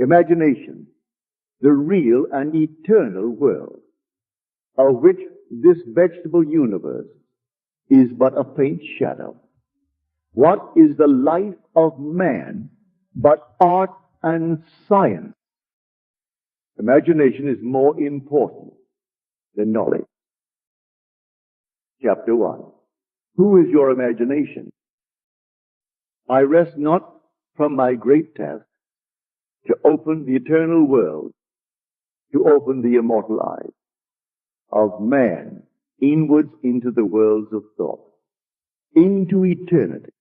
Imagination, the real and eternal world, of which this vegetable universe is but a faint shadow. What is the life of man but art and science? Imagination is more important than knowledge. Chapter 1. Who is your imagination? I rest not from my great task to open the eternal world, to open the immortal eyes of man inwards into the worlds of thought, into eternity,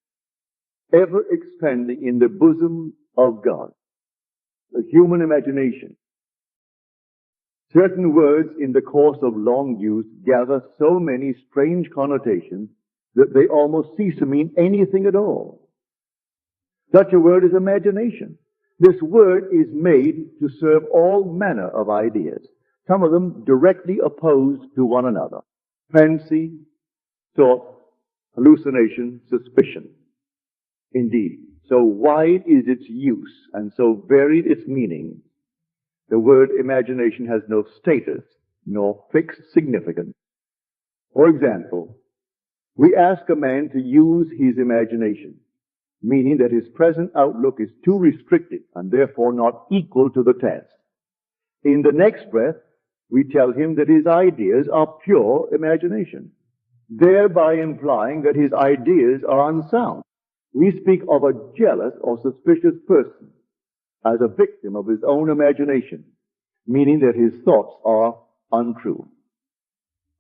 ever expanding in the bosom of God. The human imagination. Certain words in the course of long use gather so many strange connotations that they almost cease to mean anything at all. Such a word is imagination. This word is made to serve all manner of ideas, some of them directly opposed to one another. Fancy, thought, hallucination, suspicion. Indeed, so wide is its use and so varied its meaning, the word imagination has no status nor fixed significance. For example, we ask a man to use his imagination, meaning that his present outlook is too restricted and therefore not equal to the task. In the next breath, we tell him that his ideas are pure imagination, thereby implying that his ideas are unsound. We speak of a jealous or suspicious person as a victim of his own imagination, meaning that his thoughts are untrue.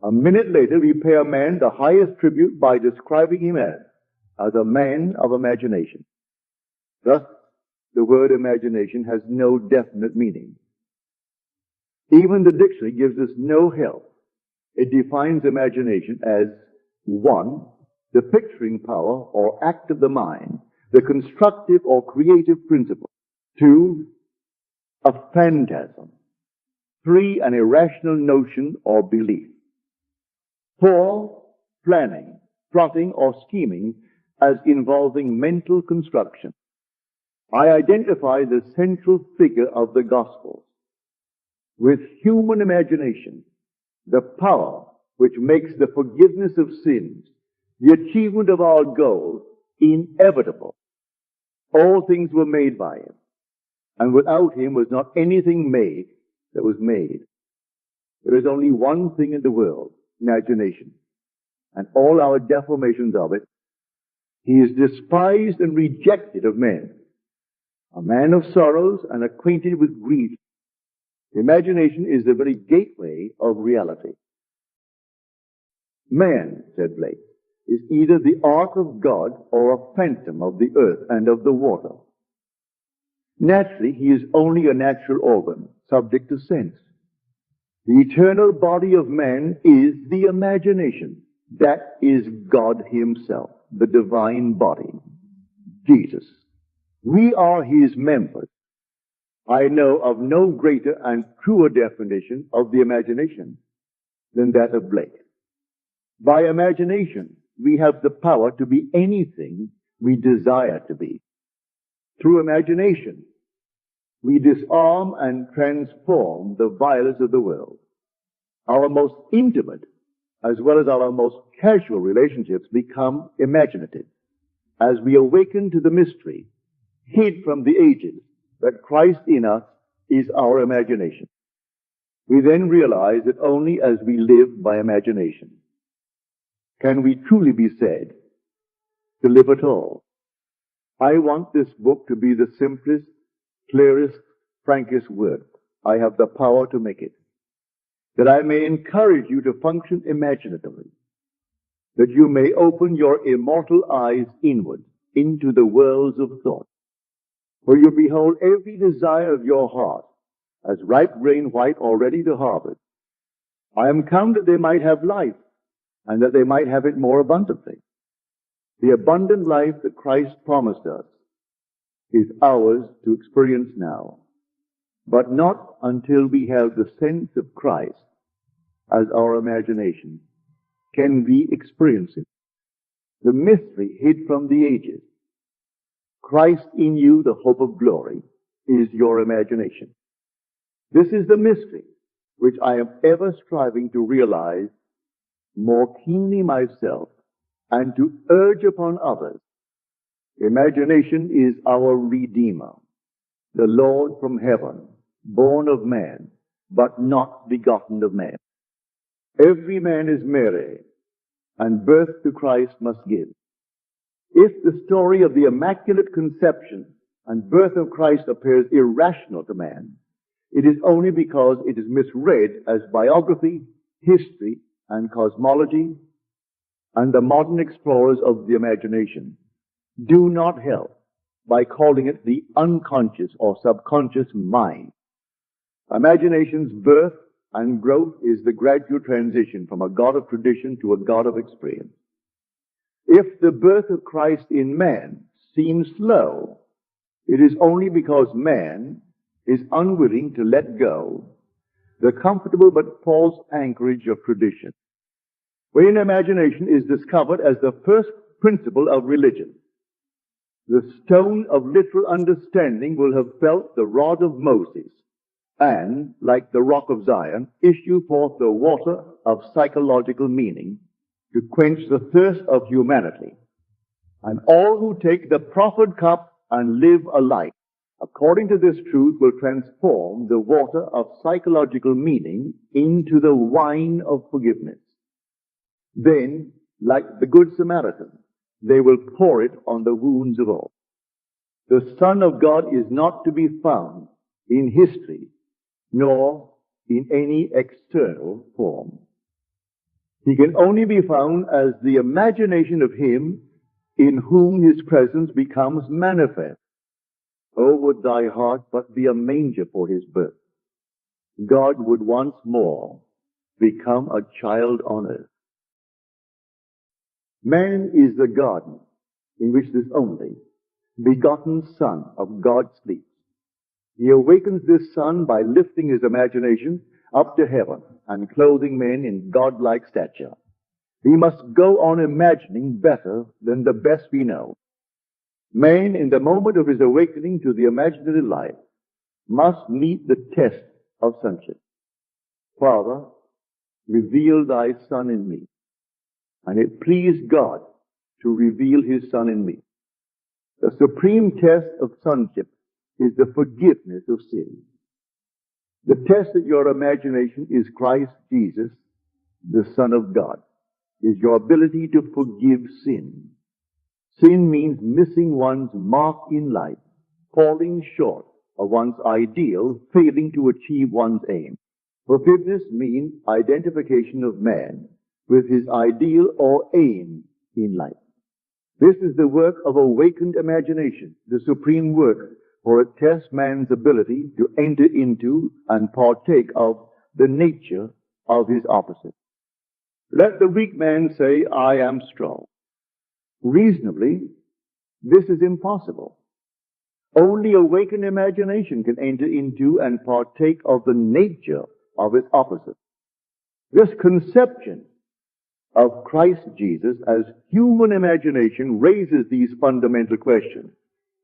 A minute later, we pay a man the highest tribute by describing him as a man of imagination. Thus, the word imagination has no definite meaning. Even the dictionary gives us no help. It defines imagination as 1. The picturing power or act of the mind, the constructive or creative principle. 2. A phantasm. 3. An irrational notion or belief. 4. Planning, plotting, or scheming as involving mental construction. I identify the central figure of the Gospels with human imagination, the power which makes the forgiveness of sins, the achievement of our goals, inevitable. All things were made by him, and without him was not anything made that was made. There is only one thing in the world, imagination, and all our deformations of it. He is despised and rejected of men, a man of sorrows and acquainted with grief. Imagination is the very gateway of reality. Man, said Blake, is either the ark of God or a phantom of the earth and of the water. Naturally, he is only a natural organ, subject to sense. The eternal body of man is the imagination. That is God himself, the divine body, Jesus. We are his members. I know of no greater and truer definition of the imagination than that of Blake. By imagination, we have the power to be anything we desire to be. Through imagination, we disarm and transform the violence of the world. Our most intimate, as well as our most casual relationships, become imaginative as we awaken to the mystery, hid from the ages, that Christ in us is our imagination. We then realize that only as we live by imagination can we truly be said to live at all. I want this book to be the simplest, clearest, frankest work. I have the power to make it. That I may encourage you to function imaginatively. That you may open your immortal eyes inward into the worlds of thought, where you behold every desire of your heart as ripe grain white or ready to harvest. I am come that they might have life, and that they might have it more abundantly. The abundant life that Christ promised us is ours to experience now, but not until we have the sense of Christ as our imagination can we experience it. The mystery hid from the ages, Christ in you, the hope of glory, is your imagination. This is the mystery which I am ever striving to realize more keenly myself and to urge upon others. Imagination is our Redeemer, the Lord from heaven, born of man, but not begotten of man. Every man is Mary, and birth to Christ must give. If the story of the Immaculate Conception and birth of Christ appears irrational to man, it is only because it is misread as biography, history, and cosmology, and the modern explorers of the imagination do not help by calling it the unconscious or subconscious mind. Imagination's birth and growth is the gradual transition from a God of tradition to a God of experience. If the birth of Christ in man seems slow, it is only because man is unwilling to let go the comfortable but false anchorage of tradition. When imagination is discovered as the first principle of religion, the stone of literal understanding will have felt the rod of Moses and, like the rock of Zion, issue forth the water of psychological meaning to quench the thirst of humanity. And all who take the proffered cup and live a life according to this truth will transform the water of psychological meaning into the wine of forgiveness. Then, like the Good Samaritan, they will pour it on the wounds of all. The Son of God is not to be found in history, nor in any external form. He can only be found as the imagination of Him in whom His presence becomes manifest. Oh, would thy heart but be a manger for His birth. God would once more become a child on earth. Man is the garden in which this only begotten Son of God sleeps. He awakens this Son by lifting His imagination up to heaven and clothing men in godlike stature. We must go on imagining better than the best we know. Man, in the moment of his awakening to the imaginative life, must meet the test of sonship. Father, reveal thy Son in me. And it pleased God to reveal His Son in me. The supreme test of sonship is the forgiveness of sin. The test of your imagination is Christ Jesus, the Son of God, is your ability to forgive sin. Sin means missing one's mark in life, falling short of one's ideal, failing to achieve one's aim. Forgiveness means identification of man with his ideal or aim in life. This is the work of awakened imagination, the supreme work, for it tests man's ability to enter into and partake of the nature of his opposite. Let the weak man say, I am strong. Reasonably, this is impossible. Only awakened imagination can enter into and partake of the nature of its opposite. This conception of Christ Jesus as human imagination raises these fundamental questions.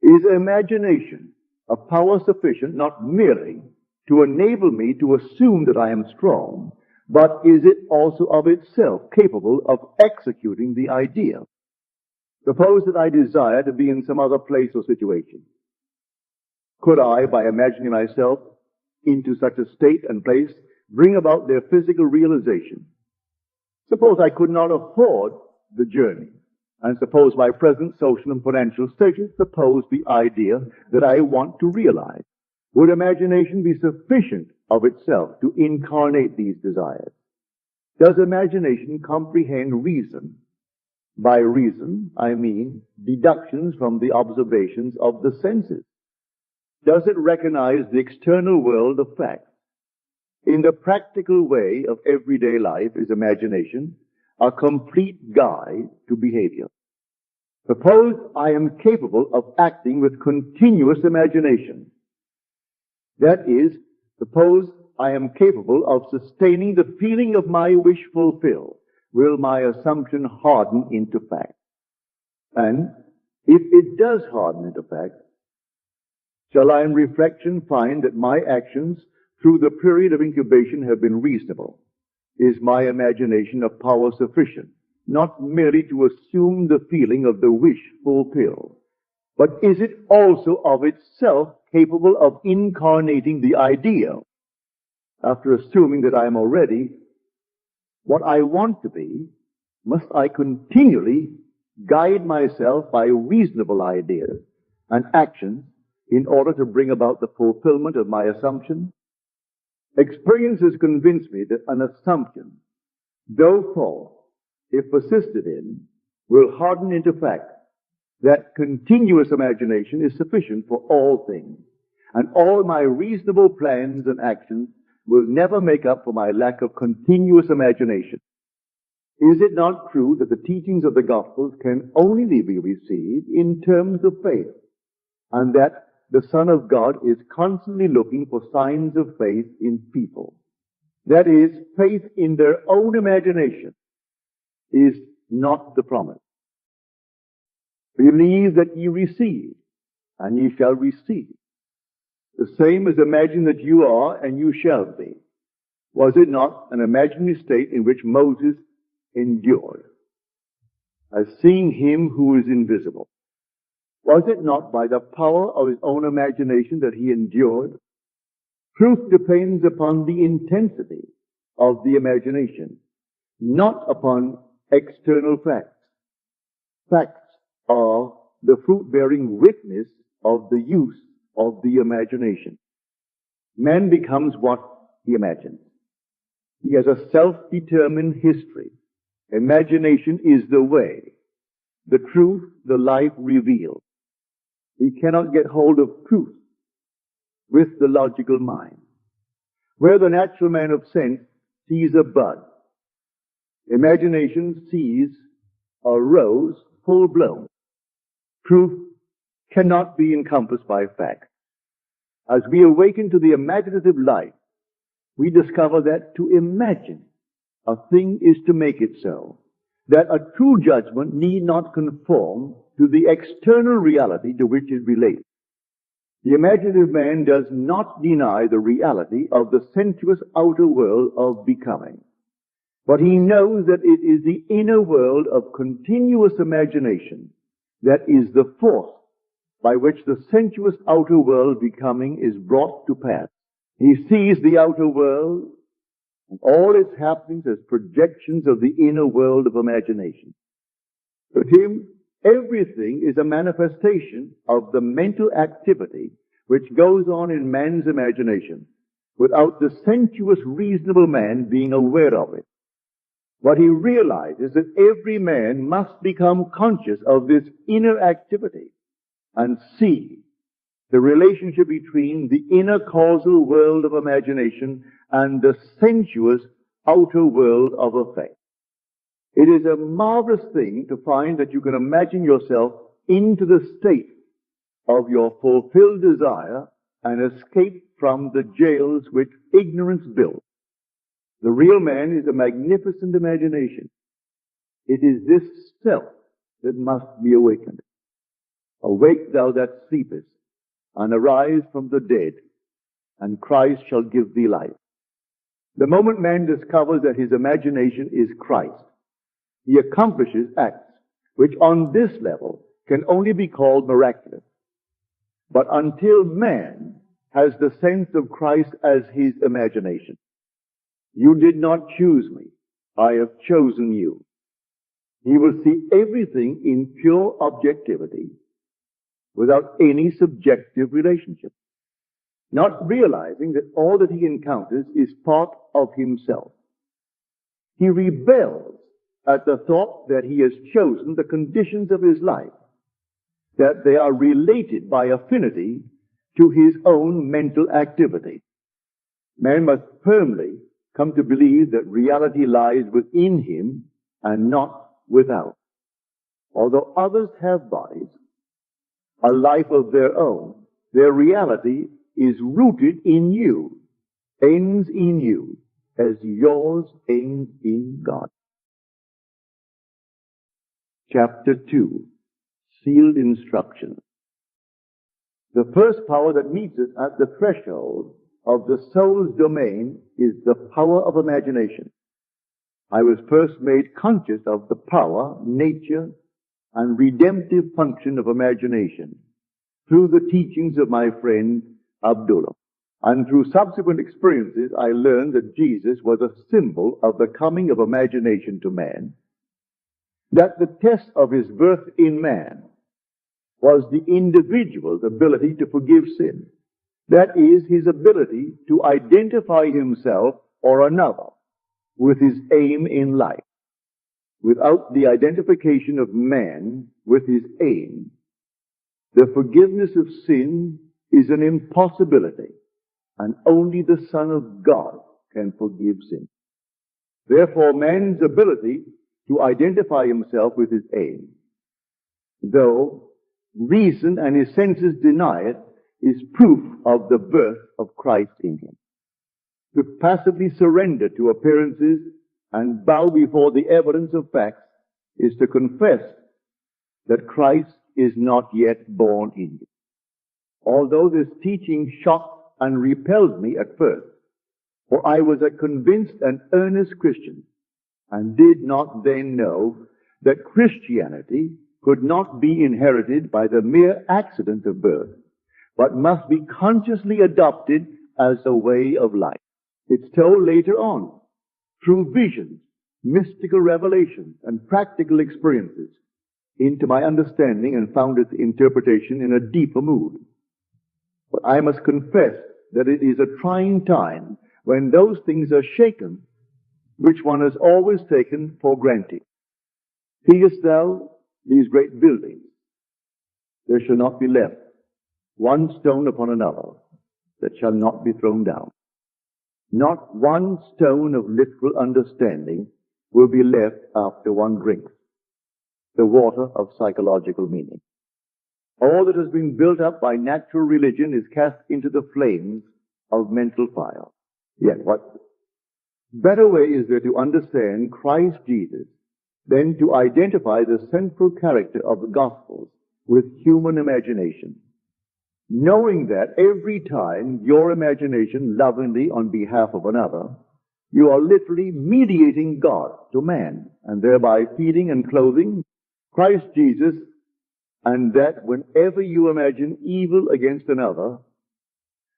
Is imagination a power sufficient not merely to enable me to assume that I am strong, but is it also of itself capable of executing the idea? Suppose that I desire to be in some other place or situation. Could I, by imagining myself into such a state and place, bring about their physical realization? Suppose I could not afford the journey, and suppose my present social and financial status suppose the idea that I want to realize. Would imagination be sufficient of itself to incarnate these desires? Does imagination comprehend reason? By reason, I mean deductions from the observations of the senses. Does it recognize the external world of facts? In the practical way of everyday life is imagination a complete guide to behavior. Suppose I am capable of acting with continuous imagination. That is, suppose I am capable of sustaining the feeling of my wish fulfilled. Will my assumption harden into fact? And if it does harden into fact, shall I in reflection find that my actions through the period of incubation have been reasonable? Is my imagination of power sufficient, not merely to assume the feeling of the wish fulfilled, but is it also of itself capable of incarnating the idea? After assuming that I am already what I want to be, must I continually guide myself by reasonable ideas and actions in order to bring about the fulfillment of my assumption? Experience has convinced me that an assumption, though false, if persisted in, will harden into fact. That continuous imagination is sufficient for all things, and all my reasonable plans and actions will never make up for my lack of continuous imagination. Is it not true that the teachings of the Gospels can only be received in terms of faith, and that the Son of God is constantly looking for signs of faith in people? That is, faith in their own imagination is not the promise. Believe that ye receive, and ye shall receive. The same as imagine that you are, and you shall be. Was it not an imaginary state in which Moses endured, as seeing him who is invisible? Was it not by the power of his own imagination that he endured? Truth depends upon the intensity of the imagination, not upon external facts. Facts are the fruit-bearing witness of the use of the imagination. Man becomes what he imagines. He has a self-determined history. Imagination is the way, the truth, the life revealed. He cannot get hold of truth with the logical mind. Where the natural man of sense sees a bud, imagination sees a rose full blown. Truth cannot be encompassed by fact. As we awaken to the imaginative life, we discover that to imagine a thing is to make it so, that a true judgment need not conform to the external reality to which it relates. The imaginative man does not deny the reality of the sensuous outer world of becoming, but he knows that it is the inner world of continuous imagination that is the force by which the sensuous outer world becoming is brought to pass. He sees the outer world and all its happenings as projections of the inner world of imagination. To him, everything is a manifestation of the mental activity which goes on in man's imagination, without the sensuous, reasonable man being aware of it. What he realizes that every man must become conscious of this inner activity and see the relationship between the inner causal world of imagination and the sensuous outer world of affect. It is a marvelous thing to find that you can imagine yourself into the state of your fulfilled desire and escape from the jails which ignorance built. The real man is a magnificent imagination. It is this self that must be awakened. Awake thou that sleepest, and arise from the dead, and Christ shall give thee life. The moment man discovers that his imagination is Christ, he accomplishes acts which on this level can only be called miraculous. But until man has the sense of Christ as his imagination, you did not choose me, I have chosen you. He will see everything in pure objectivity without any subjective relationship, not realizing that all that he encounters is part of himself. He rebels at the thought that he has chosen the conditions of his life, that they are related by affinity to his own mental activity. Man must firmly come to believe that reality lies within him and not without. Although others have bodies, a life of their own, their reality is rooted in you, ends in you, as yours ends in God. Chapter 2, Sealed Instructions. The first power that meets us at the threshold of the soul's domain is the power of imagination. I was first made conscious of the power, nature, and redemptive function of imagination through the teachings of my friend Abdullah. And through subsequent experiences, I learned that Jesus was a symbol of the coming of imagination to man, that the test of his birth in man was the individual's ability to forgive sin. That is, his ability to identify himself or another with his aim in life. Without the identification of man with his aim, the forgiveness of sin is an impossibility, and only the Son of God can forgive sin. Therefore, man's ability to identify himself with his aim, though reason and his senses deny it, is proof of the birth of Christ in him. To passively surrender to appearances and bow before the evidence of facts is to confess that Christ is not yet born in you. Although this teaching shocked and repelled me at first, for I was a convinced and earnest Christian, and did not then know that Christianity could not be inherited by the mere accident of birth, but must be consciously adopted as a way of life. It's told later on, through visions, mystical revelations, and practical experiences, into my understanding and found its interpretation in a deeper mood. But I must confess that it is a trying time when those things are shaken which one has always taken for granted. Seest thou these great buildings? There shall not be left one stone upon another that shall not be thrown down. Not one stone of literal understanding will be left after one drinks the water of psychological meaning. All that has been built up by natural religion is cast into the flames of mental fire. Yet what better way is there to understand Christ Jesus than to identify the central character of the Gospels with human imagination? Knowing that every time your imagination lovingly on behalf of another, you are literally mediating God to man, and thereby feeding and clothing Christ Jesus, and that whenever you imagine evil against another,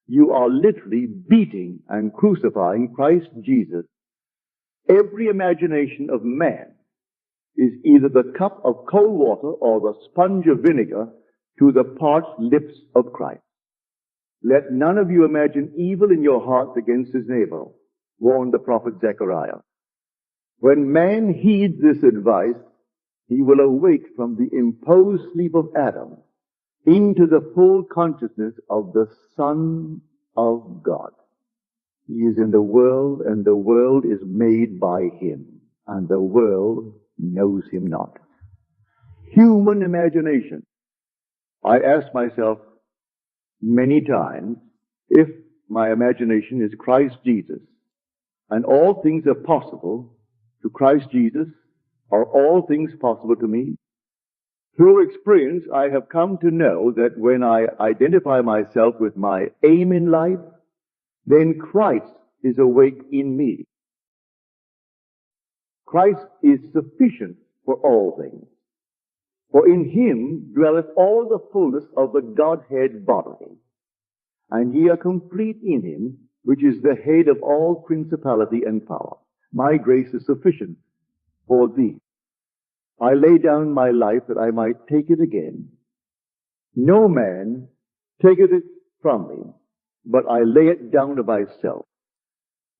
you are literally beating and crucifying Christ Jesus. Every imagination of man is either the cup of cold water or the sponge of vinegar to the parched lips of Christ. Let none of you imagine evil in your hearts against his neighbor, warned the prophet Zechariah. When man heeds this advice, he will awake from the imposed sleep of Adam into the full consciousness of the Son of God. He is in the world, and the world is made by him, and the world knows him not. Human imagination. I ask myself many times, if my imagination is Christ Jesus, and all things are possible to Christ Jesus, are all things possible to me? Through experience, I have come to know that when I identify myself with my aim in life, then Christ is awake in me. Christ is sufficient for all things. For in him dwelleth all the fullness of the Godhead bodily. And ye are complete in him, which is the head of all principality and power. My grace is sufficient for thee. I lay down my life that I might take it again. No man taketh it from me, but I lay it down to myself.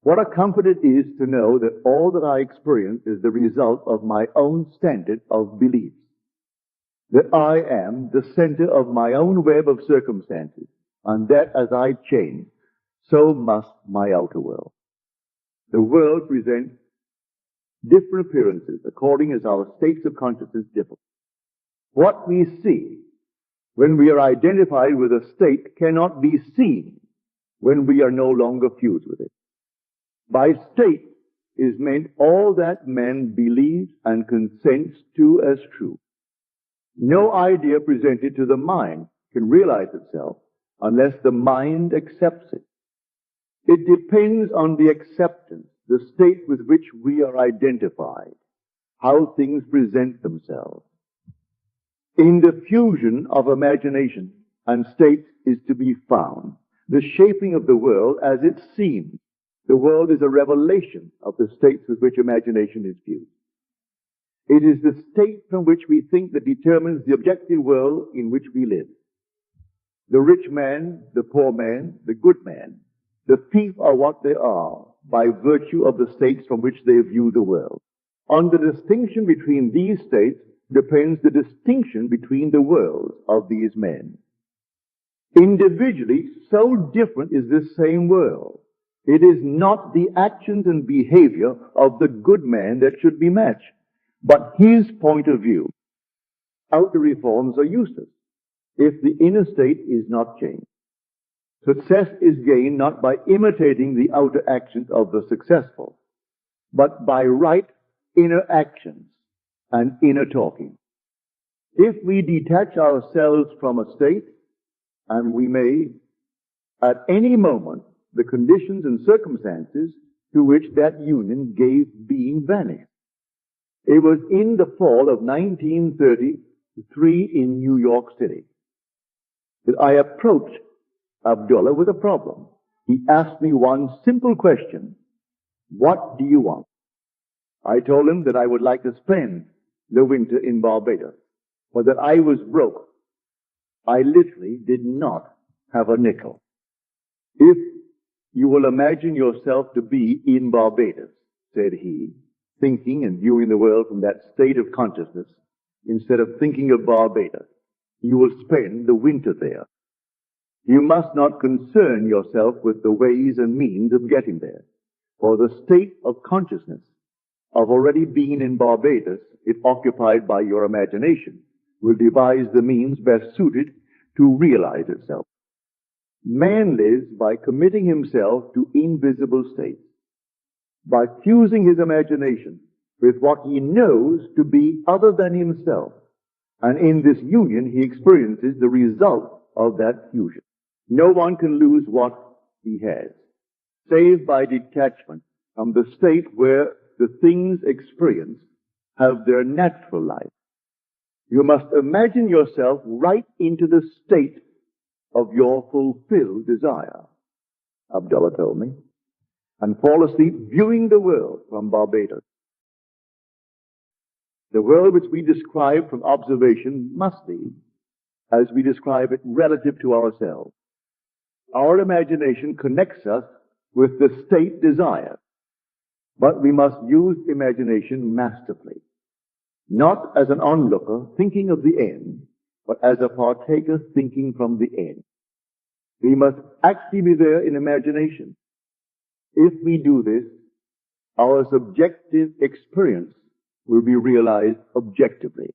What a comfort it is to know that all that I experience is the result of my own standard of beliefs. That I am the center of my own web of circumstances, and that as I change, so must my outer world. The world presents different appearances according as our states of consciousness differ. What we see when we are identified with a state cannot be seen when we are no longer fused with it. By state is meant all that man believes and consents to as true. No idea presented to the mind can realize itself unless the mind accepts it. It depends on the acceptance, the state with which we are identified, how things present themselves. In the fusion of imagination and state is to be found the shaping of the world as it seems. The world is a revelation of the states with which imagination is viewed. It is the state from which we think that determines the objective world in which we live. The rich man, the poor man, the good man, the thief are what they are by virtue of the states from which they view the world. On the distinction between these states depends the distinction between the worlds of these men. Individually, so different is this same world. It is not the actions and behavior of the good man that should be matched, but his point of view. Outer reforms are useless if the inner state is not changed. Success is gained not by imitating the outer actions of the successful, but by right inner actions and inner talking. If we detach ourselves from a state, and we may, at any moment, the conditions and circumstances to which that union gave being vanish. It was in the fall of 1933 in New York City that I approached Abdullah with a problem. He asked me one simple question: what do you want? I told him that I would like to spend the winter in Barbados, but that I was broke. I literally did not have a nickel. If you will imagine yourself to be in Barbados, said he, thinking and viewing the world from that state of consciousness, instead of thinking of Barbados, you will spend the winter there. You must not concern yourself with the ways and means of getting there, for the state of consciousness of already being in Barbados, if occupied by your imagination, will devise the means best suited to realize itself. Man lives by committing himself to invisible states, by fusing his imagination with what he knows to be other than himself, and in this union he experiences the result of that fusion. No one can lose what he has, save by detachment from the state where the things experienced have their natural life. You must imagine yourself right into the state of your fulfilled desire, Abdullah told me, and fall asleep viewing the world from Barbados. The world which we describe from observation must be, as we describe it, relative to ourselves. Our imagination connects us with the state desired, but we must use imagination masterfully, not as an onlooker thinking of the end, but as a partaker thinking from the end. We must actually be there in imagination. If we do this, our subjective experience will be realized objectively.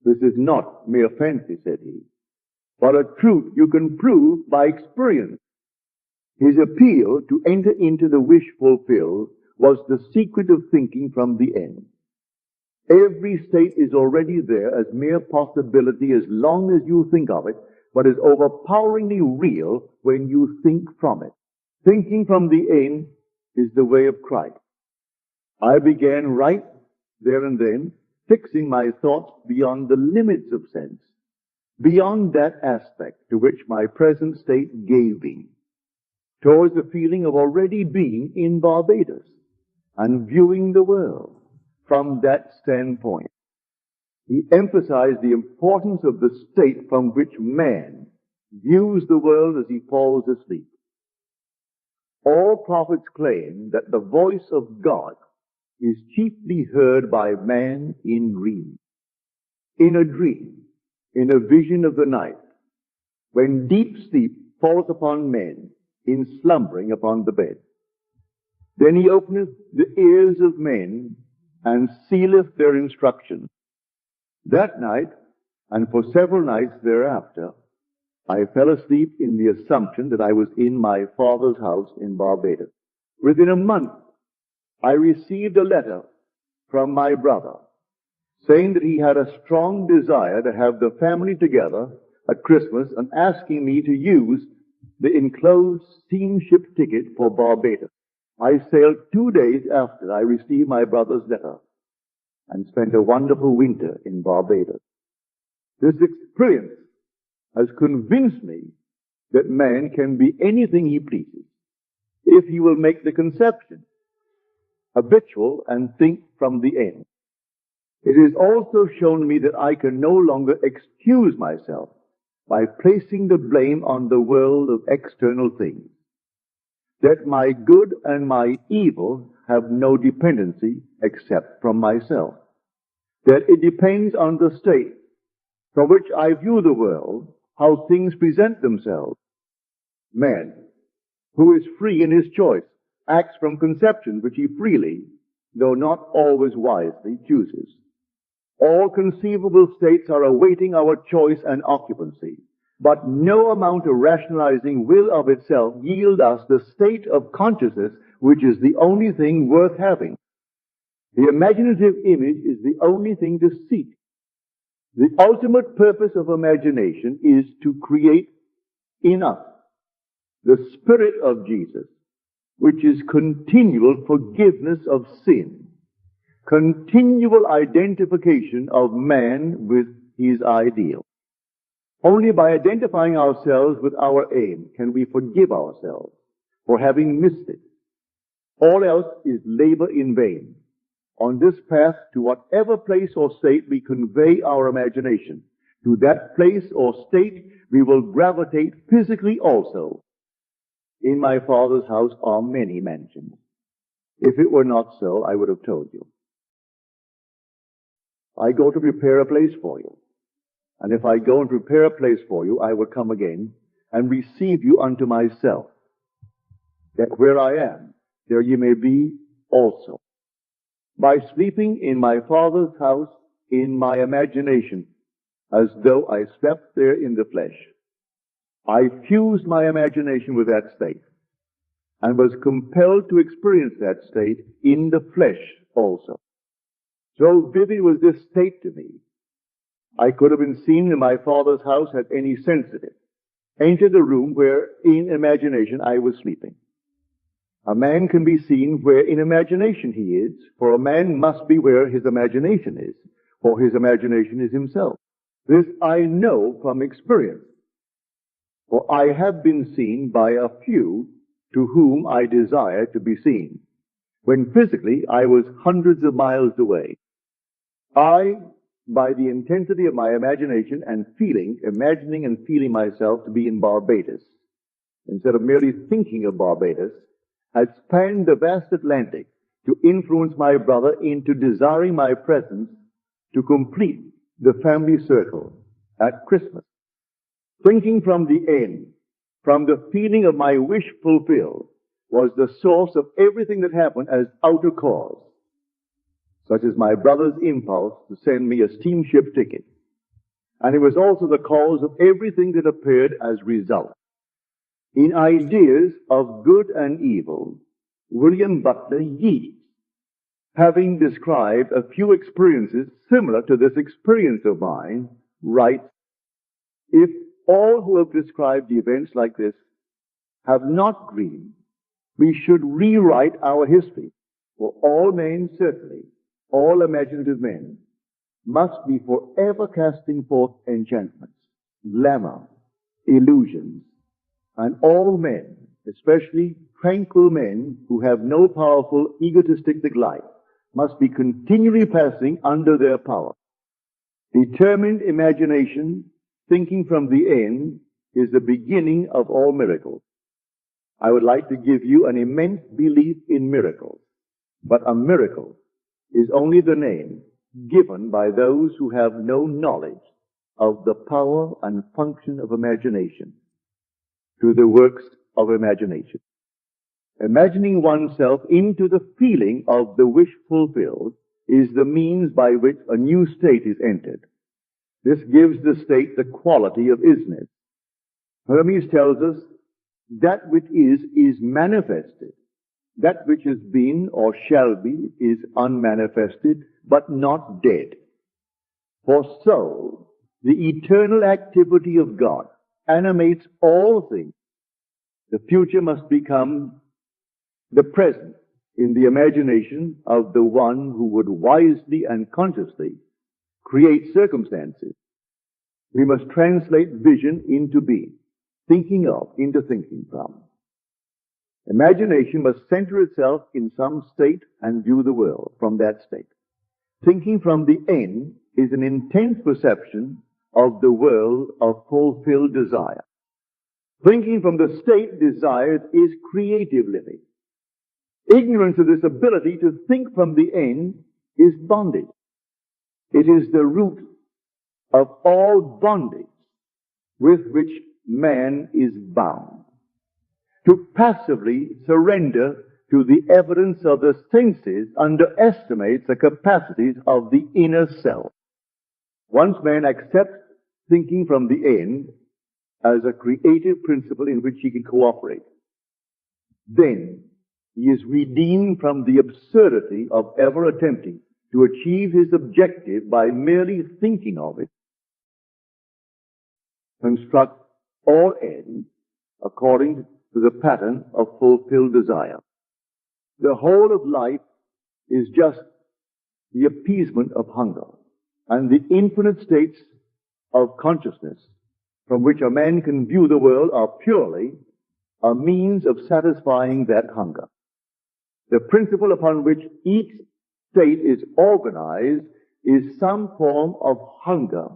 This is not mere fancy, said he, but a truth you can prove by experience. His appeal to enter into the wish fulfilled was the secret of thinking from the end. Every state is already there as mere possibility as long as you think of it, but is overpoweringly real when you think from it. Thinking from the end is the way of Christ. I began right there and then, fixing my thoughts beyond the limits of sense, beyond that aspect to which my present state gave me, towards the feeling of already being in Barbados and viewing the world from that standpoint. He emphasized the importance of the state from which man views the world as he falls asleep. All prophets claim that the voice of God is chiefly heard by man in dreams. In a dream, in a vision of the night, when deep sleep falls upon men in slumbering upon the bed. Then he openeth the ears of men and sealeth their instruction. That night, and for several nights thereafter, I fell asleep in the assumption that I was in my father's house in Barbados. Within a month, I received a letter from my brother saying that he had a strong desire to have the family together at Christmas and asking me to use the enclosed steamship ticket for Barbados. I sailed 2 days after I received my brother's letter and spent a wonderful winter in Barbados. This experience has convinced me that man can be anything he pleases if he will make the conception habitual and think from the end. It has also shown me that I can no longer excuse myself by placing the blame on the world of external things, that my good and my evil have no dependency except from myself, that it depends on the state from which I view the world, how things present themselves. Man, who is free in his choice, acts from conceptions which he freely, though not always wisely, chooses. All conceivable states are awaiting our choice and occupancy, but no amount of rationalizing will of itself yield us the state of consciousness which is the only thing worth having. The imaginative image is the only thing to seek. The ultimate purpose of imagination is to create in us the Spirit of Jesus, which is continual forgiveness of sin, continual identification of man with his ideal. Only by identifying ourselves with our aim can we forgive ourselves for having missed it. All else is labor in vain. On this path, to whatever place or state we convey our imagination, to that place or state we will gravitate physically also. In my Father's house are many mansions. If it were not so, I would have told you. I go to prepare a place for you. And if I go and prepare a place for you, I will come again and receive you unto myself, that where I am, there ye may be also. By sleeping in my Father's house in my imagination, as though I slept there in the flesh, I fused my imagination with that state and was compelled to experience that state in the flesh also. So vivid was this state to me, I could have been seen in my Father's house had any sensitive entered the room where in imagination I was sleeping. A man can be seen where in imagination he is, for a man must be where his imagination is, for his imagination is himself. This I know from experience, for I have been seen by a few to whom I desire to be seen, when physically I was hundreds of miles away. I, by the intensity of my imagination and imagining and feeling myself to be in Barbados, instead of merely thinking of Barbados, had spanned the vast Atlantic to influence my brother into desiring my presence to complete the family circle at Christmas. Thinking from the end, from the feeling of my wish fulfilled, was the source of everything that happened as outer cause, such as my brother's impulse to send me a steamship ticket. And it was also the cause of everything that appeared as result. In ideas of good and evil, William Butler Yeats, having described a few experiences similar to this experience of mine, writes, if all who have described events like this have not dreamed, we should rewrite our history, for all men certainly, all imaginative men, must be forever casting forth enchantments, glamour, illusions, and all men, especially tranquil men who have no powerful egotistic life, must be continually passing under their power. Determined imagination, thinking from the end, is the beginning of all miracles. I would like to give you an immense belief in miracles, but a miracle is only the name given by those who have no knowledge of the power and function of imagination to the works of imagination. Imagining oneself into the feeling of the wish fulfilled is the means by which a new state is entered. This gives the state the quality of isness. Hermes tells us that which is manifested. That which has been or shall be is unmanifested, but not dead. For so the eternal activity of God animates all things, the future must become the present in the imagination of the one who would wisely and consciously create circumstances. We must translate vision into being, thinking of into thinking from. Imagination must center itself in some state and view the world from that state. Thinking from the end is an intense perception of the world of fulfilled desire. Thinking from the state desired is creative living. Ignorance of this ability to think from the end is bondage. It is the root of all bondage with which man is bound. To passively surrender to the evidence of the senses underestimates the capacities of the inner self. Once man accepts thinking from the end as a creative principle in which he can cooperate, then he is redeemed from the absurdity of ever attempting to achieve his objective by merely thinking of it. Construct all ends according to the pattern of fulfilled desire. The whole of life is just the appeasement of hunger, and the infinite states of consciousness from which a man can view the world are purely a means of satisfying that hunger. The principle upon which each state is organized is some form of hunger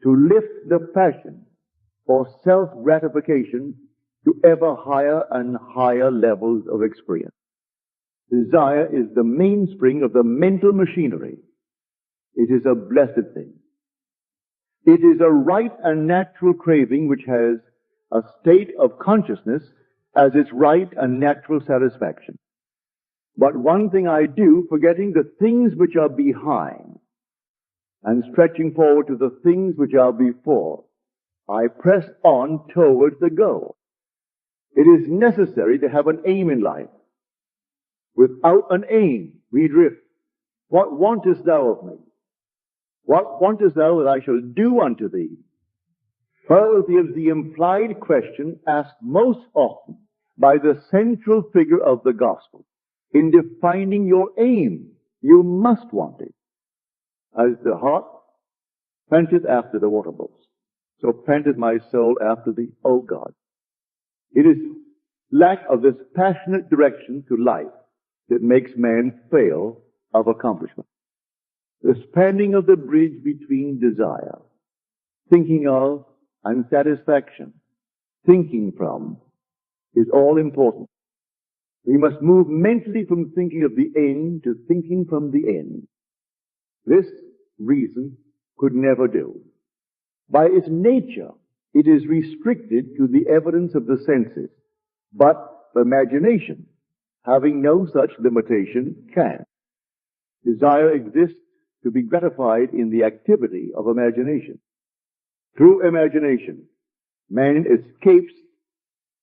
to lift the passion for self-gratification to ever higher and higher levels of experience. Desire is the mainspring of the mental machinery. It is a blessed thing. It is a right and natural craving which has a state of consciousness as its right and natural satisfaction. But one thing I do, forgetting the things which are behind and stretching forward to the things which are before, I press on towards the goal. It is necessary to have an aim in life. Without an aim, we drift. What wantest thou of me? What wantest thou that I shall do unto thee? Well, it is the implied question asked most often by the central figure of the gospel. In defining your aim, you must want it. As the heart panteth after the water brooks, so panteth my soul after thee, O God. It is lack of this passionate direction to life that makes man fail of accomplishment. The spanning of the bridge between desire, thinking of, and satisfaction, thinking from, is all important. We must move mentally from thinking of the end to thinking from the end. This reason could never do. By its nature, it is restricted to the evidence of the senses, but imagination, having no such limitation, can. Desire exists to be gratified in the activity of imagination. Through imagination, man escapes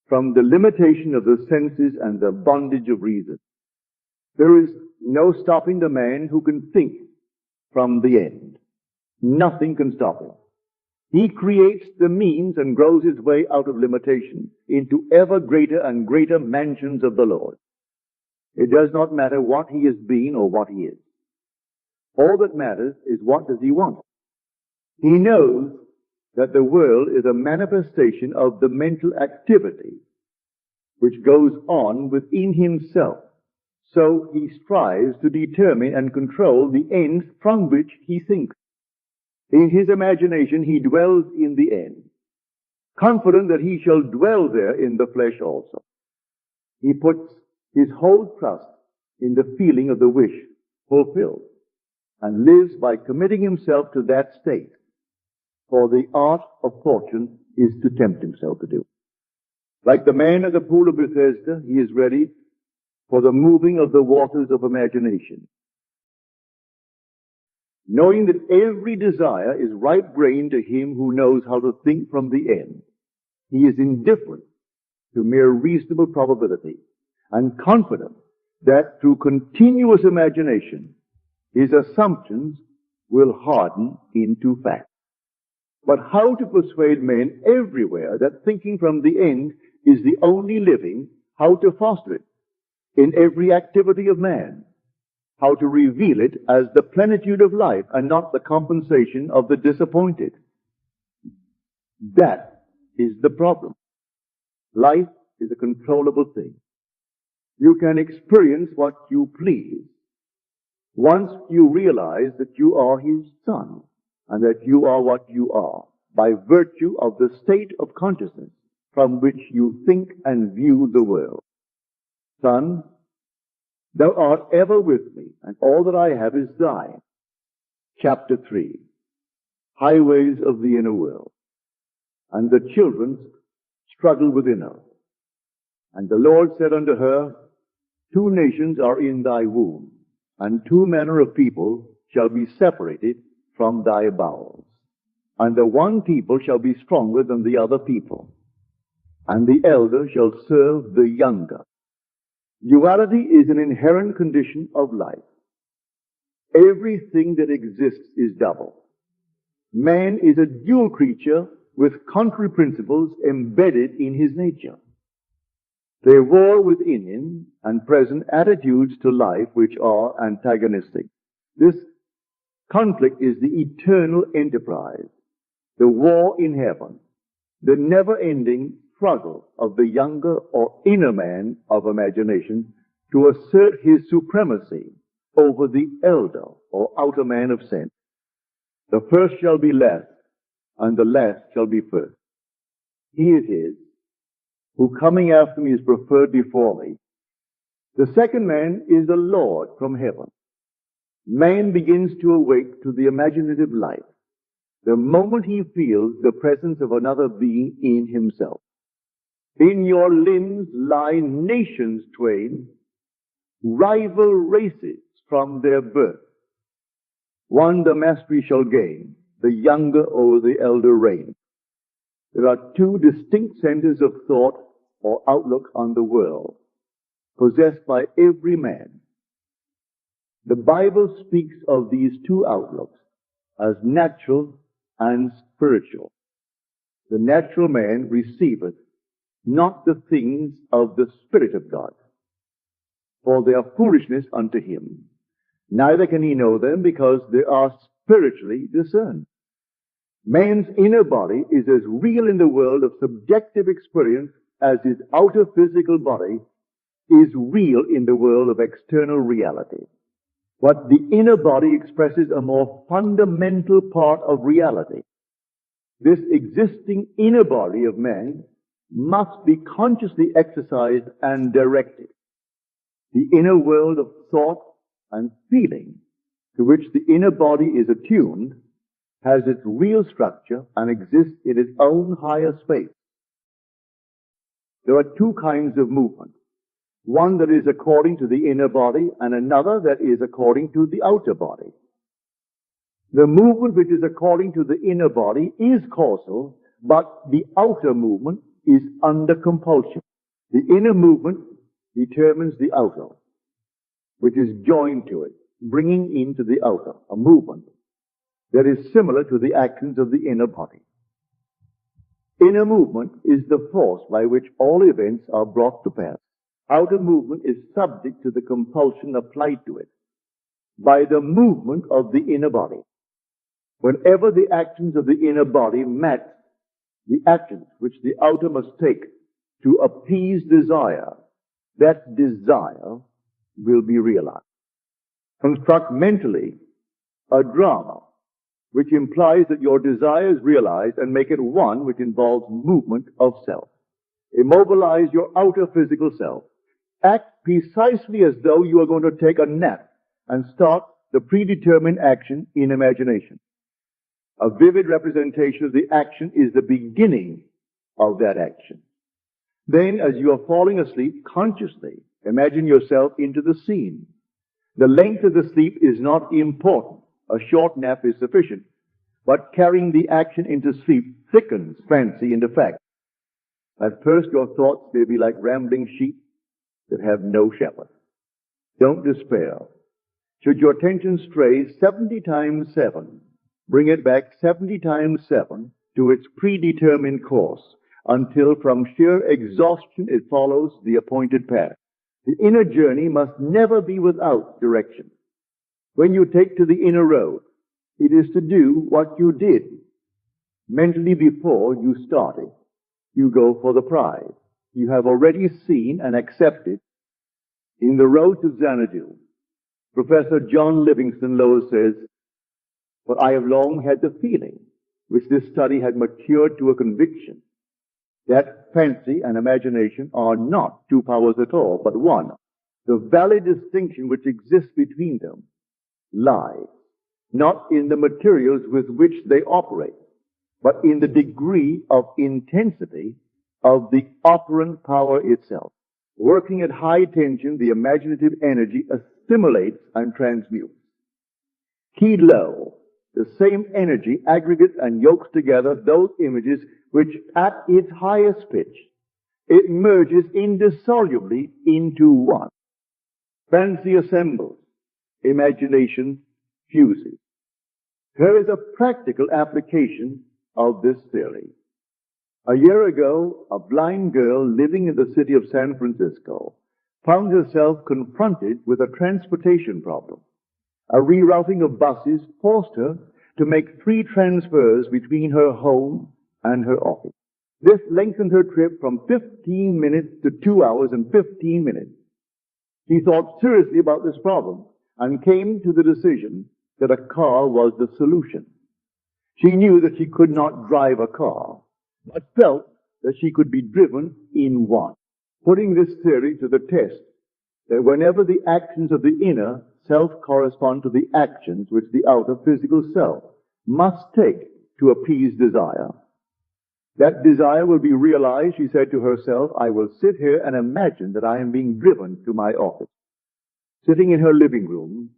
from the limitation of the senses and the bondage of reason. There is no stopping the man who can think from the end. Nothing can stop him. He creates the means and grows his way out of limitation into ever greater and greater mansions of the Lord. It does not matter what he has been or what he is. All that matters is what does he want. He knows that the world is a manifestation of the mental activity which goes on within himself. So he strives to determine and control the ends from which he thinks. In his imagination he dwells in the end, confident that he shall dwell there in the flesh also. He puts his whole trust in the feeling of the wish fulfilled and lives by committing himself to that state. For the art of fortune is to tempt himself to do. Like the man at the pool of Bethesda, he is ready for the moving of the waters of imagination. Knowing that every desire is right-brained to him who knows how to think from the end, he is indifferent to mere reasonable probability and confident that through continuous imagination, his assumptions will harden into fact. But how to persuade men everywhere that thinking from the end is the only living, how to foster it in every activity of man, how to reveal it as the plenitude of life and not the compensation of the disappointed. That is the problem. Life is a controllable thing. You can experience what you please once you realize that you are His Son and that you are what you are by virtue of the state of consciousness from which you think and view the world. Son, thou art ever with me, and all that I have is thine. Chapter 3, Highways of the Inner World. And the children struggled within her. And the Lord said unto her, Two nations are in thy womb, and two manner of people shall be separated from thy bowels. And the one people shall be stronger than the other people, and the elder shall serve the younger. Duality is an inherent condition of life. Everything that exists is double. Man is a dual creature with contrary principles embedded in his nature. They war within him and present attitudes to life which are antagonistic. This conflict is the eternal enterprise, the war in heaven, the never-ending struggle of the younger or inner man of imagination to assert his supremacy over the elder or outer man of sense. The first shall be last, and the last shall be first. He it is who coming after me is preferred before me. The second man is the Lord from heaven. Man begins to awake to the imaginative life the moment he feels the presence of another being in himself. In your limbs lie nations twain, rival races from their birth. One the mastery shall gain, the younger o'er the elder reign. There are two distinct centers of thought or outlook on the world, possessed by every man. The Bible speaks of these two outlooks as natural and spiritual. The natural man receiveth not the things of the Spirit of God, for they are foolishness unto him. Neither can he know them, because they are spiritually discerned. Man's inner body is as real in the world of subjective experience as his outer physical body is real in the world of external reality. But the inner body expresses a more fundamental part of reality. This existing inner body of man must be consciously exercised and directed. The inner world of thought and feeling to which the inner body is attuned has its real structure and exists in its own higher space. There are two kinds of movement. One that is according to the inner body and another that is according to the outer body. The movement which is according to the inner body is causal, but the outer movement is under compulsion. The inner movement determines the outer, which is joined to it, bringing into the outer a movement that is similar to the actions of the inner body. Inner movement is the force by which all events are brought to pass. Outer movement is subject to the compulsion applied to it by the movement of the inner body. Whenever the actions of the inner body match the actions which the outer must take to appease desire, that desire will be realized. Construct mentally a drama which implies that your desire is realized, and make it one which involves movement of self. Immobilize your outer physical self. Act precisely as though you are going to take a nap and start the predetermined action in imagination. A vivid representation of the action is the beginning of that action. Then, as you are falling asleep, consciously imagine yourself into the scene. The length of the sleep is not important. A short nap is sufficient. But carrying the action into sleep thickens fancy into fact. At first your thoughts may be like rambling sheep that have no shepherd. Don't despair. Should your attention stray 70 times 7, bring it back 70 times 7 to its predetermined course, until from sheer exhaustion it follows the appointed path. The inner journey must never be without direction. When you take to the inner road, it is to do what you did mentally before you started. You go for the prize. You have already seen and accepted. In The Road to Xanadu, Professor John Livingston Lowe says, "For I have long had the feeling, which this study had matured to a conviction, that fancy and imagination are not two powers at all, but one. The valid distinction which exists between them lies not in the materials with which they operate, but in the degree of intensity of the operant power itself. Working at high tension, the imaginative energy assimilates and transmutes. Keyed low, the same energy aggregates and yokes together those images which at its highest pitch it merges indissolubly into one. Fancy assembles, imagination fuses." Here is a practical application of this theory. A year ago, a blind girl living in the city of San Francisco found herself confronted with a transportation problem. A rerouting of buses forced her to make 3 transfers between her home and her office. This lengthened her trip from 15 minutes to 2 hours and 15 minutes. She thought seriously about this problem and came to the decision that a car was the solution. She knew that she could not drive a car, but felt that she could be driven in one. Putting this theory to the test, that whenever the actions of the inner self correspond to the actions which the outer physical self must take to appease desire, that desire will be realized, she said to herself. I will sit here and imagine that I am being driven to my office. Sitting in her living room,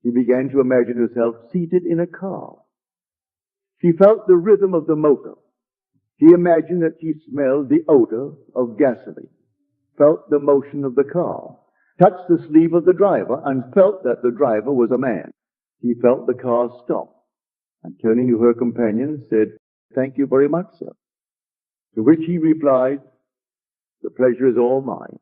she began to imagine herself seated in a car. She felt the rhythm of the motor. She imagined that she smelled the odor of gasoline, felt the motion of the car, touched the sleeve of the driver, and felt that the driver was a man. She felt the car stop, and turning to her companion, said, "Thank you very much, sir." To which he replied, "The pleasure is all mine."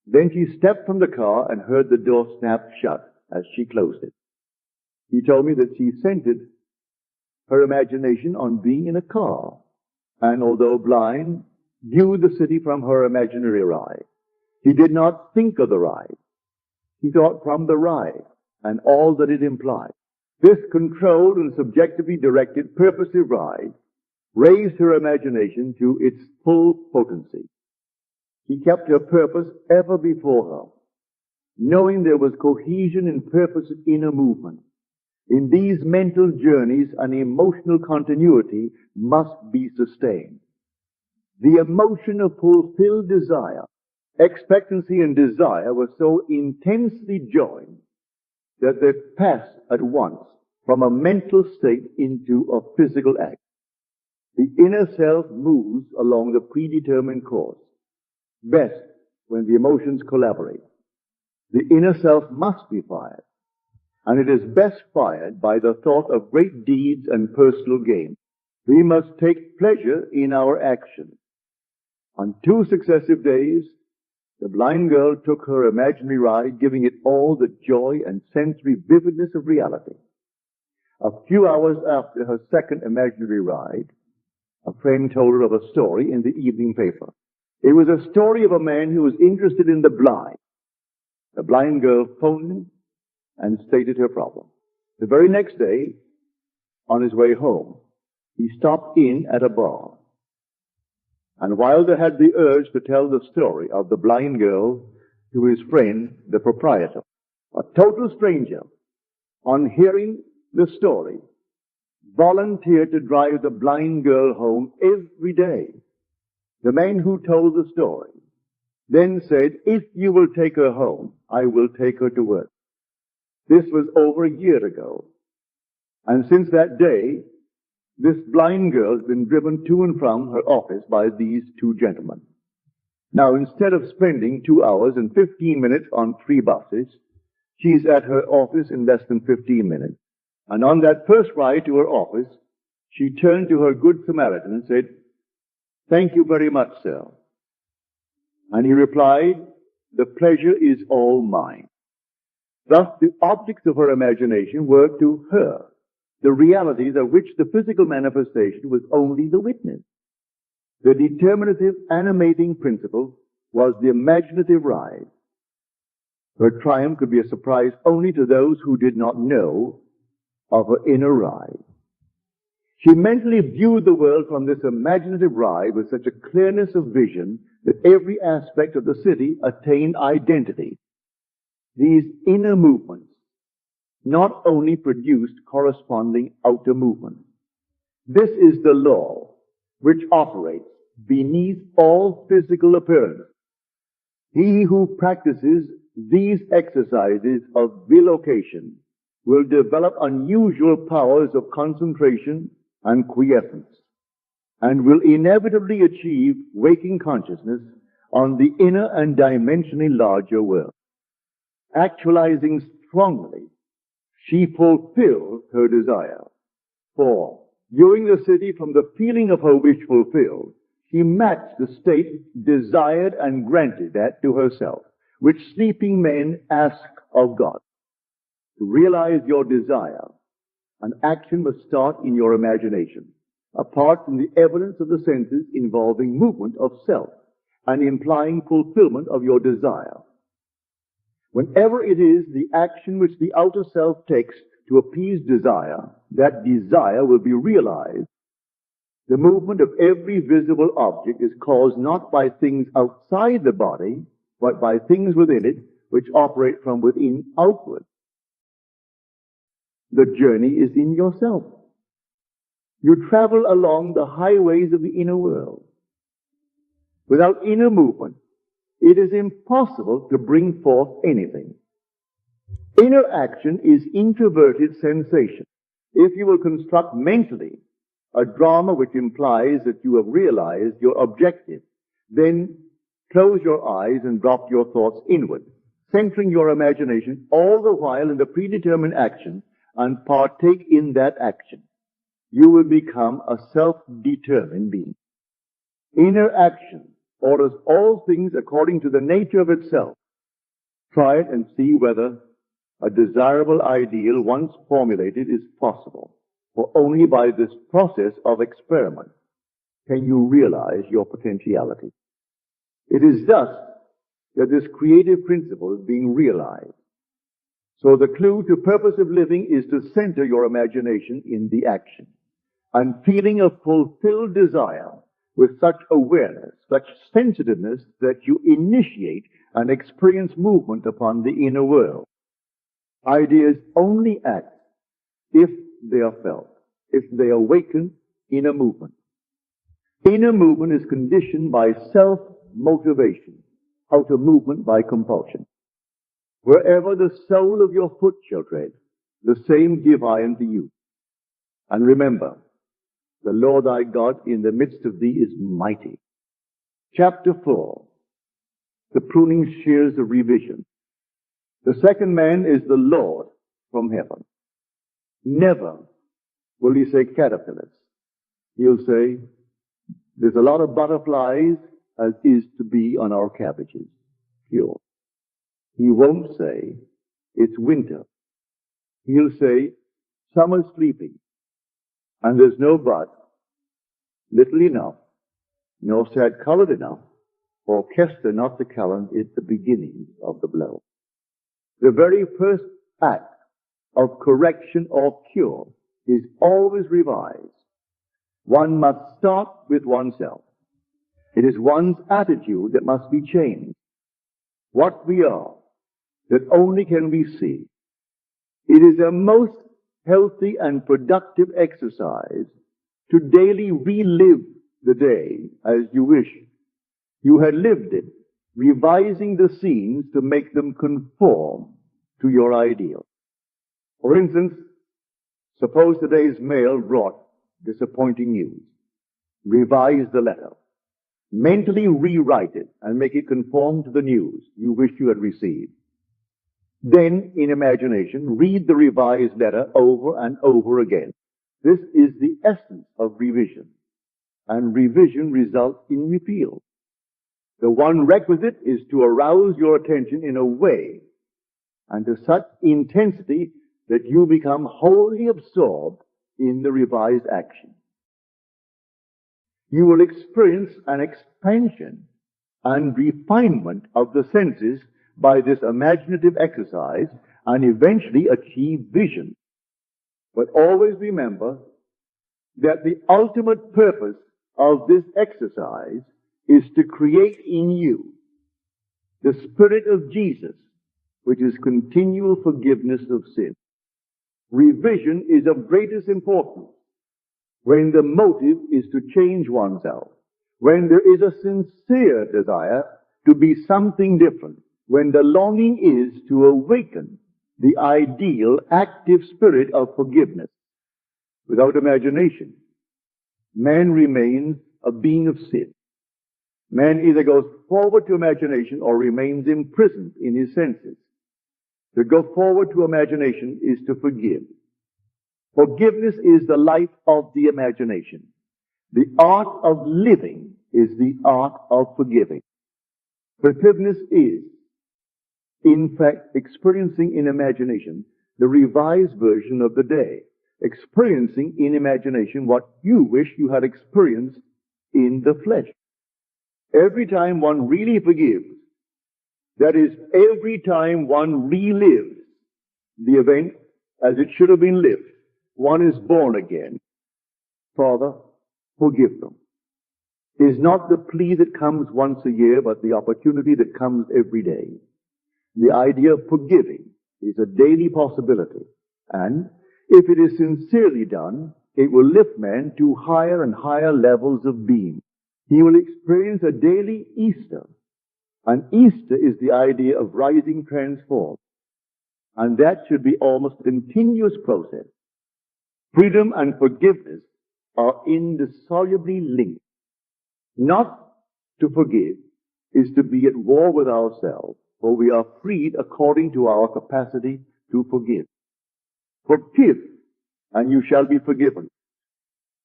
Then she stepped from the car and heard the door snap shut as she closed it. He told me that she centered her imagination on being in a car, and although blind, viewed the city from her imaginary ride. He did not think of the ride. He thought from the ride and all that it implied. This controlled and subjectively directed purposive ride raised her imagination to its full potency. She kept her purpose ever before her, knowing there was cohesion in purpose and inner movement. In these mental journeys, an emotional continuity must be sustained. The emotion of fulfilled desire, expectancy and desire were so intensely joined that they passed at once from a mental state into a physical act. The inner self moves along the predetermined course, best when the emotions collaborate. The inner self must be fired, and it is best fired by the thought of great deeds and personal gain. We must take pleasure in our actions. On 2 successive days, the blind girl took her imaginary ride, giving it all the joy and sensory vividness of reality. A few hours after her second imaginary ride, a friend told her of a story in the evening paper. It was a story of a man who was interested in the blind. The blind girl phoned him and stated her problem. The very next day, on his way home, he stopped in at a bar. And Wilder had the urge to tell the story of the blind girl to his friend, the proprietor. A total stranger, on hearing the story, volunteered to drive the blind girl home every day. The man who told the story then said, "If you will take her home, I will take her to work." This was over a year ago. And since that day, this blind girl has been driven to and from her office by these 2 gentlemen. Now, instead of spending 2 hours and 15 minutes on 3 buses, she's at her office in less than 15 minutes. And on that first ride to her office, she turned to her good Samaritan and said, "Thank you very much, sir." And he replied, "The pleasure is all mine." Thus, the objects of her imagination were to her the realities of which the physical manifestation was only the witness. The determinative, animating principle was the imaginative ride. Her triumph could be a surprise only to those who did not know of her inner ride. She mentally viewed the world from this imaginative ride with such a clearness of vision that every aspect of the city attained identity. These inner movements not only produced corresponding outer movements. This is the law which operates beneath all physical appearance. He who practices these exercises of bilocation will develop unusual powers of concentration and quiescence, and will inevitably achieve waking consciousness on the inner and dimensionally larger world. Actualizing strongly, she fulfilled her desire. For, viewing the city from the feeling of her wish fulfilled, she matched the state desired and granted that to herself, which sleeping men ask of God. To realize your desire, an action must start in your imagination, apart from the evidence of the senses involving movement of self and implying fulfillment of your desire. Whenever it is the action which the outer self takes to appease desire, that desire will be realized. The movement of every visible object is caused not by things outside the body, but by things within it, which operate from within outward. The journey is in yourself. You travel along the highways of the inner world. Without inner movement, it is impossible to bring forth anything. Inner action is introverted sensation. If you will construct mentally a drama which implies that you have realized your objective, then close your eyes and drop your thoughts inward, centering your imagination all the while in the predetermined action, and partake in that action. You will become a self-determined being. Inner action orders all things according to the nature of itself. Try it and see whether a desirable ideal once formulated is possible. For only by this process of experiment can you realize your potentiality. It is thus that this creative principle is being realized. So the clue to purposive living is to center your imagination in the action and feeling of fulfilled desire with such awareness, such sensitiveness that you initiate and experience movement upon the inner world. Ideas only act if they are felt, if they awaken inner movement. Inner movement is conditioned by self-motivation, outer movement by compulsion. Wherever the sole of your foot shall tread, the same give I unto you. And remember, the Lord thy God in the midst of thee is mighty. Chapter 4. The pruning shears of revision. The second man is the Lord from heaven. Never will he say caterpillars. He'll say, there's a lot of butterflies as is to be on our cabbages. Pure. He won't say, it's winter. He'll say, summer's sleeping, and there's no bud, little enough, nor sad-colored enough, for orchestra not to count it the beginning of the blow. The very first act of correction or cure is always revised. One must start with oneself. It is one's attitude that must be changed. What we are, that only can we see. It is a most healthy and productive exercise to daily relive the day as you wish you had lived it, revising the scenes to make them conform to your ideal. For instance, suppose today's mail brought disappointing news. Revise the letter. Mentally rewrite it and make it conform to the news you wish you had received. Then, in imagination, read the revised letter over and over again. This is the essence of revision. And revision results in repeal. The one requisite is to arouse your attention in a way and to such intensity that you become wholly absorbed in the revised action. You will experience an expansion and refinement of the senses by this imaginative exercise and eventually achieve vision. But always remember that the ultimate purpose of this exercise is to create in you the Spirit of Jesus, which is continual forgiveness of sin. Revision is of greatest importance when the motive is to change oneself, when there is a sincere desire to be something different, when the longing is to awaken the ideal active spirit of forgiveness. Without imagination, man remains a being of sin. Man either goes forward to imagination or remains imprisoned in his senses. To go forward to imagination is to forgive. Forgiveness is the life of the imagination. The art of living is the art of forgiving. Forgiveness is, in fact, experiencing in imagination the revised version of the day. Experiencing in imagination what you wish you had experienced in the flesh. Every time one really forgives, that is, every time one relives the event as it should have been lived, one is born again. Father, forgive them. Is not the plea that comes once a year, but the opportunity that comes every day. The idea of forgiving is a daily possibility, and if it is sincerely done, it will lift man to higher and higher levels of being. He will experience a daily Easter. And Easter is the idea of rising transformed. And that should be almost a continuous process. Freedom and forgiveness are indissolubly linked. Not to forgive is to be at war with ourselves, for we are freed according to our capacity to forgive. Forgive, and you shall be forgiven.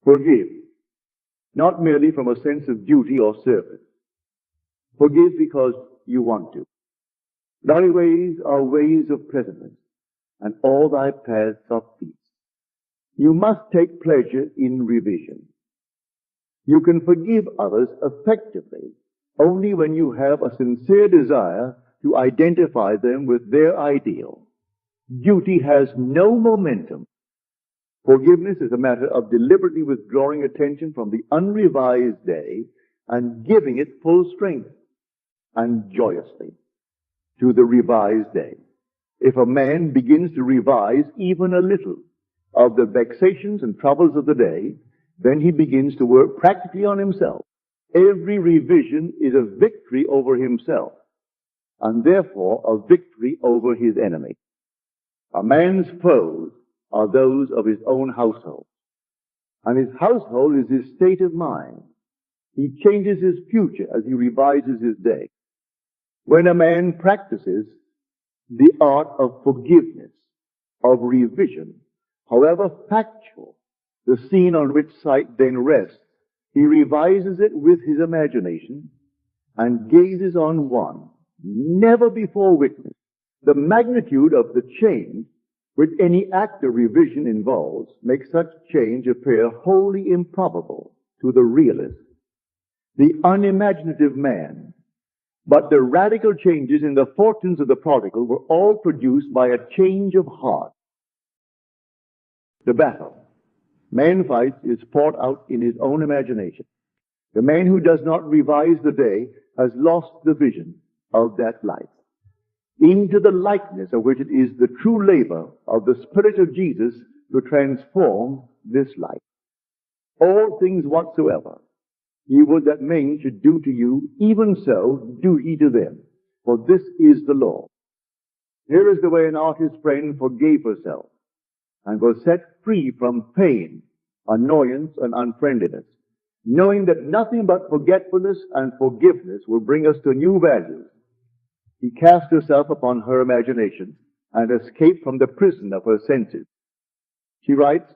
Forgive, not merely from a sense of duty or service. Forgive because you want to. Thy ways are ways of pleasantness, and all thy paths are peace. You must take pleasure in revision. You can forgive others effectively only when you have a sincere desire to identify them with their ideal. Duty has no momentum. Forgiveness is a matter of deliberately withdrawing attention from the unrevised day and giving it full strength and joyously to the revised day. If a man begins to revise even a little of the vexations and troubles of the day, then he begins to work practically on himself. Every revision is a victory over himself, and therefore a victory over his enemy. A man's foes are those of his own household, and his household is his state of mind. He changes his future as he revises his day. When a man practices the art of forgiveness, of revision, however factual the scene on which sight then rests, he revises it with his imagination and gazes on one never before witnessed. The magnitude of the change which any act of revision involves makes such change appear wholly improbable to the realist, the unimaginative man. But the radical changes in the fortunes of the prodigal were all produced by a change of heart. The battle man fights is fought out in his own imagination. The man who does not revise the day has lost the vision of that life, into the likeness of which it is the true labor of the Spirit of Jesus to transform this life. All things whatsoever ye would that men should do to you, even so do ye to them, for this is the law. Here is the way an artist friend forgave herself and was set free from pain, annoyance, and unfriendliness, knowing that nothing but forgetfulness and forgiveness will bring us to new values. He cast herself upon her imagination and escape from the prison of her senses. She writes,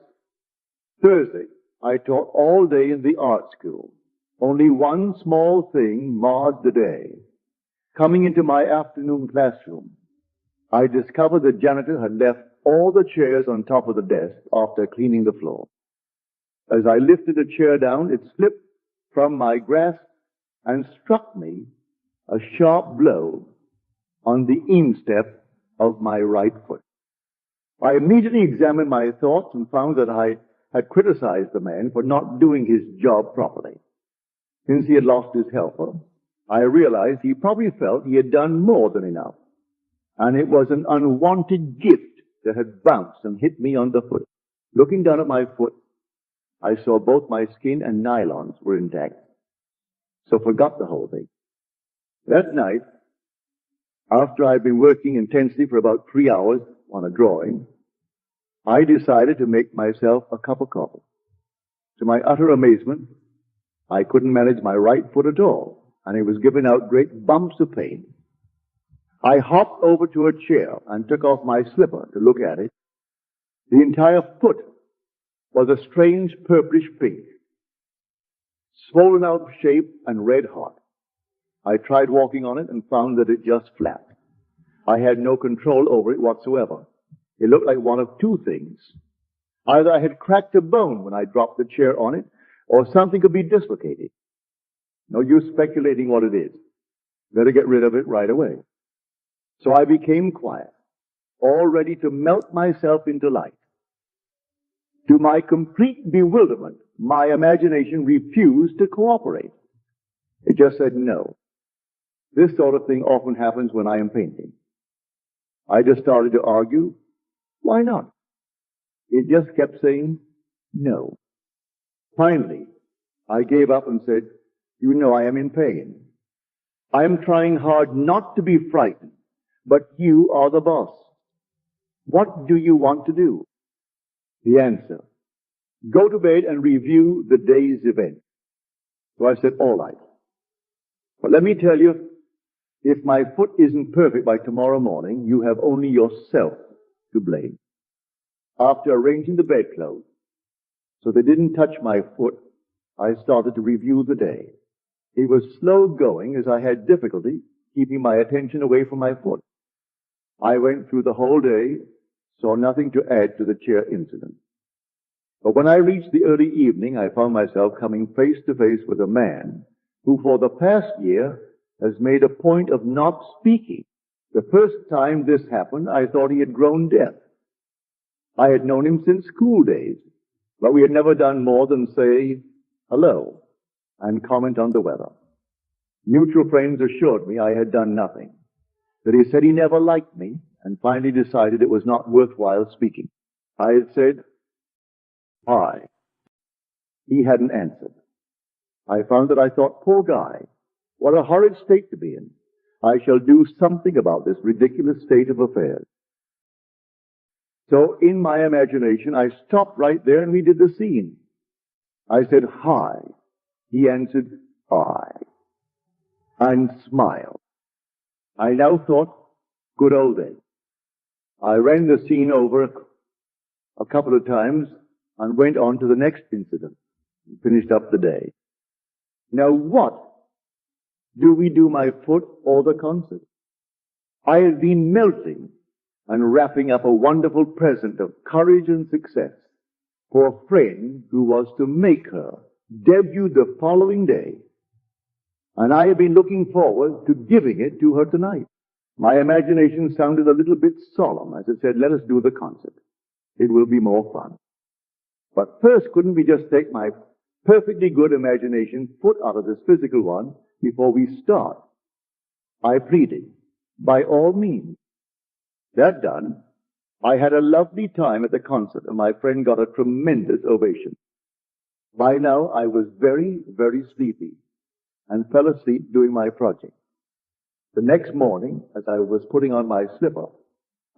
Thursday, I taught all day in the art school. Only one small thing marred the day. Coming into my afternoon classroom, I discovered the janitor had left all the chairs on top of the desk after cleaning the floor. As I lifted a chair down, it slipped from my grasp and struck me a sharp blow on the instep of my right foot. I immediately examined my thoughts and found that I had criticized the man for not doing his job properly. Since he had lost his helper, I realized he probably felt he had done more than enough, and it was an unwanted gift that had bounced and hit me on the foot. Looking down at my foot, I saw both my skin and nylons were intact, so forgot the whole thing. That night, after I'd been working intensely for about 3 hours on a drawing, I decided to make myself a cup of coffee. To my utter amazement, I couldn't manage my right foot at all, and it was giving out great bumps of pain. I hopped over to a chair and took off my slipper to look at it. The entire foot was a strange purplish pink, swollen out of shape and red hot. I tried walking on it and found that it just flapped. I had no control over it whatsoever. It looked like one of two things. Either I had cracked a bone when I dropped the chair on it, or something could be dislocated. No use speculating what it is. Better get rid of it right away. So I became quiet, all ready to melt myself into light. To my complete bewilderment, my imagination refused to cooperate. It just said no. This sort of thing often happens when I am painting. I just started to argue, why not? It just kept saying no. Finally, I gave up and said, you know I am in pain. I am trying hard not to be frightened, but you are the boss. What do you want to do? The answer, go to bed and review the day's events. So I said, all right. But let me tell you, if my foot isn't perfect by tomorrow morning, you have only yourself to blame. After arranging the bedclothes so they didn't touch my foot, I started to review the day. It was slow going as I had difficulty keeping my attention away from my foot. I went through the whole day, saw nothing to add to the chair incident. But when I reached the early evening, I found myself coming face to face with a man who for the past year has made a point of not speaking. The first time this happened, I thought he had grown deaf. I had known him since school days, but we had never done more than say hello and comment on the weather. Mutual friends assured me I had done nothing, that he said he never liked me, and finally decided it was not worthwhile speaking. I had said, hi. He hadn't answered. I found that I thought, poor guy, what a horrid state to be in. I shall do something about this ridiculous state of affairs. So in my imagination, I stopped right there and we did the scene. I said, hi. He answered, I, and smiled. I now thought, good old days. I ran the scene over a couple of times and went on to the next incident and finished up the day. Now what do we do, my foot or the concert? I had been melting and wrapping up a wonderful present of courage and success for a friend who was to make her debut the following day. And I had been looking forward to giving it to her tonight. My imagination sounded a little bit solemn as it said, let us do the concert. It will be more fun. But first, couldn't we just take my perfectly good imagination foot out of this physical one before we start? I pleaded, by all means. That done, I had a lovely time at the concert and my friend got a tremendous ovation. By now, I was very, very sleepy and fell asleep doing my project. The next morning, as I was putting on my slipper,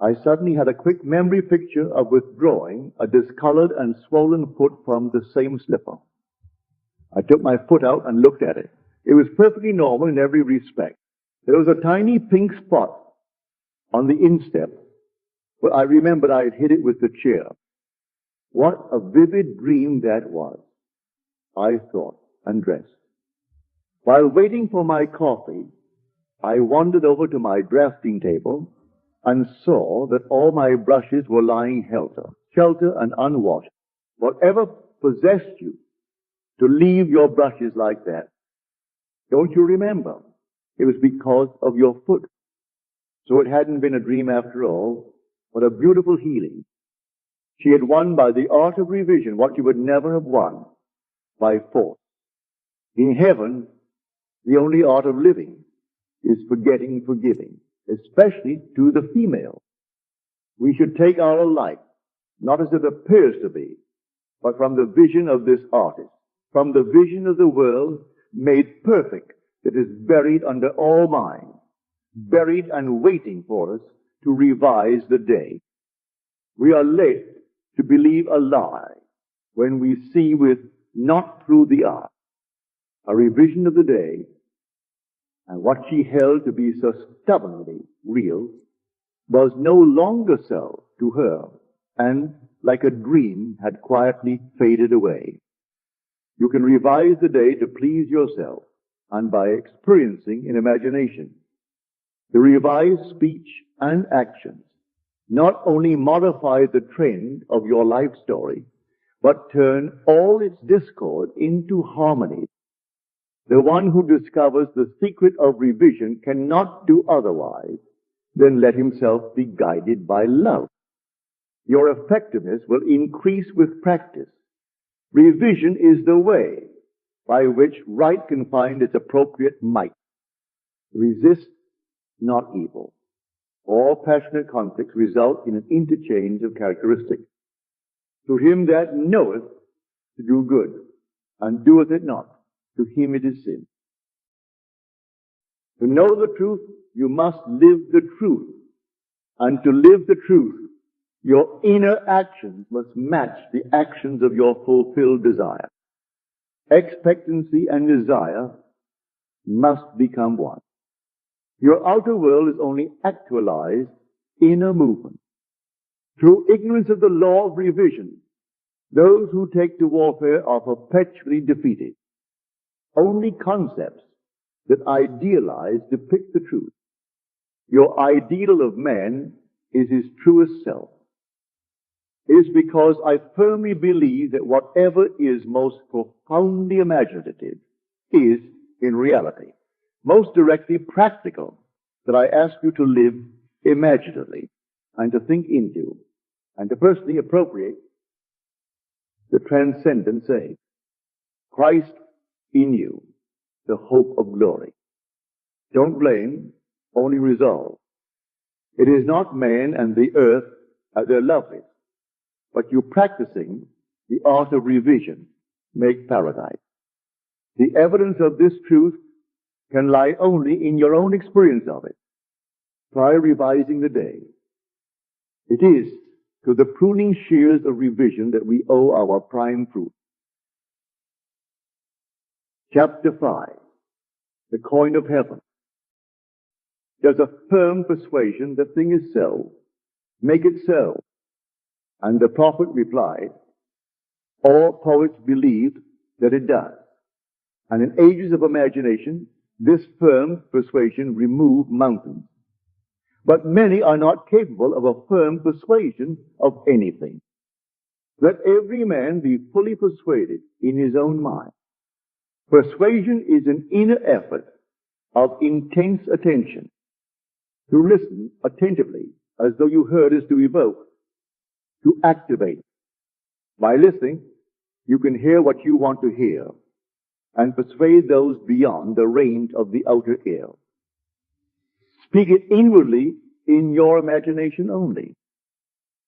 I suddenly had a quick memory picture of withdrawing a discolored and swollen foot from the same slipper. I took my foot out and looked at it. It was perfectly normal in every respect. There was a tiny pink spot on the instep Well, I remembered I had hit it with the chair. What a vivid dream that was, I thought, and dressed. While waiting for my coffee, I wandered over to my drafting table and saw that all my brushes were lying shelter and unwashed. Whatever possessed you to leave your brushes like that? Don't you remember? It was because of your foot. So it hadn't been a dream after all, but a beautiful healing. She had won by the art of revision what you would never have won by force. In heaven, the only art of living is forgetting forgiving, especially to the female. We should take our life, not as it appears to be, but from the vision of this artist, from the vision of the world made perfect that is buried under all minds, buried and waiting for us to revise the day. We are led to believe a lie when we see with not through the eye a revision of the day, and what she held to be so stubbornly real was no longer so to her, and like a dream had quietly faded away. You can revise the day to please yourself, and by experiencing in imagination. The revised speech and actions not only modify the trend of your life story, but turn all its discord into harmony. The one who discovers the secret of revision cannot do otherwise than let himself be guided by love. Your effectiveness will increase with practice. Revision is the way by which right can find its appropriate might. Resist not evil. All passionate conflicts result in an interchange of characteristics. To him that knoweth to do good, and doeth it not, to him it is sin. To know the truth, you must live the truth. And to live the truth, your inner actions must match the actions of your fulfilled desire. Expectancy and desire must become one. Your outer world is only actualized inner movement. Through ignorance of the law of revision, those who take to warfare are perpetually defeated. Only concepts that idealize depict the truth. Your ideal of man is his truest self. It is because I firmly believe that whatever is most profoundly imaginative is, in reality, most directly practical, that I ask you to live imaginatively and to think into and to personally appropriate the transcendent saying, Christ in you, the hope of glory. Don't blame, only resolve. It is not man and the earth at their loveliest, but you practicing the art of revision make paradise. The evidence of this truth can lie only in your own experience of it. Try revising the day. It is to the pruning shears of revision that we owe our prime fruit. Chapter 5. The coin of heaven. There's a firm persuasion the thing is so. Make it so. And the prophet replied, all poets believed that it does. And in ages of imagination, this firm persuasion removed mountains. But many are not capable of a firm persuasion of anything. Let every man be fully persuaded in his own mind. Persuasion is an inner effort of intense attention. To listen attentively as though you heard is to evoke, to activate. By listening, you can hear what you want to hear and persuade those beyond the range of the outer ear. Speak it inwardly in your imagination only.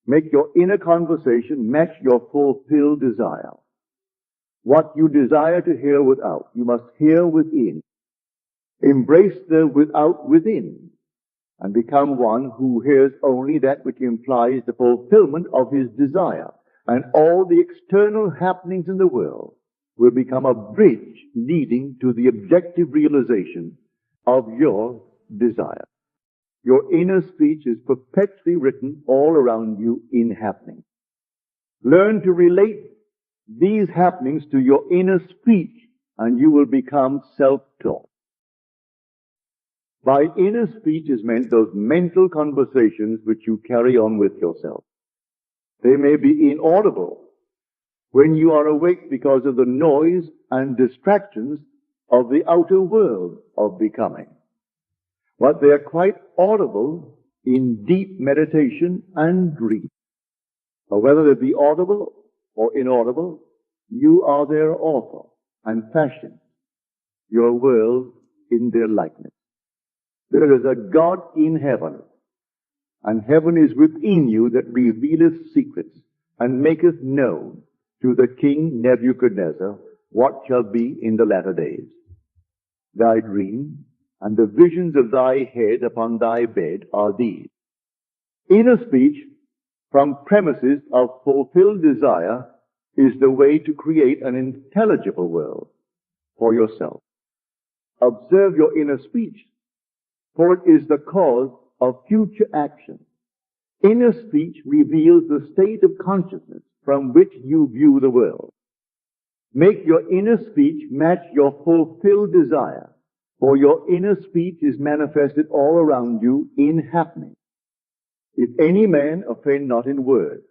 Make your inner conversation match your fulfilled desire. What you desire to hear without, you must hear within. Embrace the without within, and become one who hears only that which implies the fulfillment of his desire, and all the external happenings in the world will become a bridge leading to the objective realization of your desire. Your inner speech is perpetually written all around you in happenings. Learn to relate these happenings to your inner speech, and you will become self-taught. By inner speech is meant those mental conversations which you carry on with yourself. They may be inaudible when you are awake because of the noise and distractions of the outer world of becoming. But they are quite audible in deep meditation and dream. Or whether they be audible or inaudible, you are their author and fashion your world in their likeness. There is a God in heaven, and heaven is within you that revealeth secrets and maketh known to the king Nebuchadnezzar what shall be in the latter days. Thy dream and the visions of thy head upon thy bed are these. Inner speech from premises of fulfilled desire is the way to create an intelligible world for yourself. Observe your inner speech, for it is the cause of future action. Inner speech reveals the state of consciousness from which you view the world. Make your inner speech match your fulfilled desire, for your inner speech is manifested all around you in happening. If any man offend not in word,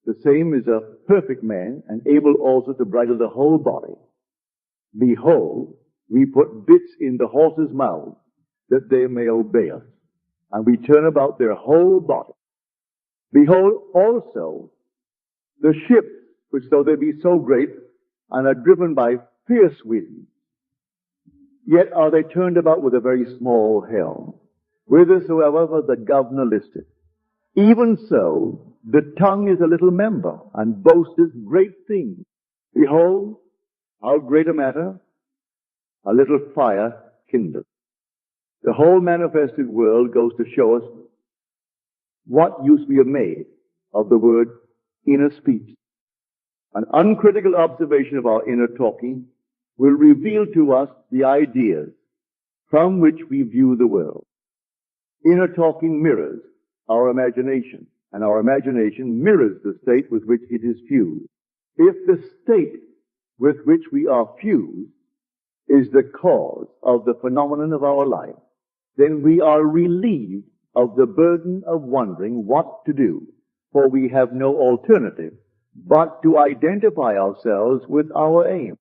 the same is a perfect man and able also to bridle the whole body. Behold, we put bits in the horses' mouths that they may obey us, and we turn about their whole body. Behold also the ships, which though they be so great and are driven by fierce winds, yet are they turned about with a very small helm, whithersoever the governor listeth. Even so, the tongue is a little member, and boasteth great things. Behold, how great a matter a little fire kindleth. The whole manifested world goes to show us what use we have made of the word inner speech. An uncritical observation of our inner talking will reveal to us the ideas from which we view the world. Inner talking mirrors our imagination, and our imagination mirrors the state with which it is fused. If the state with which we are fused is the cause of the phenomenon of our life, then we are relieved of the burden of wondering what to do, for we have no alternative but to identify ourselves with our aim.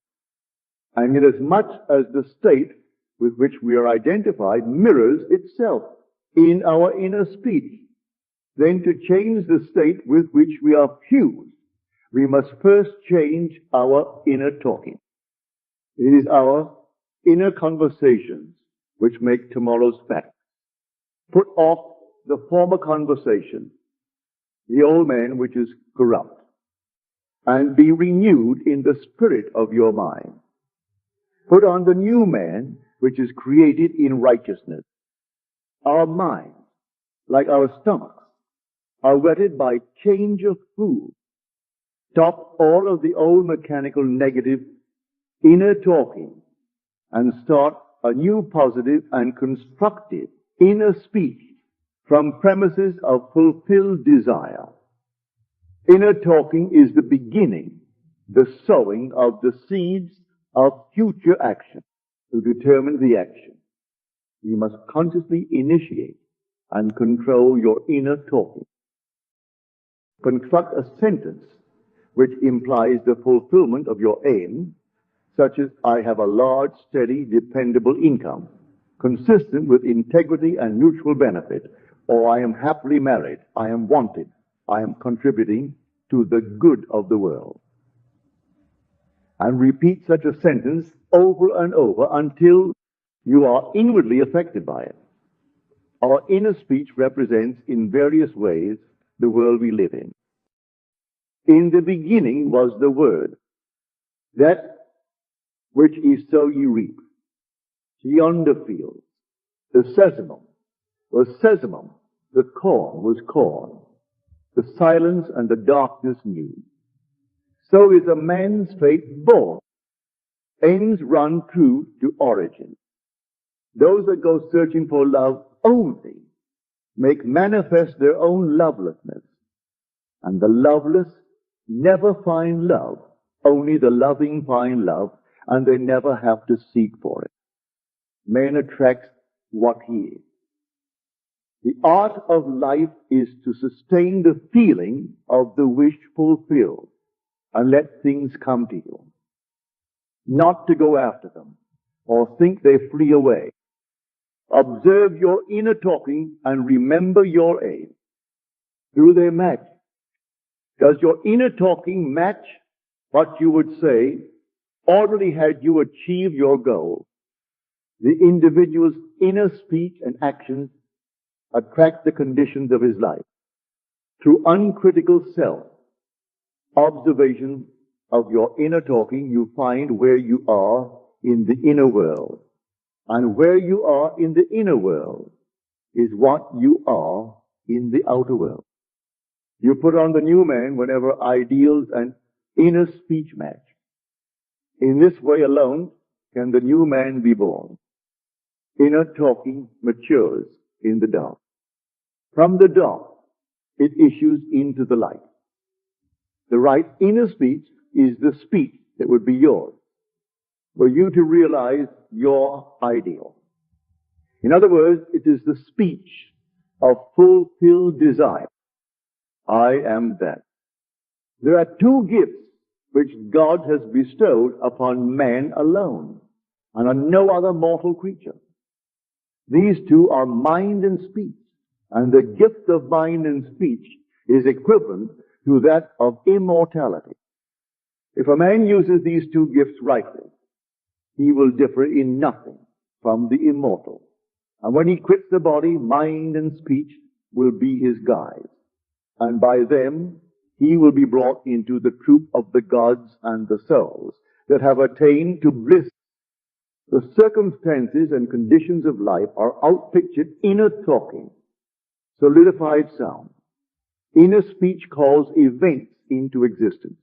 And inasmuch as the state with which we are identified mirrors itself in our inner speech, then to change the state with which we are fused, we must first change our inner talking. It is our inner conversations which make tomorrow's facts. Put off the former conversation, the old man which is corrupt, and be renewed in the spirit of your mind. Put on the new man which is created in righteousness. Our minds, like our stomachs, are whetted by change of food. Stop all of the old mechanical negative inner talking and start a new positive and constructive inner speech from premises of fulfilled desire. Inner talking is the beginning, the sowing of the seeds of future action. To determine the action, you must consciously initiate and control your inner talking. Construct a sentence which implies the fulfillment of your aim, such as, I have a large, steady, dependable income, consistent with integrity and mutual benefit, or I am happily married, I am wanted, I am contributing to the good of the world. And repeat such a sentence over and over until you are inwardly affected by it. Our inner speech represents in various ways the world we live in. In the beginning was the Word, that which ye sow ye reap. Yonder field, the sesamum was sesamum, the corn was corn, the silence and the darkness knew. So is a man's fate born. Ends run true to origin. Those that go searching for love only make manifest their own lovelessness. And the loveless never find love. Only the loving find love, and they never have to seek for it. Man attracts what he is. The art of life is to sustain the feeling of the wish fulfilled and let things come to you. Not to go after them or think they flee away. Observe your inner talking and remember your aim. Do they match? Does your inner talking match what you would say already had you achieved your goal? The individual's inner speech and actions attract the conditions of his life. Through uncritical self-observation of your inner talking, you find where you are in the inner world. And where you are in the inner world is what you are in the outer world. You put on the new man whenever ideals and inner speech match. In this way alone can the new man be born. Inner talking matures in the dark. From the dark, it issues into the light. The right inner speech is the speech that would be yours, for you to realize your ideal. In other words, it is the speech of fulfilled desire. I am that. There are two gifts which God has bestowed upon man alone and on no other mortal creature. These two are mind and speech, and the gift of mind and speech is equivalent to that of immortality. If a man uses these two gifts rightly, he will differ in nothing from the immortal. And when he quits the body, mind and speech will be his guide. And by them, he will be brought into the troop of the gods and the souls that have attained to bliss. The circumstances and conditions of life are outpictured inner talking, solidified sound. Inner speech calls events into existence.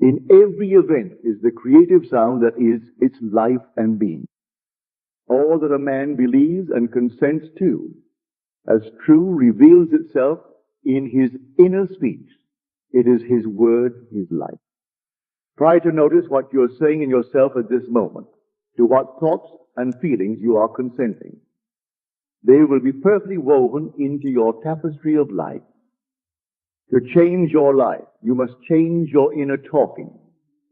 In every event is the creative sound that is its life and being. All that a man believes and consents to as true reveals itself in his inner speech. It is his word, his life. Try to notice what you're saying in yourself at this moment, to what thoughts and feelings you are consenting. They will be perfectly woven into your tapestry of life. To change your life, you must change your inner talking.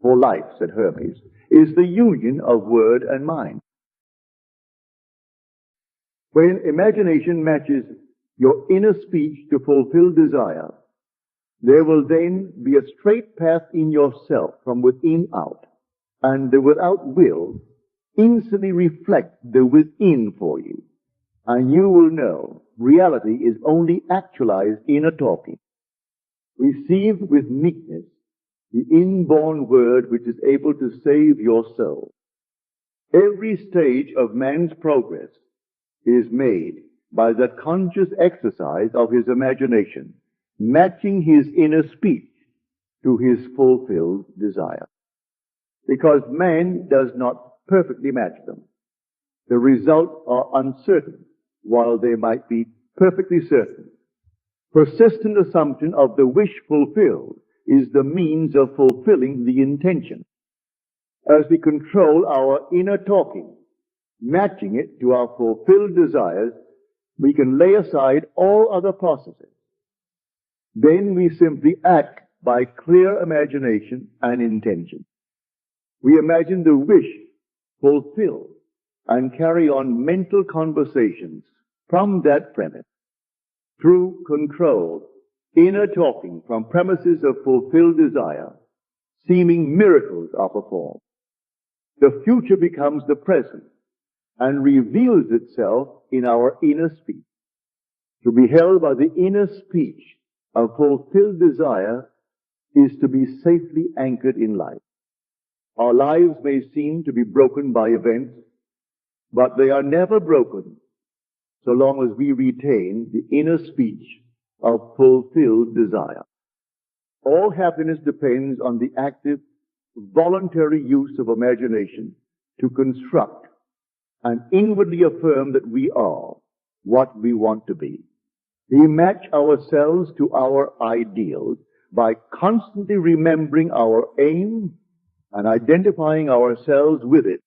For life, said Hermes, is the union of word and mind. When imagination matches your inner speech to fulfill desire, there will then be a straight path in yourself from within out, and the without will instantly reflect the within for you. And you will know reality is only actualized inner talking. Receive with meekness the inborn word which is able to save your soul. Every stage of man's progress is made by the conscious exercise of his imagination, matching his inner speech to his fulfilled desire. Because man does not perfectly match them. The results are uncertain, while they might be perfectly certain. Persistent assumption of the wish fulfilled is the means of fulfilling the intention. As we control our inner talking, matching it to our fulfilled desires, we can lay aside all other processes. Then we simply act by clear imagination and intention. We imagine the wish fulfilled and carry on mental conversations from that premise. Through controlled inner talking from premises of fulfilled desire, seeming miracles are performed. The future becomes the present and reveals itself in our inner speech. To be held by the inner speech of fulfilled desire is to be safely anchored in life. Our lives may seem to be broken by events, but they are never broken so long as we retain the inner speech of fulfilled desire. All happiness depends on the active, voluntary use of imagination to construct and inwardly affirm that we are what we want to be. We match ourselves to our ideals by constantly remembering our aim and identifying ourselves with it.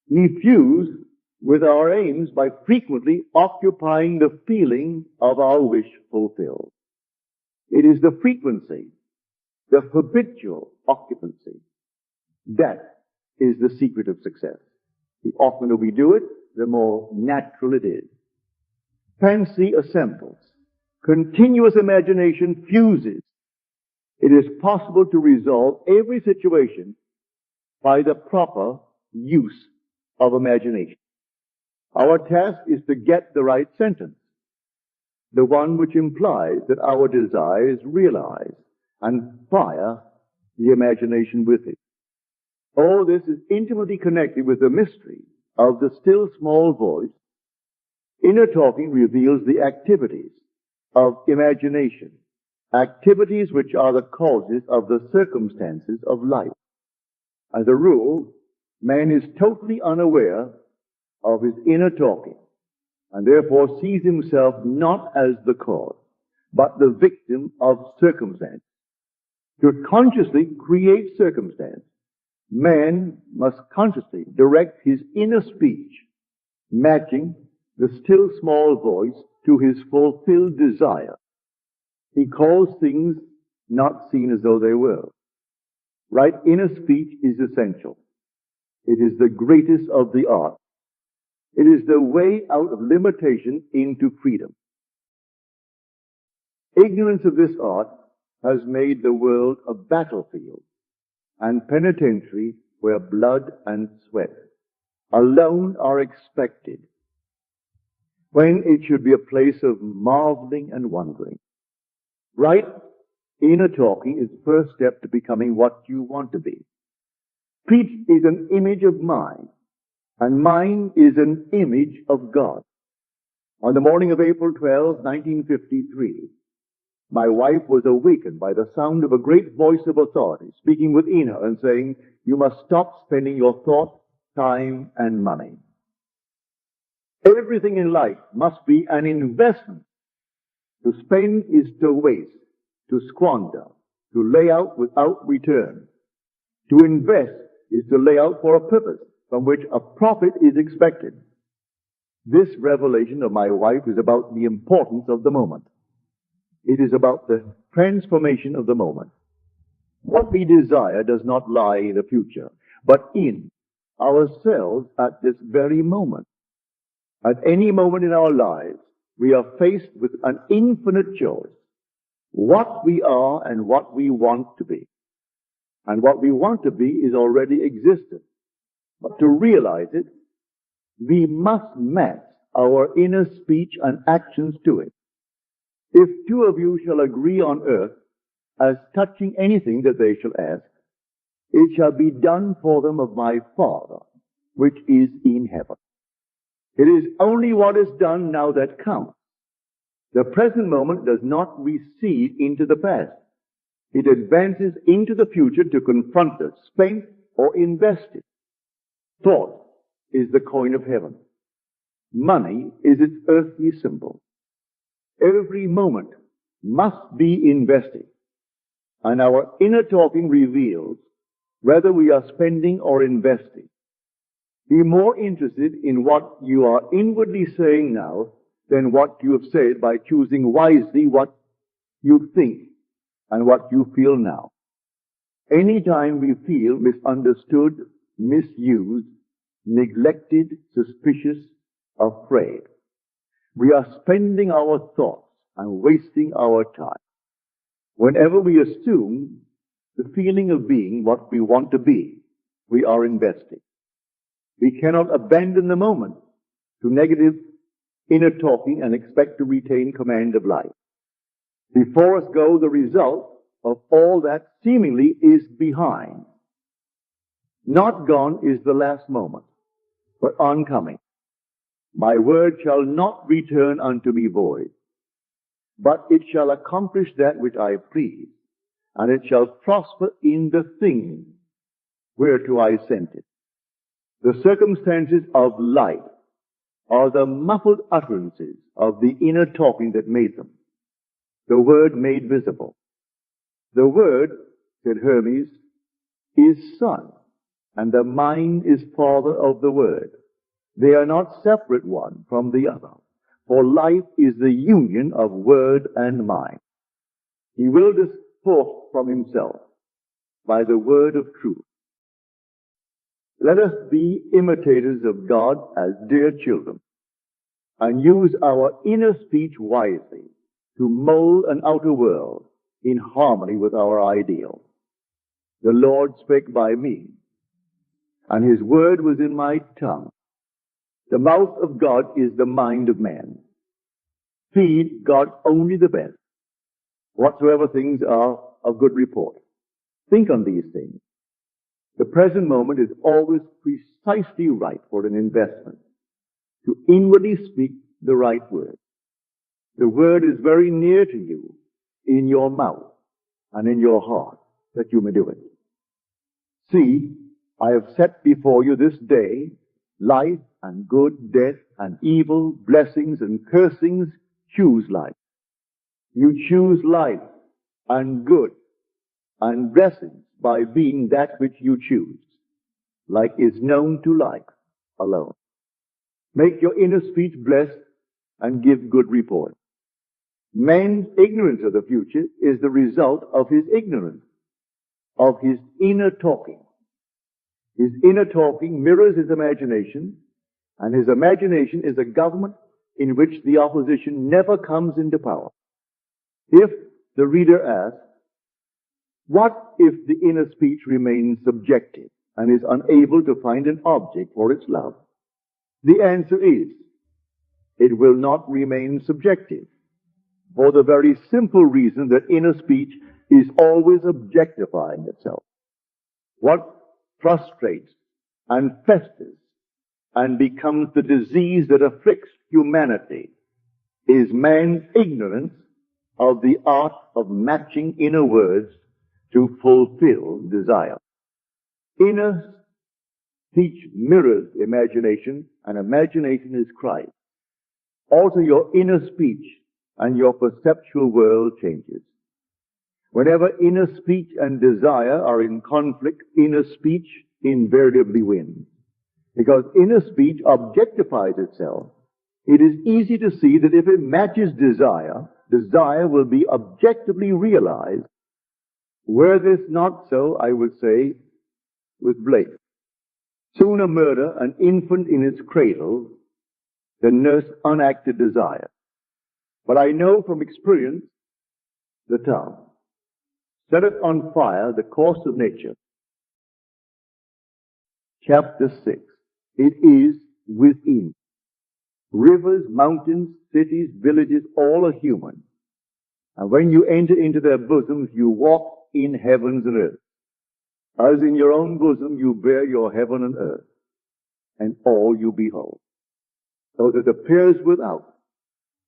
We fuse with our aims by frequently occupying the feeling of our wish fulfilled. It is the frequency, the habitual occupancy, that is the secret of success. The oftener we do it, the more natural it is. Fancy assembles. Continuous imagination fuses. It is possible to resolve every situation by the proper use of imagination. Our task is to get the right sentence, the one which implies that our desire is realized, and fire the imagination with it. All this is intimately connected with the mystery of the still small voice. Inner talking reveals the activities of imagination, activities which are the causes of the circumstances of life. As a rule, man is totally unaware of his inner talking, and therefore sees himself not as the cause, but the victim of circumstance. To consciously create circumstance, man must consciously direct his inner speech, matching the still small voice to his fulfilled desire. He calls things not seen as though they were. Right inner speech is essential. It is the greatest of the arts. It is the way out of limitation into freedom. Ignorance of this art has made the world a battlefield and penitentiary where blood and sweat alone are expected, when it should be a place of marveling and wondering. Right inner talking is the first step to becoming what you want to be. Speech is an image of mind, and mind is an image of God. On the morning of April 12, 1953, my wife was awakened by the sound of a great voice of authority speaking within her and saying, "You must stop spending your thought, time, and money. Everything in life must be an investment. To spend is to waste, to squander, to lay out without return. To invest is to lay out for a purpose from which a profit is expected." This revelation of my wife is about the importance of the moment. It is about the transformation of the moment. What we desire does not lie in the future, but in ourselves at this very moment. At any moment in our lives, we are faced with an infinite choice. What we are and what we want to be. And what we want to be is already existent. But to realize it, we must match our inner speech and actions to it. If two of you shall agree on earth as touching anything that they shall ask, it shall be done for them of my Father, which is in heaven. It is only what is done now that counts. The present moment does not recede into the past. It advances into the future to confront it, spend or invest it. Thought is the coin of heaven. Money is its earthly symbol. Every moment must be invested, and our inner talking reveals whether we are spending or investing. Be more interested in what you are inwardly saying now than what you have said by choosing wisely what you think and what you feel now. Anytime we feel misunderstood, misused, neglected, suspicious, afraid, we are spending our thoughts and wasting our time. Whenever we assume the feeling of being what we want to be, we are investing. We cannot abandon the moment to negative inner talking and expect to retain command of life. Before us go the result of all that seemingly is behind. Not gone is the last moment, but oncoming. My word shall not return unto me void, but it shall accomplish that which I please, and it shall prosper in the thing whereto I sent it. The circumstances of life are the muffled utterances of the inner talking that made them. the Word made visible. The Word, said Hermes, is Son, and the mind is Father of the Word. They are not separate one from the other, for life is the union of Word and mind. He willed us forth from himself by the word of truth. Let us be imitators of God as dear children, and use our inner speech wisely to mold an outer world in harmony with our ideal. The Lord spake by me, and his word was in my tongue. The mouth of God is the mind of man. Feed God only the best, whatsoever things are of good report. Think on these things. The present moment is always precisely right for an investment, to inwardly speak the right word. The word is very near to you, in your mouth and in your heart, that you may do it. See, I have set before you this day life and good, death and evil, blessings and cursings. Choose life. You choose life and good and blessings by being that which you choose. Like is known to like alone. Make your inner speech blessed and give good report. Man's ignorance of the future is the result of his ignorance, of his inner talking. His inner talking mirrors his imagination, and his imagination is a government in which the opposition never comes into power. If the reader asks, what if the inner speech remains subjective and is unable to find an object for its love? The answer is, it will not remain subjective, for the very simple reason that inner speech is always objectifying itself. What frustrates and festers and becomes the disease that afflicts humanity is man's ignorance of the art of matching inner words to fulfill desire. Inner speech mirrors imagination, and imagination is Christ. Also, your inner speech and your perceptual world changes. Whenever inner speech and desire are in conflict, inner speech invariably wins. Because inner speech objectifies itself, it is easy to see that if it matches desire, desire will be objectively realized. Were this not so, I would say, with Blake. Sooner murder an infant in its cradle than nurse unacted desire. But I know from experience the tongue setteth on fire the course of nature. Chapter 6. It is within. Rivers, mountains, cities, villages, all are human. And when you enter into their bosoms, you walk in heavens and earth. As in your own bosom you bear your heaven and earth, and all you behold. So that appears without,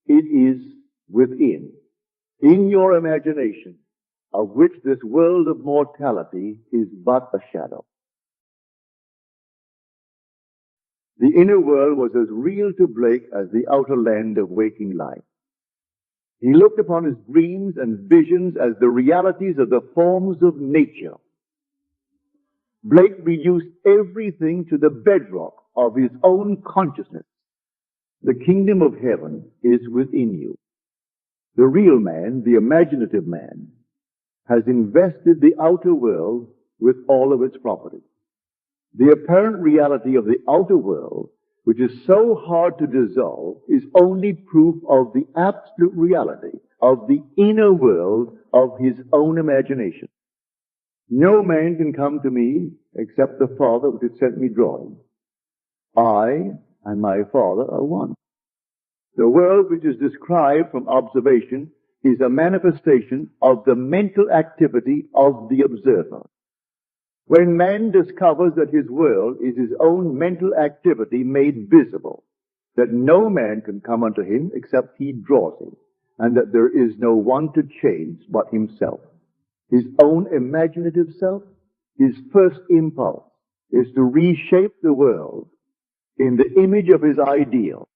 it is within, in your imagination, of which this world of mortality is but a shadow. The inner world was as real to Blake as the outer land of waking life. He looked upon his dreams and visions as the realities of the forms of nature. Blake reduced everything to the bedrock of his own consciousness. The kingdom of heaven is within you. The real man, the imaginative man, has invested the outer world with all of its properties. The apparent reality of the outer world, which is so hard to dissolve, is only proof of the absolute reality of the inner world of his own imagination. No man can come to me except the Father which has sent me drawing. I and my Father are one. The world which is described from observation is a manifestation of the mental activity of the observer. When man discovers that his world is his own mental activity made visible, that no man can come unto him except he draws him, and that there is no one to change but himself. His own imaginative self, his first impulse is to reshape the world in the image of his ideal.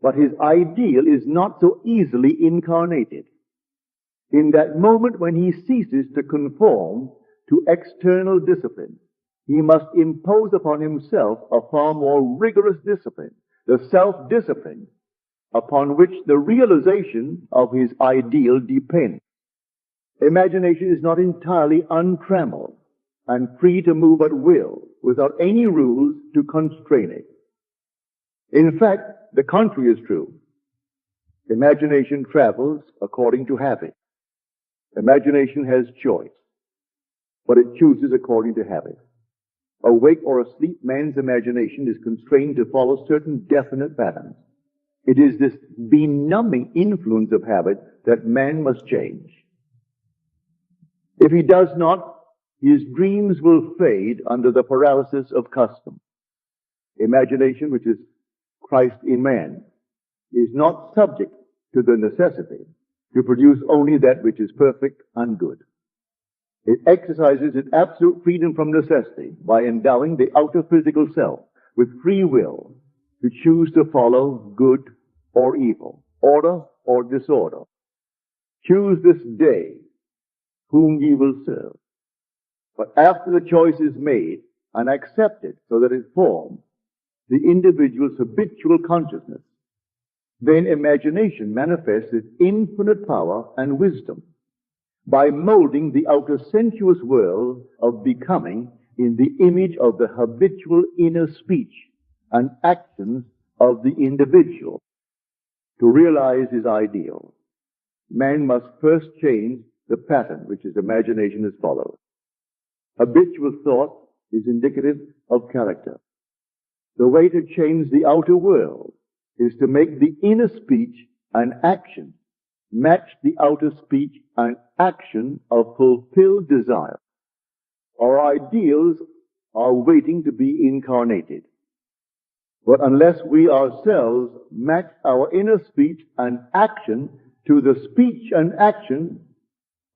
But his ideal is not so easily incarnated. In that moment when he ceases to conform to external discipline, he must impose upon himself a far more rigorous discipline, the self-discipline upon which the realization of his ideal depends. Imagination is not entirely untrammeled and free to move at will without any rules to constrain it. In fact, the contrary is true. Imagination travels according to habit. Imagination has choice, but it chooses according to habit. Awake or asleep, man's imagination is constrained to follow certain definite patterns. It is this benumbing influence of habit that man must change. If he does not, his dreams will fade under the paralysis of custom. Imagination, which is Christ in man, is not subject to the necessity to produce only that which is perfect and good. It exercises its absolute freedom from necessity by endowing the outer physical self with free will to choose to follow good or evil, order or disorder. Choose this day whom ye will serve. But after the choice is made and accepted so that it forms the individual's habitual consciousness, then imagination manifests its infinite power and wisdom by molding the outer sensuous world of becoming in the image of the habitual inner speech and actions of the individual. To realize his ideal, man must first change the pattern which his imagination has followed. Habitual thought is indicative of character. The way to change the outer world is to make the inner speech and action match the outer speech and action of fulfilled desire. Our ideals are waiting to be incarnated. But unless we ourselves match our inner speech and action to the speech and action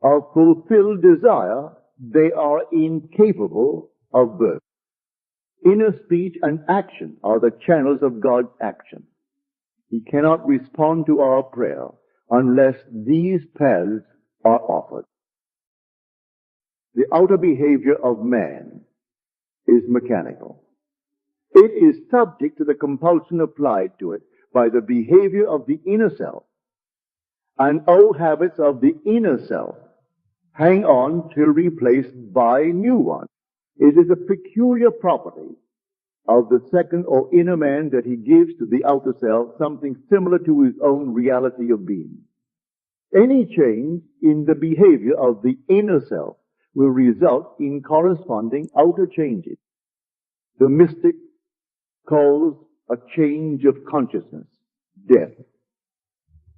of fulfilled desire, they are incapable of birth. Inner speech and action are the channels of God's action. He cannot respond to our prayer unless these paths are offered. The outer behavior of man is mechanical. It is subject to the compulsion applied to it by the behavior of the inner self, and old habits of the inner self hang on till replaced by new ones. It is a peculiar property of the second or inner man that he gives to the outer self something similar to his own reality of being. Any change in the behavior of the inner self will result in corresponding outer changes. The mystic calls a change of consciousness death.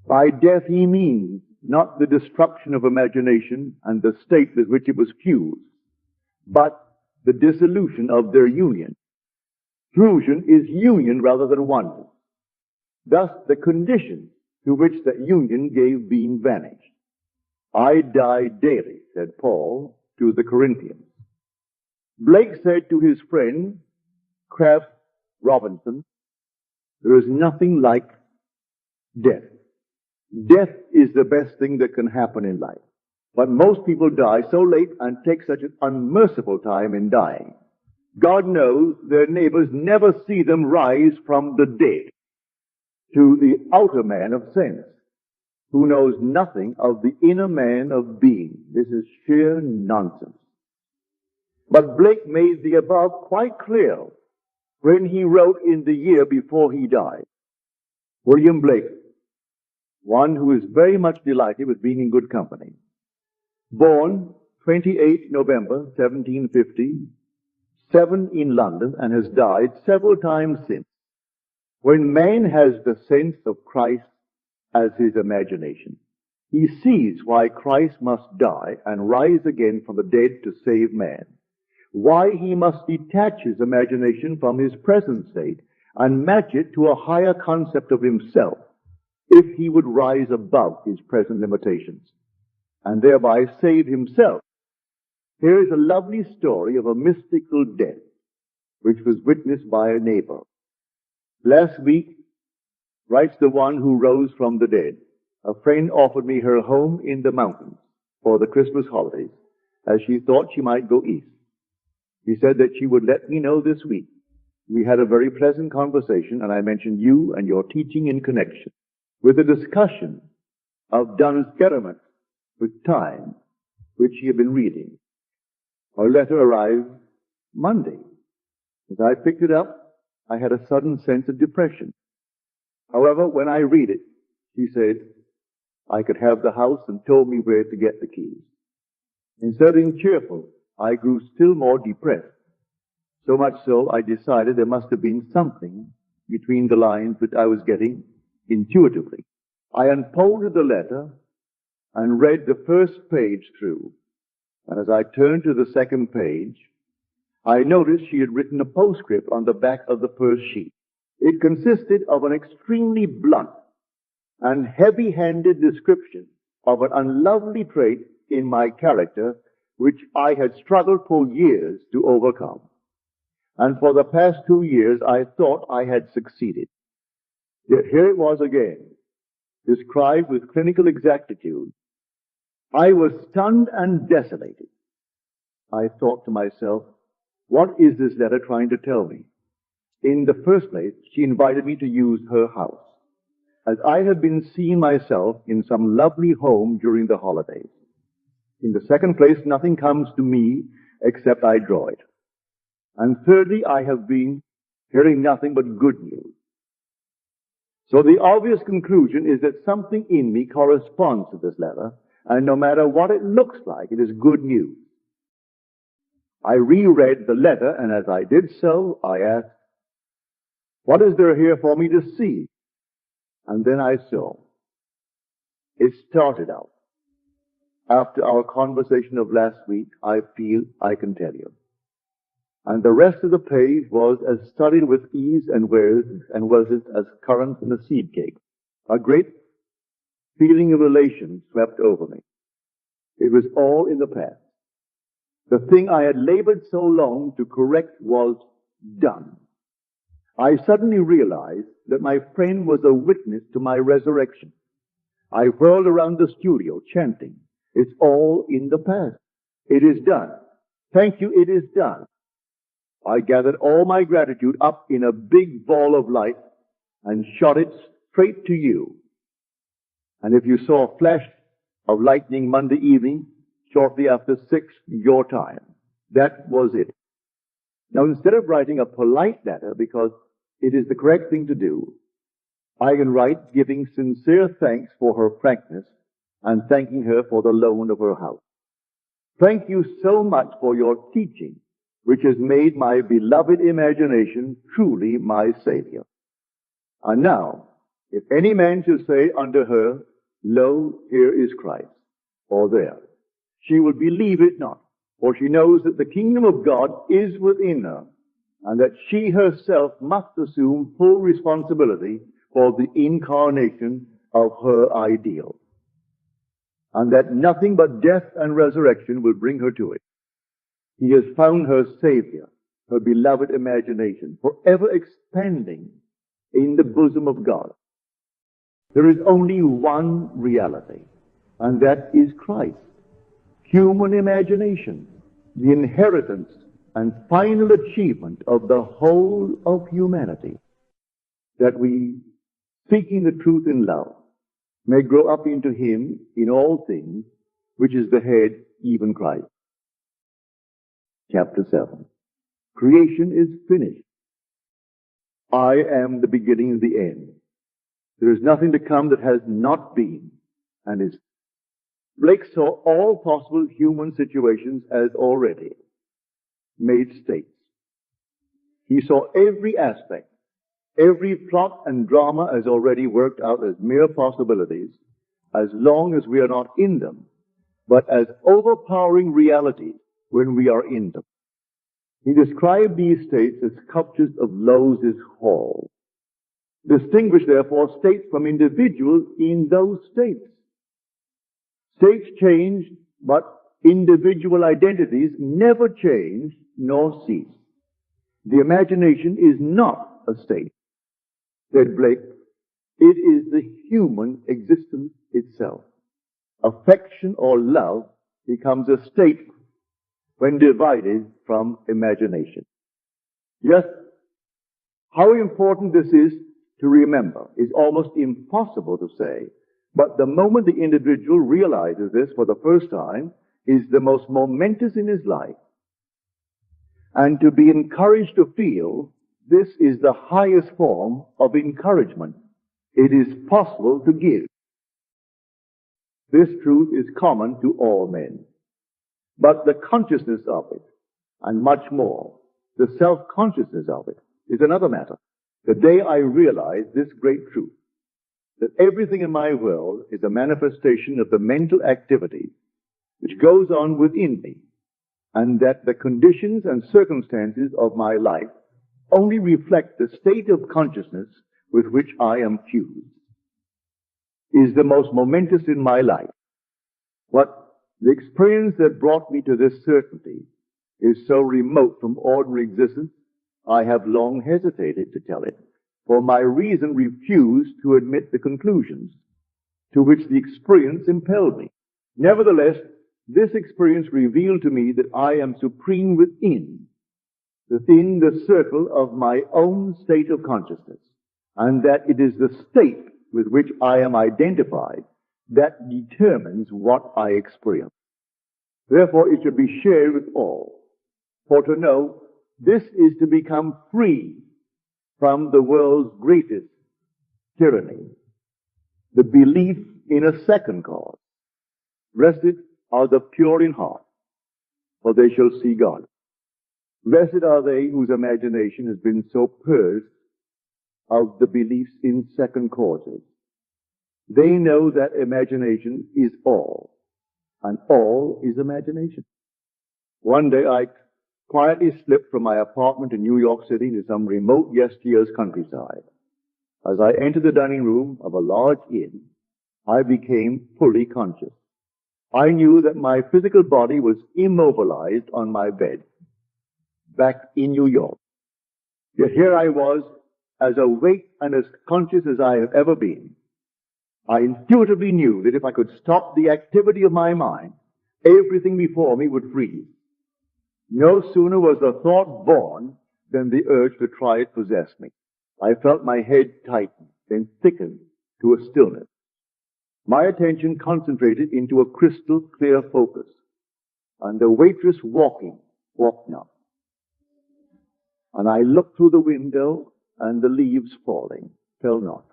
By death he means not the destruction of imagination and the state with which it was fused, but the dissolution of their union. Fusion is union rather than oneness. Thus the condition to which that union gave being vanished. I die daily, said Paul to the Corinthians. Blake said to his friend, Kraft Robinson, there is nothing like death. Death is the best thing that can happen in life. But most people die so late and take such an unmerciful time in dying. God knows their neighbors never see them rise from the dead. To the outer man of sense, who knows nothing of the inner man of being. This is sheer nonsense. But Blake made the above quite clear when he wrote in the year before he died. William Blake, one who is very much delighted with being in good company. Born 28 November 1750, 7 in London, and has died several times since. When man has the sense of Christ as his imagination, he sees why Christ must die and rise again from the dead to save man. Why he must detach his imagination from his present state and match it to a higher concept of himself if he would rise above his present limitations and thereby save himself. Here is a lovely story of a mystical death which was witnessed by a neighbor. Last week, writes the one who rose from the dead, A friend offered me her home in the mountains for the Christmas holidays, as she thought she might go east. She said that she would let me know this week. We had a very pleasant conversation, and I mentioned you and your teaching in connection with a discussion of Dunn's experiment with time, which she had been reading. Her letter arrived Monday. As I picked it up, I had a sudden sense of depression. However, when I read it, she said I could have the house and told me where to get the keys. Instead of being cheerful, I grew still more depressed. So much so, I decided there must have been something between the lines which I was getting intuitively. I unfolded the letter and read the first page through. And as I turned to the second page, I noticed she had written a postscript on the back of the first sheet. It consisted of an extremely blunt and heavy-handed description of an unlovely trait in my character which I had struggled for years to overcome. And for the past 2 years, I thought I had succeeded. Yet here it was again, described with clinical exactitude. I was stunned and desolated. I thought to myself, what is this letter trying to tell me? In the first place, she invited me to use her house, as I had been seeing myself in some lovely home during the holidays. In the second place, nothing comes to me except I draw it. And thirdly, I have been hearing nothing but good news. So the obvious conclusion is that something in me corresponds to this letter, and no matter what it looks like, it is good news. I reread the letter, and as I did so, I asked, what is there here for me to see? And then I saw. It started out. After our conversation of last week, I feel I can tell you. And the rest of the page was as studied with ease and was it as currents in a seed cake. A great feeling of elation swept over me. It was all in the past. The thing I had labored so long to correct was done. I suddenly realized that my friend was a witness to my resurrection. I whirled around the studio chanting, it's all in the past. It is done. Thank you, it is done. I gathered all my gratitude up in a big ball of light and shot it straight to you. And if you saw a flash of lightning Monday evening, shortly after 6 your time, that was it. Now, instead of writing a polite letter, because it is the correct thing to do, I can write giving sincere thanks for her frankness and thanking her for the loan of her house. Thank you so much for your teaching, which has made my beloved imagination truly my Savior. And now, if any man shall say unto her, lo, here is Christ, or there, she will believe it not, for she knows that the kingdom of God is within her, and that she herself must assume full responsibility for the incarnation of her ideal, and that nothing but death and resurrection will bring her to it. He has found her Savior, her beloved imagination, forever expanding in the bosom of God. There is only one reality, and that is Christ. Human imagination, the inheritance and final achievement of the whole of humanity, that we, seeking the truth in love, may grow up into Him in all things, which is the head, even Christ. Chapter 7. Creation is finished. I am the beginning and the end. There is nothing to come that has not been and is. Blake saw all possible human situations as already made states. He saw every aspect, every plot and drama as already worked out as mere possibilities, as long as we are not in them, but as overpowering realities when we are in them. He described these states as sculptures of Lowes' Hall. Distinguish, therefore, states from individuals in those states. States change, but individual identities never change nor cease. The imagination is not a state, said Blake. It is the human existence itself. Affection or love becomes a state when divided from imagination. Yes, how important this is to remember is almost impossible to say, but the moment the individual realizes this for the first time is the most momentous in his life. And to be encouraged to feel this is the highest form of encouragement it is possible to give. This truth is common to all men. But the consciousness of it, and much more, the self-consciousness of it, is another matter. The day I realized this great truth, that everything in my world is a manifestation of the mental activity which goes on within me, and that the conditions and circumstances of my life only reflect the state of consciousness with which I am fused, is the most momentous in my life. What the experience that brought me to this certainty is so remote from ordinary existence, I have long hesitated to tell it, for my reason refused to admit the conclusions to which the experience impelled me. Nevertheless, this experience revealed to me that I am supreme within the circle of my own state of consciousness, and that it is the state with which I am identified that determines what I experience. Therefore, it should be shared with all. For to know this is to become free from the world's greatest tyranny, the belief in a second cause. Blessed are the pure in heart, for they shall see God. Blessed are they whose imagination has been so purged of the beliefs in second causes. They know that imagination is all, and all is imagination. One day I quietly slipped from my apartment in New York City to some remote yesteryear's countryside. As I entered the dining room of a large inn, I became fully conscious. I knew that my physical body was immobilized on my bed, back in New York. Yet here I was, as awake and as conscious as I have ever been. I intuitively knew that if I could stop the activity of my mind, everything before me would freeze. No sooner was the thought born than the urge to try it possessed me. I felt my head tighten, then thicken to a stillness. My attention concentrated into a crystal clear focus, and the waitress walked not. And I looked through the window, and the leaves falling fell not.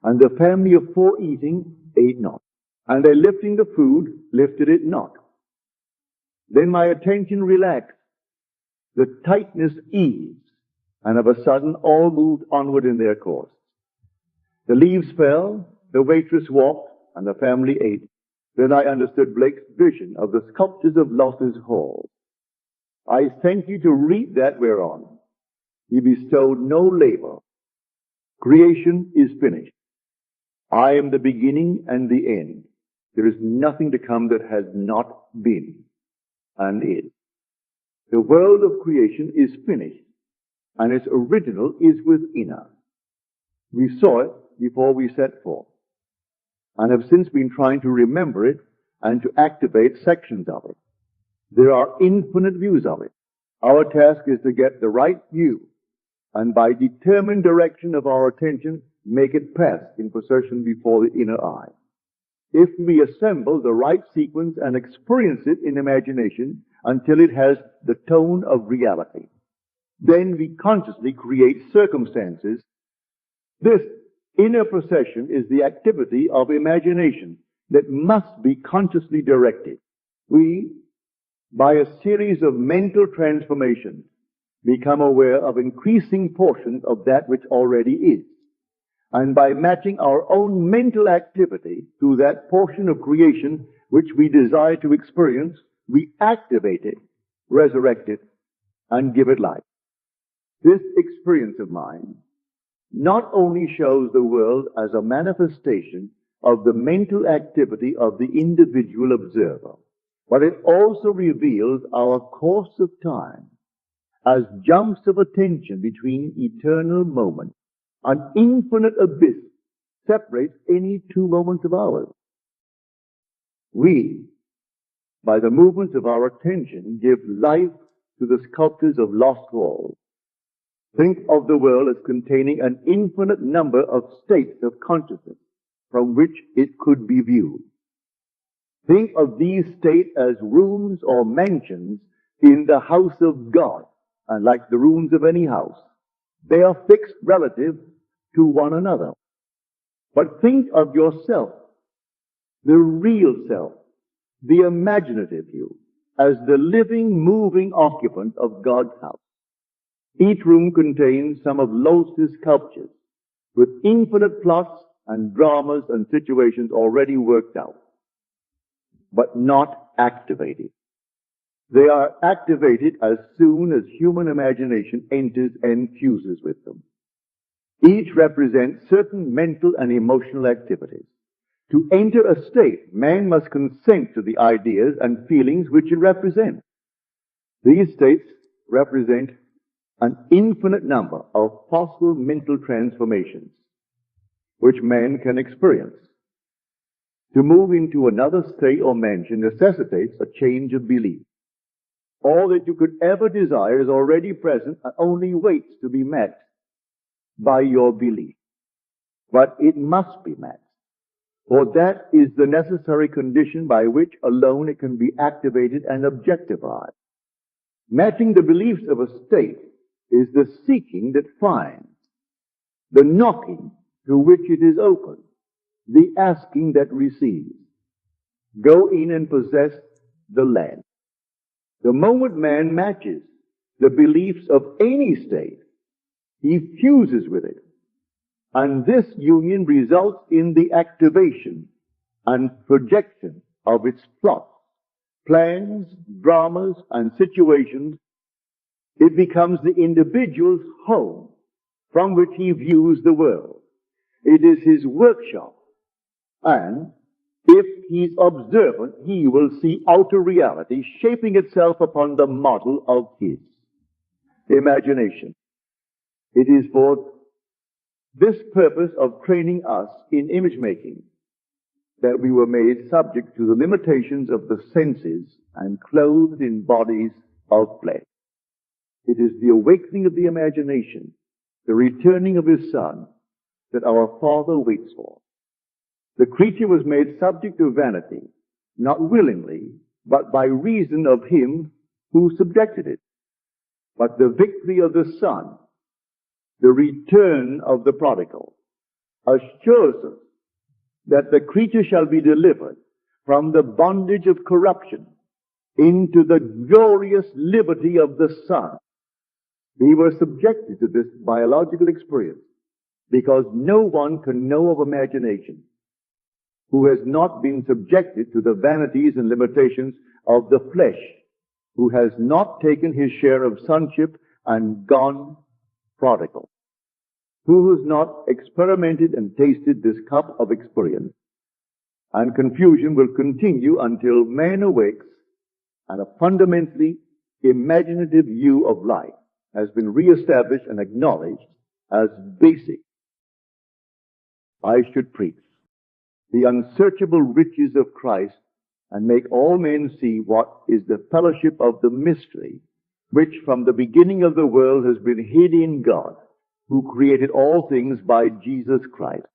And the family of 4 eating ate not. And they lifting the food lifted it not. Then my attention relaxed. The tightness eased, and of a sudden all moved onward in their course. The leaves fell, the waitress walked, and the family ate. Then I understood Blake's vision of the sculptures of Losses Hall. I sent you to read that whereon he bestowed no labor. Creation is finished. I am the beginning and the end. There is nothing to come that has not been and is. The world of creation is finished, and its original is within us. We saw it before we set forth, and have since been trying to remember it and to activate sections of it. There are infinite views of it. Our task is to get the right view, and by determined direction of our attention, make it pass in procession before the inner eye. If we assemble the right sequence and experience it in imagination until it has the tone of reality, then we consciously create circumstances. This inner procession is the activity of imagination that must be consciously directed. We, by a series of mental transformations, become aware of increasing portions of that which already is. And by matching our own mental activity to that portion of creation which we desire to experience, we activate it, resurrect it, and give it life. This experience of mine not only shows the world as a manifestation of the mental activity of the individual observer, but it also reveals our course of time as jumps of attention between eternal moments An infinite abyss separates any two moments of ours. We, by the movements of our attention, give life to the sculptures of lost walls. Think of the world as containing an infinite number of states of consciousness from which it could be viewed. Think of these states as rooms or mansions in the house of God, and like the rooms of any house, they are fixed relative to one another. But think of yourself, the real self, the imaginative you, as the living, moving occupant of God's house. Each room contains some of Lotus' sculptures with infinite plots and dramas and situations already worked out, but not activated. They are activated as soon as human imagination enters and fuses with them. Each represents certain mental and emotional activities. To enter a state, man must consent to the ideas and feelings which it represents. These states represent an infinite number of possible mental transformations which man can experience. To move into another state or mansion necessitates a change of belief. All that you could ever desire is already present and only waits to be met by your belief. But it must be met, for that is the necessary condition by which alone it can be activated and objectified. Matching the beliefs of a state is the seeking that finds, the knocking to which it is open, the asking that receives. Go in and possess the land. The moment man matches the beliefs of any state, he fuses with it. And this union results in the activation and projection of its plots, plans, dramas, and situations. It becomes the individual's home from which he views the world. It is his workshop. And if he's observant, he will see outer reality shaping itself upon the model of his imagination. It is for this purpose of training us in image making that we were made subject to the limitations of the senses and clothed in bodies of flesh. It is the awakening of the imagination, the returning of his Son, that our Father waits for. The creature was made subject to vanity, not willingly, but by reason of him who subjected it. But the victory of the Son, the return of the prodigal, assures us that the creature shall be delivered from the bondage of corruption into the glorious liberty of the Son. We were subjected to this biological experience because no one can know of imagination who has not been subjected to the vanities and limitations of the flesh, who has not taken his share of sonship and gone prodigal, who has not experimented and tasted this cup of experience. And confusion will continue until man awakes and a fundamentally imaginative view of life has been reestablished and acknowledged as basic. I should preach the unsearchable riches of Christ and make all men see what is the fellowship of the mystery which from the beginning of the world has been hid in God, who created all things by Jesus Christ.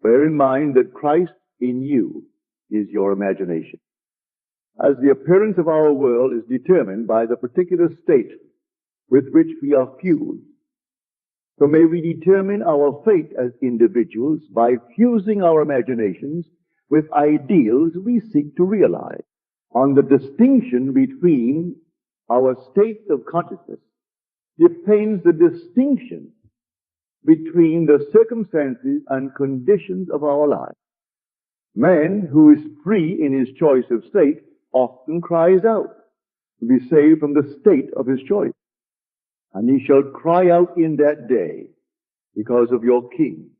Bear in mind that Christ in you is your imagination. As the appearance of our world is determined by the particular state with which we are fused, so may we determine our fate as individuals by fusing our imaginations with ideals we seek to realize. On the distinction between our states of consciousness depends the distinction between the circumstances and conditions of our life. Man who is free in his choice of state often cries out to be saved from the state of his choice. And he shall cry out in that day because of your king,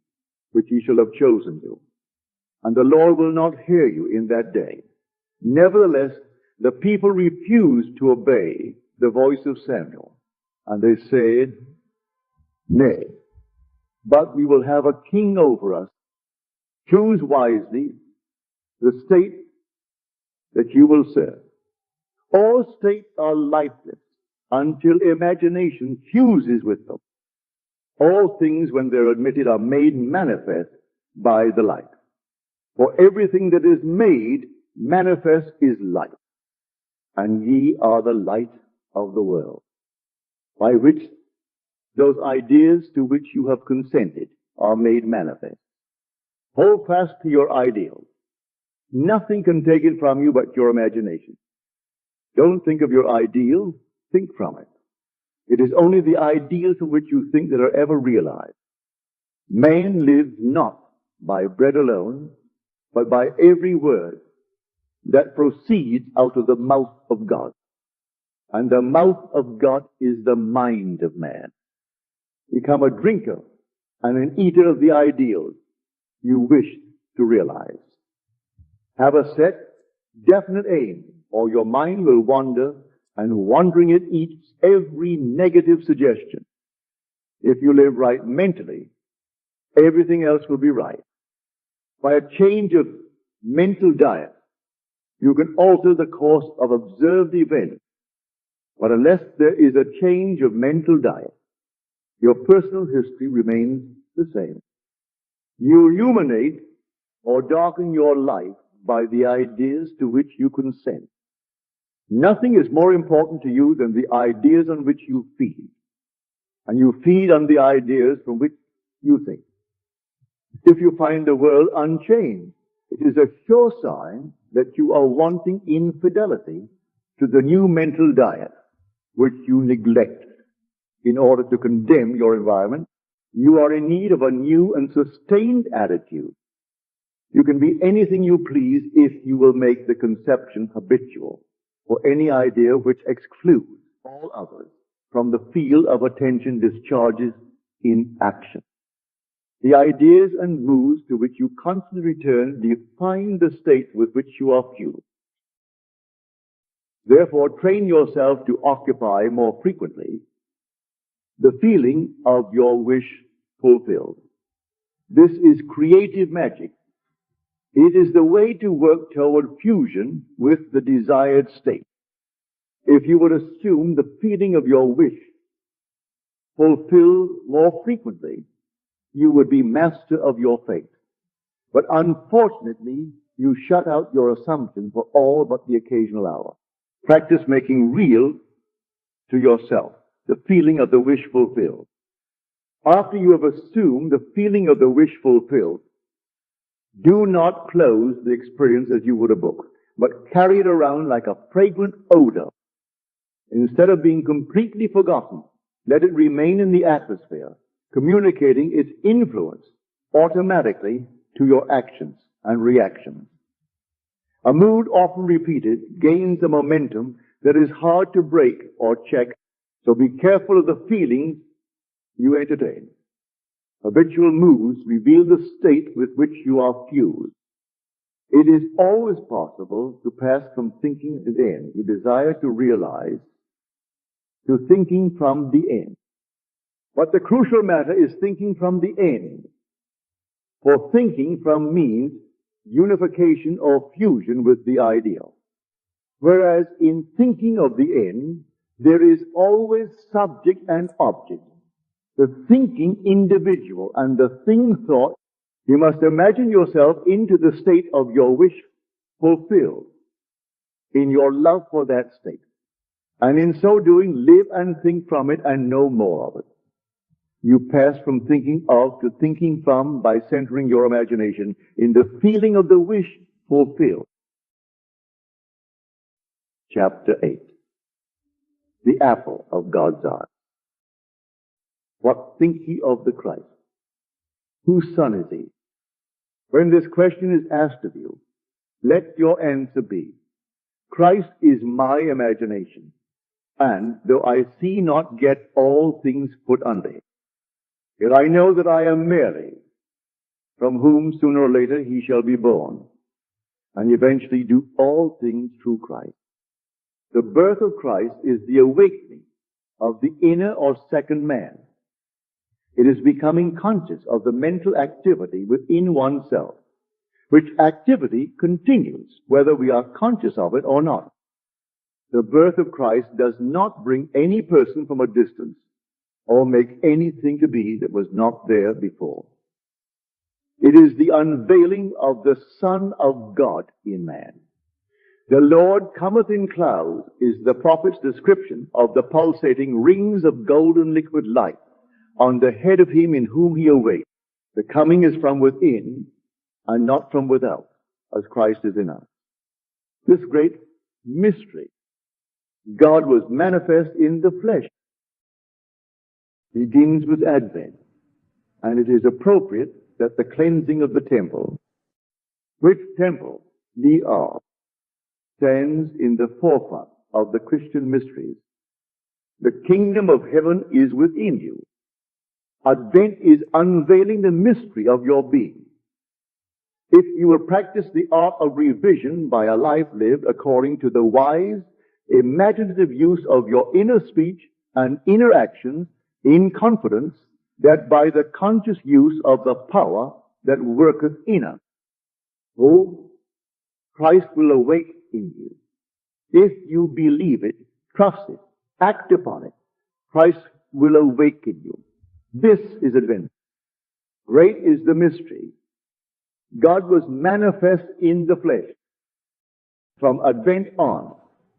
which he shall have chosen you. And the Lord will not hear you in that day. Nevertheless, the people refused to obey the voice of Samuel. And they said, Nay, but we will have a king over us. Choose wisely the state that you will serve. All states are lifeless until imagination fuses with them. All things, when they're admitted, are made manifest by the light. For everything that is made manifest is light. And ye are the light of the world, by which those ideas to which you have consented are made manifest. Hold fast to your ideals. Nothing can take it from you but your imagination. Don't think of your ideal, think from it. It is only the ideals of which you think that are ever realized. Man lives not by bread alone, but by every word that proceeds out of the mouth of God. And the mouth of God is the mind of man. Become a drinker and an eater of the ideals you wish to realize. Have a set, definite aim, or your mind will wander, and wandering it eats every negative suggestion. If you live right mentally, everything else will be right. By a change of mental diet, you can alter the course of observed events. But unless there is a change of mental diet, your personal history remains the same. You illuminate or darken your life by the ideas to which you consent. Nothing is more important to you than the ideas on which you feed. And you feed on the ideas from which you think. If you find the world unchanged, it is a sure sign that you are wanting infidelity to the new mental diet which you neglect in order to condemn your environment. You are in need of a new and sustained attitude. You can be anything you please if you will make the conception habitual, or any idea which excludes all others from the field of attention discharges in action. The ideas and moods to which you constantly return define the state with which you are fueled. Therefore, train yourself to occupy more frequently the feeling of your wish fulfilled. This is creative magic. It is the way to work toward fusion with the desired state. If you would assume the feeling of your wish fulfilled more frequently, you would be master of your fate. But unfortunately, you shut out your assumption for all but the occasional hour. Practice making real to yourself the feeling of the wish fulfilled. After you have assumed the feeling of the wish fulfilled, do not close the experience as you would a book, but carry it around like a fragrant odor. Instead of being completely forgotten, let it remain in the atmosphere, communicating its influence automatically to your actions and reactions. A mood often repeated gains a momentum that is hard to break or check, so be careful of the feelings you entertain. Habitual moods reveal the state with which you are fused. It is always possible to pass from thinking to the end, you desire to realize, to thinking from the end. But the crucial matter is thinking from the end. For thinking from means unification or fusion with the ideal. Whereas in thinking of the end, there is always subject and object. The thinking individual and the thing thought, you must imagine yourself into the state of your wish fulfilled, in your love for that state. And in so doing, live and think from it and know more of it. You pass from thinking of to thinking from by centering your imagination in the feeling of the wish fulfilled. Chapter 8. The apple of God's eye. What think ye of the Christ? Whose son is he? When this question is asked of you, let your answer be, Christ is my imagination, and though I see not yet all things put under him, yet I know that I am Mary, from whom sooner or later he shall be born, and eventually do all things through Christ. The birth of Christ is the awakening of the inner or second man. It is becoming conscious of the mental activity within oneself, which activity continues whether we are conscious of it or not. The birth of Christ does not bring any person from a distance or make anything to be that was not there before. It is the unveiling of the Son of God in man. The Lord cometh in clouds is the prophet's description of the pulsating rings of golden liquid light on the head of him in whom he awaits. The coming is from within and not from without, as Christ is in us. This great mystery, God was manifest in the flesh, begins with Advent, and it is appropriate that the cleansing of the temple, which temple ye are, stands in the forefront of the Christian mysteries. The kingdom of heaven is within you. Advent is unveiling the mystery of your being. If you will practice the art of revision by a life lived according to the wise, imaginative use of your inner speech and inner actions in confidence that by the conscious use of the power that worketh in us, Christ will awake in you. If you believe it, trust it, act upon it, Christ will awaken you. This is Advent. Great is the mystery. God was manifest in the flesh. From Advent on,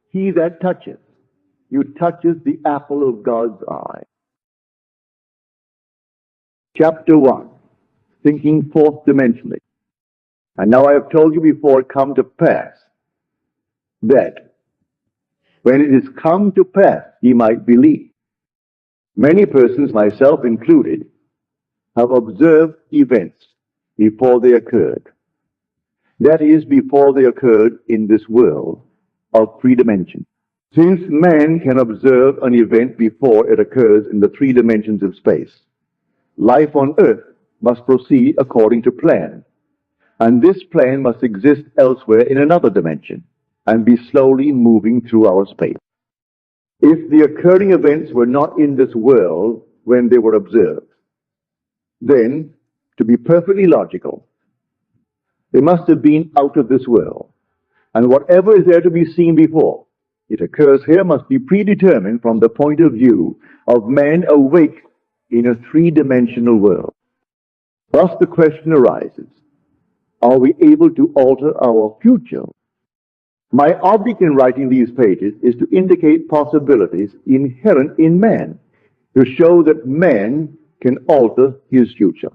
he that toucheth you toucheth the apple of God's eye. Chapter 1, thinking fourth dimensionally. And now I have told you before it come to pass that when it is come to pass, ye might believe. Many persons, myself included, have observed events before they occurred. That is, before they occurred in this world of three dimensions. Since man can observe an event before it occurs in the three dimensions of space, life on earth must proceed according to plan. And this plan must exist elsewhere in another dimension and be slowly moving through our space. If the occurring events were not in this world when they were observed, then, to be perfectly logical, they must have been out of this world. And whatever is there to be seen before it occurs here must be predetermined from the point of view of man awake in a three-dimensional world. Thus the question arises, are we able to alter our future? My object in writing these pages is to indicate possibilities inherent in man, to show that man can alter his future.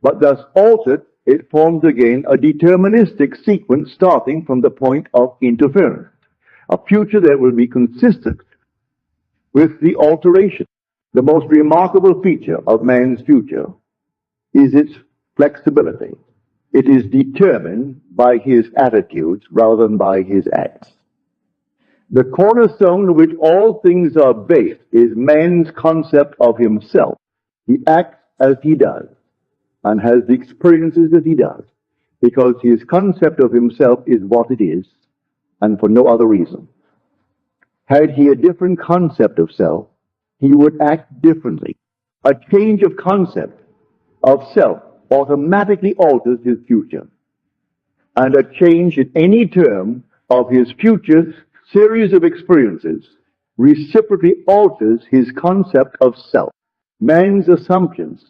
But thus altered, it forms again a deterministic sequence starting from the point of interference, a future that will be consistent with the alteration. The most remarkable feature of man's future is its flexibility. It is determined by his attitudes rather than by his acts. The cornerstone on which all things are based is man's concept of himself. He acts as he does and has the experiences that he does because his concept of himself is what it is and for no other reason. Had he a different concept of self, he would act differently. A change of concept of self automatically alters his future. And a change in any term of his future series of experiences reciprocally alters his concept of self. Man's assumptions,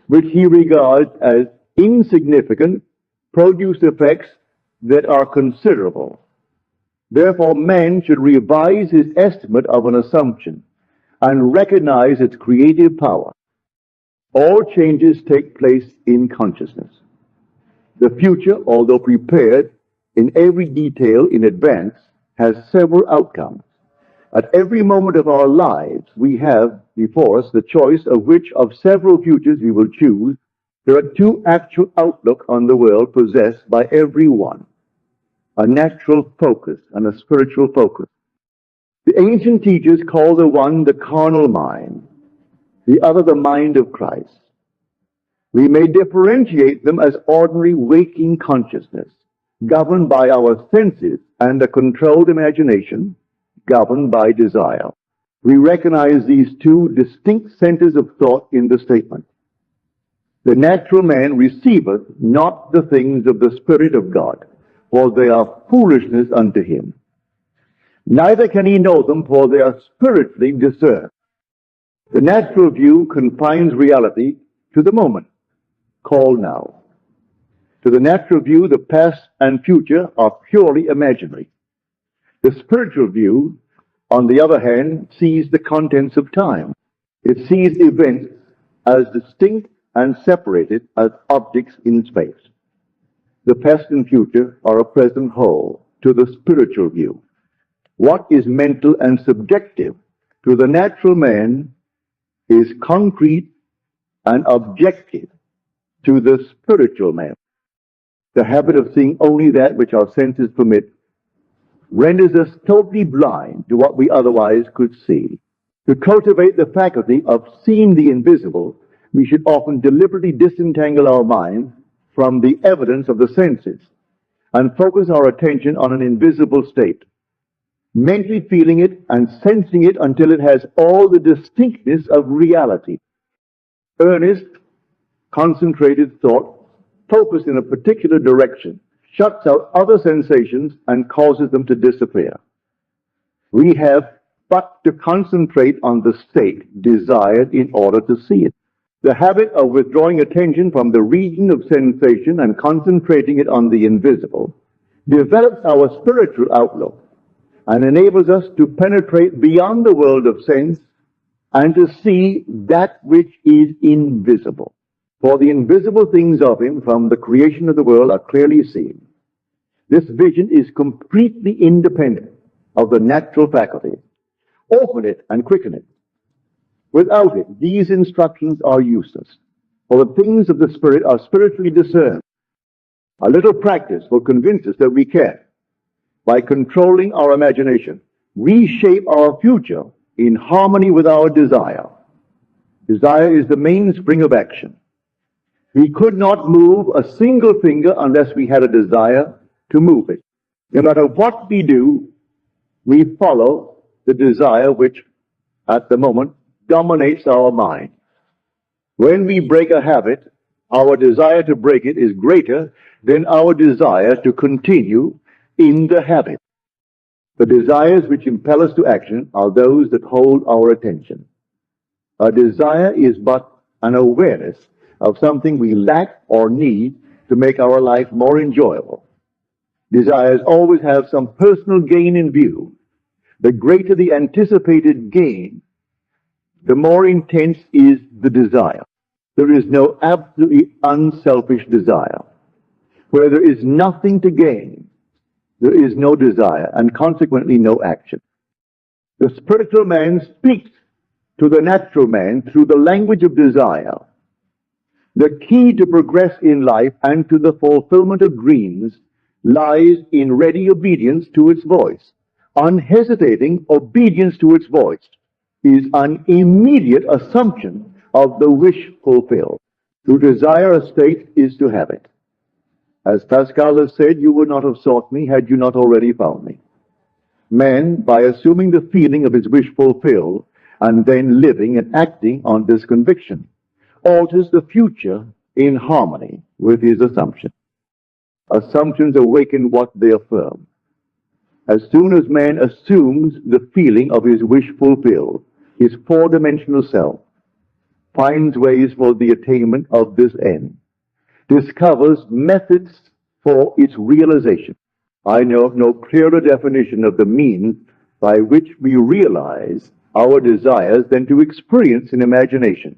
which he regards as insignificant, produce effects that are considerable. Therefore, man should revise his estimate of an assumption and recognize its creative power. All changes take place in consciousness. The future, although prepared in every detail in advance, has several outcomes. At every moment of our lives, we have before us the choice of which of several futures we will choose. There are two actual outlooks on the world possessed by everyone, a natural focus and a spiritual focus. The ancient teachers call the one the carnal mind, the other the mind of Christ. We may differentiate them as ordinary waking consciousness, governed by our senses, and a controlled imagination, governed by desire. We recognize these two distinct centers of thought in the statement. The natural man receiveth not the things of the Spirit of God, for they are foolishness unto him. Neither can he know them, for they are spiritually discerned. The natural view confines reality to the moment, called now. To the natural view, the past and future are purely imaginary. The spiritual view, on the other hand, sees the contents of time. It sees events as distinct and separated as objects in space. The past and future are a present whole to the spiritual view. What is mental and subjective to the natural man is concrete and objective to the spiritual man. The habit of seeing only that which our senses permit renders us totally blind to what we otherwise could see. To cultivate the faculty of seeing the invisible, we should often deliberately disentangle our mind from the evidence of the senses and focus our attention on an invisible state, mentally feeling it and sensing it until it has all the distinctness of reality. Earnest, concentrated thought, focused in a particular direction, shuts out other sensations and causes them to disappear. We have but to concentrate on the state desired in order to see it. The habit of withdrawing attention from the region of sensation and concentrating it on the invisible develops our spiritual outlook and enables us to penetrate beyond the world of sense and to see that which is invisible. For the invisible things of him from the creation of the world are clearly seen. This vision is completely independent of the natural faculty. Open it and quicken it. Without it, these instructions are useless, for the things of the Spirit are spiritually discerned. A little practice will convince us that we can, by controlling our imagination, reshape our future in harmony with our desire. Desire is the mainspring of action. We could not move a single finger unless we had a desire to move it. No matter what we do, we follow the desire which, at the moment, dominates our mind. When we break a habit, our desire to break it is greater than our desire to continue in the habit. The desires which impel us to action are those that hold our attention. A desire is but an awareness of something we lack or need to make our life more enjoyable. Desires always have some personal gain in view. The greater the anticipated gain, the more intense is the desire. There is no absolutely unselfish desire. Where there is nothing to gain, there is no desire, and consequently no action. The spiritual man speaks to the natural man through the language of desire. The key to progress in life and to the fulfillment of dreams lies in ready obedience to its voice. Unhesitating obedience to its voice is an immediate assumption of the wish fulfilled. To desire a state is to have it. As Pascal has said, you would not have sought me had you not already found me. Man, by assuming the feeling of his wish fulfilled and then living and acting on this conviction, alters the future in harmony with his assumption. Assumptions awaken what they affirm. As soon as man assumes the feeling of his wish fulfilled, his four-dimensional self finds ways for the attainment of this end, discovers methods for its realization. I know of no clearer definition of the means by which we realize our desires than to experience in imagination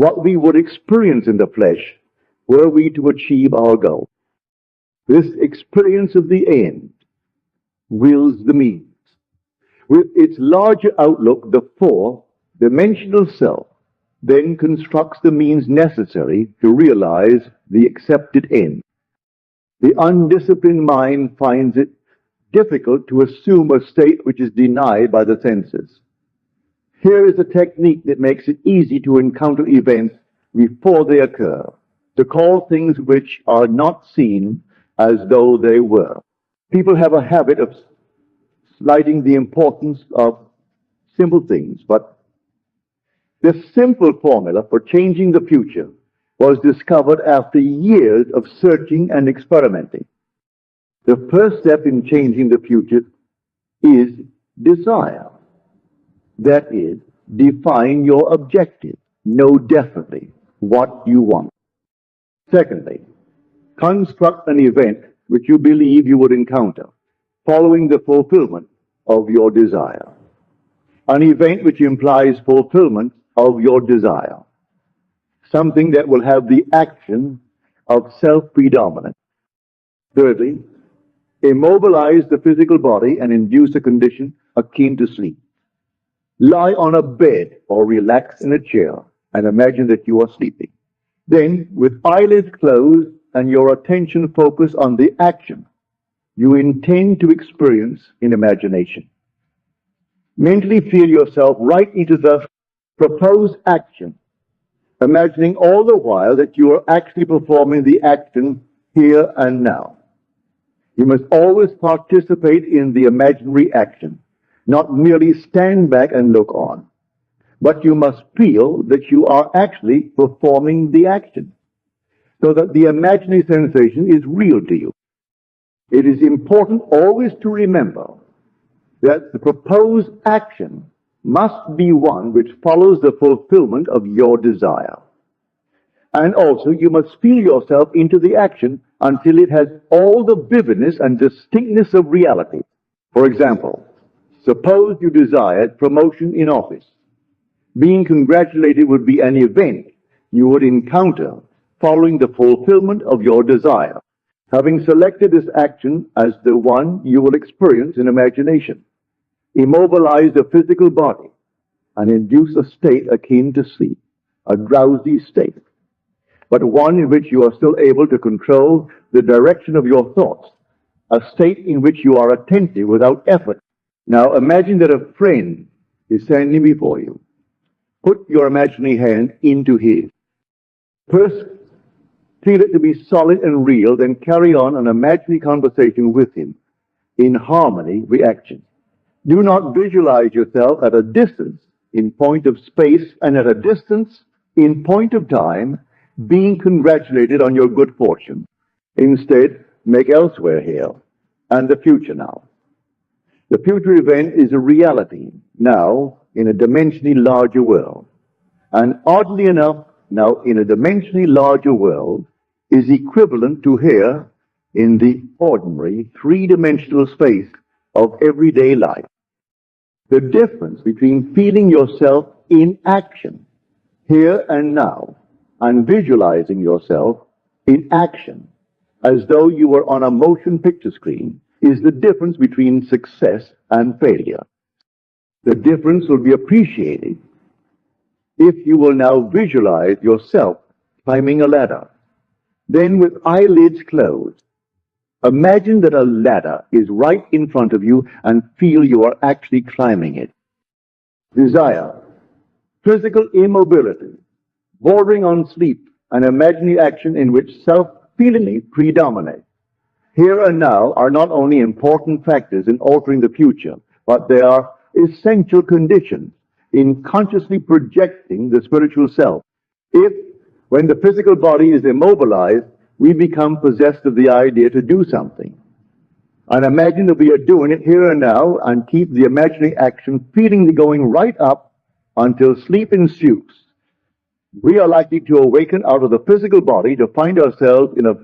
what we would experience in the flesh were we to achieve our goal. This experience of the end wills the means. With its larger outlook, the four-dimensional self then constructs the means necessary to realize the accepted end. The undisciplined mind finds it difficult to assume a state which is denied by the senses. Here is a technique that makes it easy to encounter events before they occur, to call things which are not seen as though they were. People have a habit of slighting the importance of simple things, but this simple formula for changing the future was discovered after years of searching and experimenting. The first step in changing the future is desire. That is, define your objective. Know definitely what you want. Secondly, construct an event which you believe you would encounter following the fulfillment of your desire. An event which implies fulfillment of your desire. Something that will have the action of self-predominance. Thirdly, immobilize the physical body and induce a condition akin to sleep. Lie on a bed or relax in a chair and imagine that you are sleeping. Then, with eyelids closed and your attention focused on the action you intend to experience in imagination. Mentally feel yourself right into the proposed action, imagining all the while that you are actually performing the action here and now. You must always participate in the imaginary action, not merely stand back and look on, but you must feel that you are actually performing the action, so that the imaginary sensation is real to you. It is important always to remember that the proposed action must be one which follows the fulfillment of your desire. And also, you must feel yourself into the action until it has all the vividness and distinctness of reality. For example, suppose you desired promotion in office. Being congratulated would be an event you would encounter following the fulfillment of your desire, having selected this action as the one you will experience in imagination. Immobilize the physical body and induce a state akin to sleep, a drowsy state, but one in which you are still able to control the direction of your thoughts, a state in which you are attentive without effort. Now imagine that a friend is standing before you. Put your imaginary hand into his. First, feel it to be solid and real, then carry on an imaginary conversation with him in harmony with action. Do not visualize yourself at a distance in point of space and at a distance in point of time being congratulated on your good fortune. Instead, make elsewhere here and the future now. The future event is a reality now in a dimensionally larger world. And oddly enough, now in a dimensionally larger world is equivalent to here in the ordinary three-dimensional space of everyday life. The difference between feeling yourself in action here and now and visualizing yourself in action as though you were on a motion picture screen is the difference between success and failure. The difference will be appreciated if you will now visualize yourself climbing a ladder. Then, with eyelids closed, imagine that a ladder is right in front of you and feel you are actually climbing it. Desire, physical immobility, bordering on sleep, and imaginary action in which self-feeling predominate. Here and now are not only important factors in altering the future, but they are essential conditions in consciously projecting the spiritual self. If, when the physical body is immobilized, we become possessed of the idea to do something, and imagine that we are doing it here and now, and keep the imaginary action feelingly going right up until sleep ensues, we are likely to awaken out of the physical body to find ourselves in a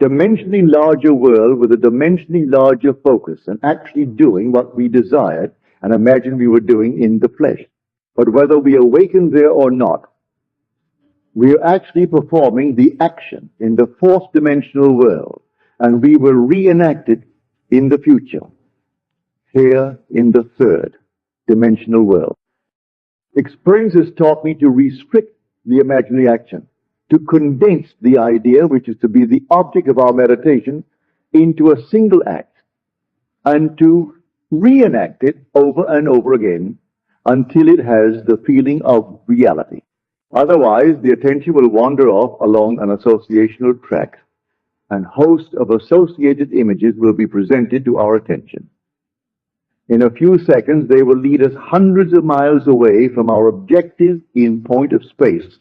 dimensionally larger world with a dimensionally larger focus and actually doing what we desired and imagined we were doing in the flesh. But whether we awaken there or not, we are actually performing the action in the fourth dimensional world, and we will reenact it in the future, here in the third dimensional world. Experience has taught me to restrict the imaginary action, to condense the idea which is to be the object of our meditation into a single act, and to reenact it over and over again until it has the feeling of reality. Otherwise, the attention will wander off along an associational track, and hosts of associated images will be presented to our attention. In a few seconds, they will lead us hundreds of miles away from our objective in point of space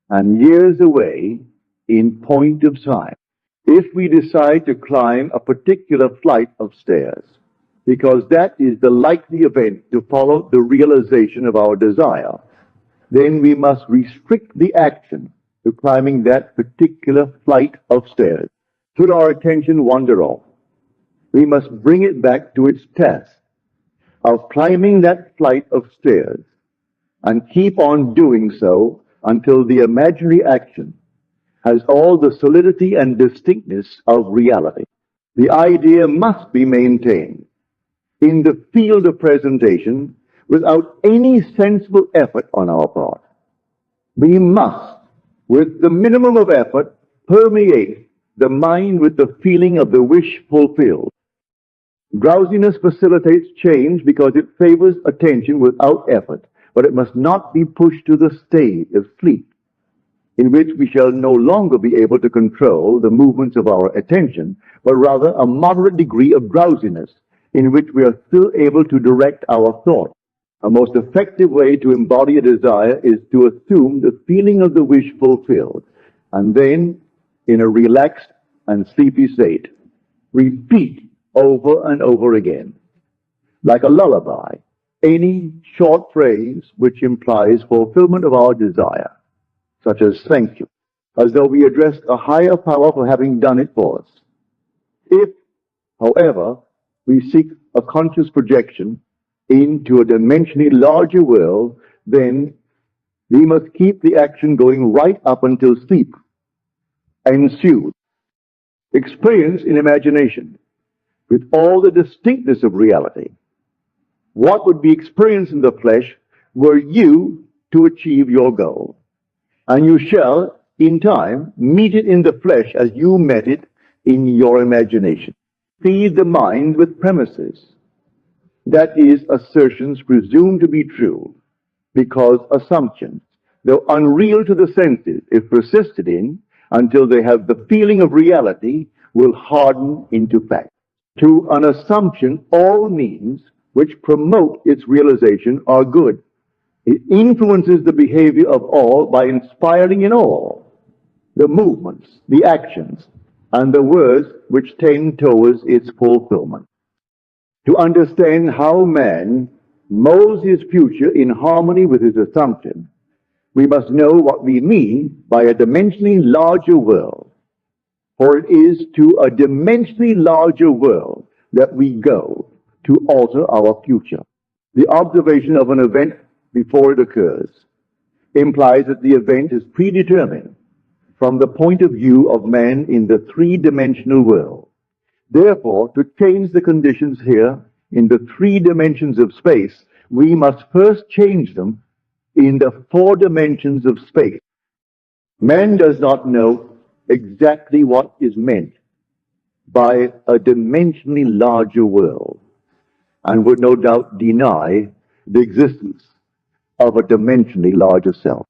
and years away in point of time. If we decide to climb a particular flight of stairs, because that is the likely event to follow the realization of our desire, then we must restrict the action to climbing that particular flight of stairs. Should our attention wander off, we must bring it back to its task of climbing that flight of stairs and keep on doing so until the imaginary action has all the solidity and distinctness of reality. The idea must be maintained in the field of presentation without any sensible effort on our part. We must, with the minimum of effort, permeate the mind with the feeling of the wish fulfilled. Drowsiness facilitates change because it favors attention without effort, but it must not be pushed to the state of sleep, in which we shall no longer be able to control the movements of our attention, but rather a moderate degree of drowsiness, in which we are still able to direct our thought. A most effective way to embody a desire is to assume the feeling of the wish fulfilled, and then, in a relaxed and sleepy state, repeat over and over again, like a lullaby, any short phrase which implies fulfillment of our desire, such as "thank you," as though we addressed a higher power for having done it for us. If, however, we seek a conscious projection into a dimensionally larger world, then we must keep the action going right up until sleep ensues. Experience in imagination, with all the distinctness of reality, what would be experienced in the flesh were you to achieve your goal. And you shall, in time, meet it in the flesh as you met it in your imagination. Feed the mind with premises, that is, assertions presumed to be true, because assumptions, though unreal to the senses, if persisted in until they have the feeling of reality, will harden into fact. To an assumption, all means which promote its realization are good. It influences the behavior of all by inspiring in all the movements, the actions, and the words which tend towards its fulfillment. To understand how man molds his future in harmony with his assumption, we must know what we mean by a dimensionally larger world. For it is to a dimensionally larger world that we go to alter our future. The observation of an event before it occurs implies that the event is predetermined from the point of view of man in the three-dimensional world. Therefore, to change the conditions here in the three dimensions of space, we must first change them in the four dimensions of space. Man does not know exactly what is meant by a dimensionally larger world, and would no doubt deny the existence of a dimensionally larger self.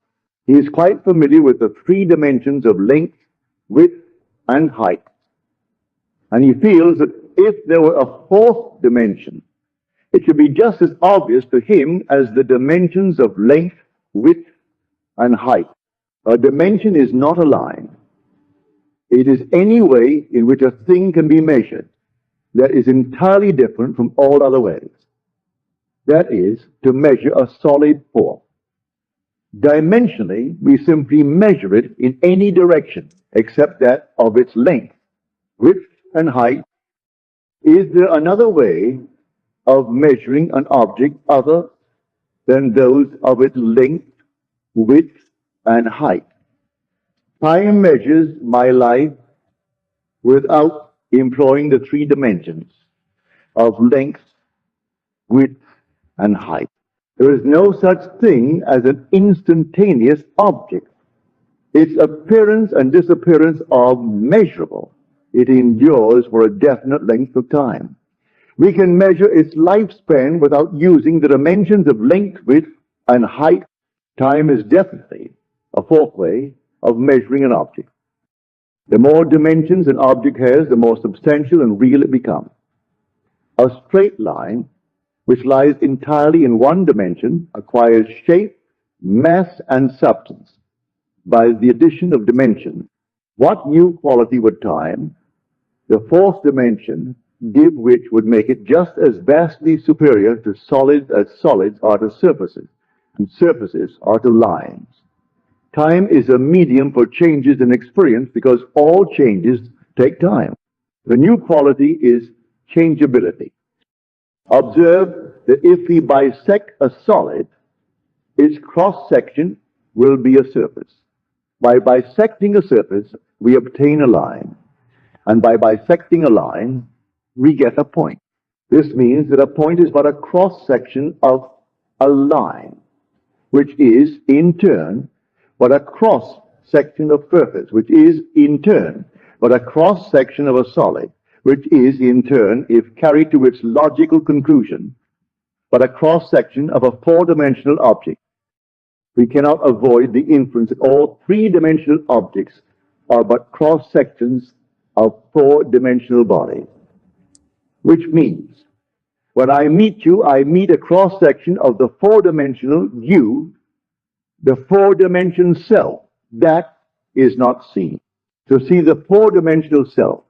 He is quite familiar with the three dimensions of length, width, and height, and he feels that if there were a fourth dimension, it should be just as obvious to him as the dimensions of length, width, and height. A dimension is not a line. It is any way in which a thing can be measured that is entirely different from all other ways. That is, to measure a solid form. Dimensionally, we simply measure it in any direction except that of its length, width, and height. Is there another way of measuring an object other than those of its length, width, and height? Time measures my life without employing the three dimensions of length, width, and height. There is no such thing as an instantaneous object. Its appearance and disappearance are measurable. It endures for a definite length of time. We can measure its lifespan without using the dimensions of length, width, and height. Time is definitely a fourth way of measuring an object. The more dimensions an object has, the more substantial and real it becomes. A straight line which lies entirely in one dimension, acquires shape, mass, and substance by the addition of dimension. What new quality would time, the fourth dimension, give which would make it just as vastly superior to solids as solids are to surfaces, and surfaces are to lines? Time is a medium for changes in experience because all changes take time. The new quality is changeability. Observe that if we bisect a solid, its cross-section will be a surface. By bisecting a surface, we obtain a line. And by bisecting a line, we get a point. This means that a point is but a cross-section of a line, which is, in turn, but a cross-section of surface, which is, in turn, but a cross-section of a solid, which is, in turn, if carried to its logical conclusion, but a cross-section of a four-dimensional object. We cannot avoid the inference that all three-dimensional objects are but cross-sections of four-dimensional bodies. Which means, when I meet you, I meet a cross-section of the four-dimensional you, the four-dimensional self. That is not seen. To see the four-dimensional self,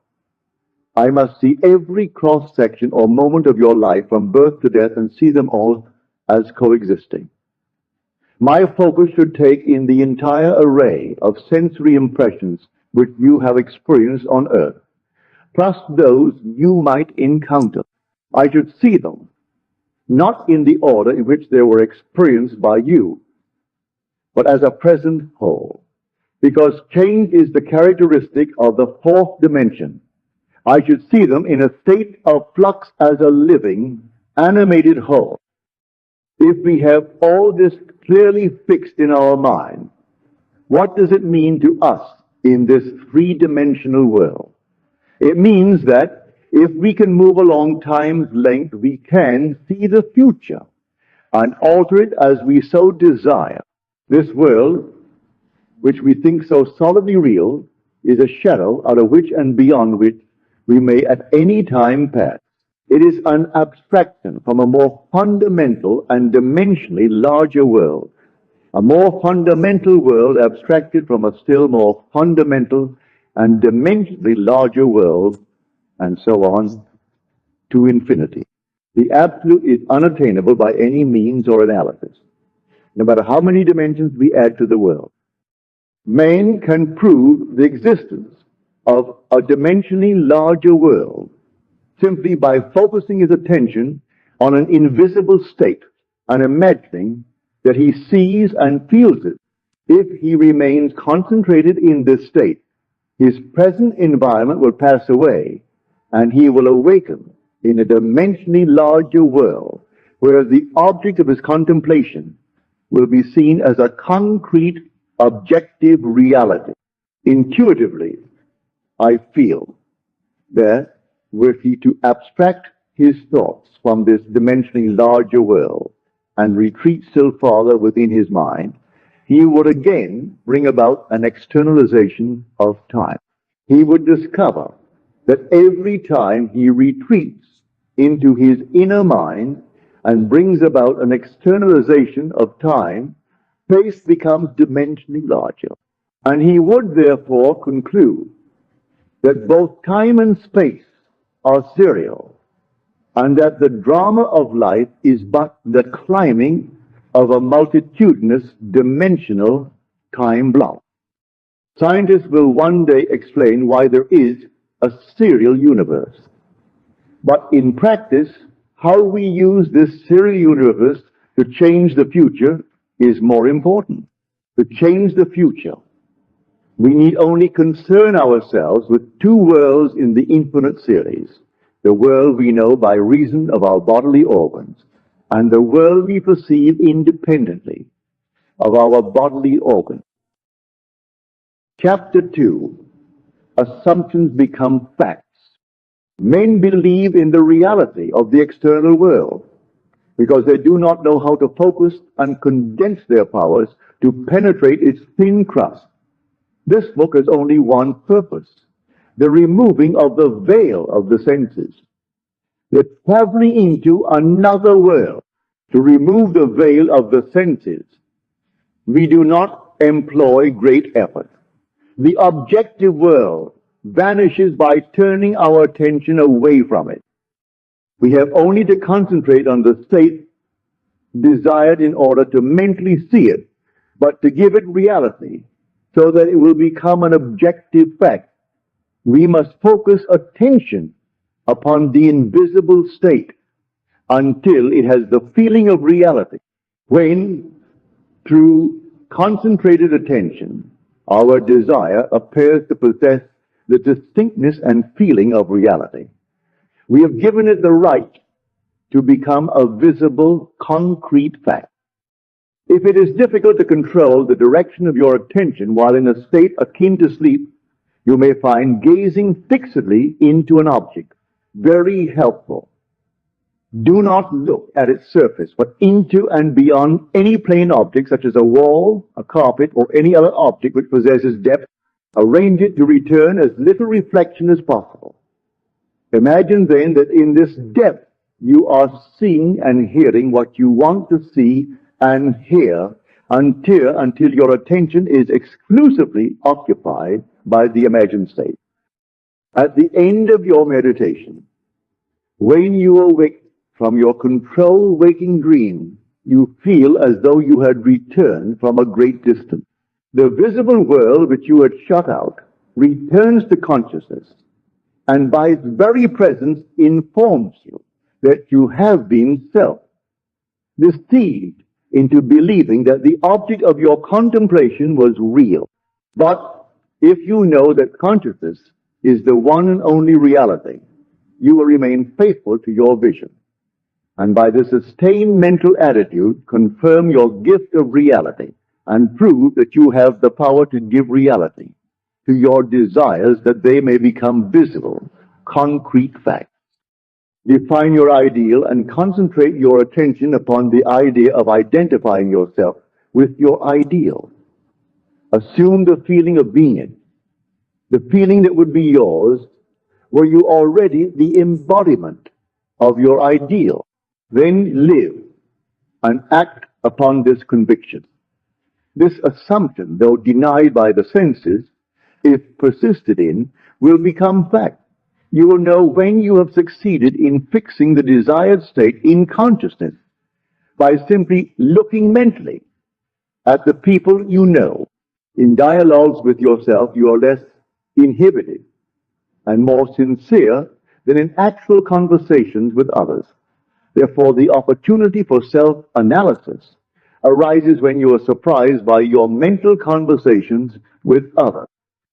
I must see every cross-section or moment of your life from birth to death and see them all as coexisting. My focus should take in the entire array of sensory impressions which you have experienced on earth, plus those you might encounter. I should see them, not in the order in which they were experienced by you, but as a present whole. Because change is the characteristic of the fourth dimension, I should see them in a state of flux as a living, animated whole. If we have all this clearly fixed in our mind, what does it mean to us in this three-dimensional world? It means that if we can move along time's length, we can see the future and alter it as we so desire. This world, which we think so solidly real, is a shadow out of which and beyond which we may at any time pass. It is an abstraction from a more fundamental and dimensionally larger world. A more fundamental world abstracted from a still more fundamental and dimensionally larger world, and so on to infinity. The absolute is unattainable by any means or analysis, no matter how many dimensions we add to the world. Man can prove the existence of a dimensionally larger world simply by focusing his attention on an invisible state and imagining that he sees and feels it. If he remains concentrated in this state, his present environment will pass away and he will awaken in a dimensionally larger world where the object of his contemplation will be seen as a concrete, objective reality. Intuitively, I feel that were he to abstract his thoughts from this dimensionally larger world and retreat still farther within his mind, he would again bring about an externalization of time. He would discover that every time he retreats into his inner mind and brings about an externalization of time, space becomes dimensionally larger. And he would therefore conclude that both time and space are serial, and that the drama of life is but the climbing of a multitudinous dimensional time block. Scientists will one day explain why there is a serial universe. But in practice, how we use this serial universe to change the future is more important. To change the future, we need only concern ourselves with two worlds in the infinite series: the world we know by reason of our bodily organs, and the world we perceive independently of our bodily organs. Chapter 2, Assumptions Become Facts. Men believe in the reality of the external world because they do not know how to focus and condense their powers to penetrate its thin crust. This book has only one purpose: the removing of the veil of the senses. that traveling into another world to remove the veil of the senses, we do not employ great effort. The objective world vanishes by turning our attention away from it. We have only to concentrate on the state desired in order to mentally see it, but to give it reality so that it will become an objective fact. We must focus attention upon the invisible state until it has the feeling of reality. When, through concentrated attention, our desire appears to possess the distinctness and feeling of reality, we have given it the right to become a visible, concrete fact. If it is difficult to control the direction of your attention while in a state akin to sleep, you may find gazing fixedly into an object very helpful. Do not look at its surface, but into and beyond any plane object, such as a wall, a carpet, or any other object which possesses depth. Arrange it to return as little reflection as possible. Imagine then that in this depth you are seeing and hearing what you want to see and hear until your attention is exclusively occupied by the imagined state. At the end of your meditation, when you awake from your controlled waking dream, you feel as though you had returned from a great distance. The visible world which you had shut out returns to consciousness, and by its very presence informs you that you have been self-deceived into believing that the object of your contemplation was real. But if you know that consciousness is the one and only reality, you will remain faithful to your vision, and by the sustained mental attitude confirm your gift of reality and prove that you have the power to give reality to your desires, that they may become visible, concrete facts. Define your ideal and concentrate your attention upon the idea of identifying yourself with your ideal. Assume the feeling of being it, the feeling that would be yours were you already the embodiment of your ideal. Then live and act upon this conviction. This assumption, though denied by the senses, if persisted in, will become fact. You will know when you have succeeded in fixing the desired state in consciousness by simply looking mentally at the people you know. In dialogues with yourself, you are less inhibited and more sincere than in actual conversations with others. Therefore, the opportunity for self-analysis arises when you are surprised by your mental conversations with others.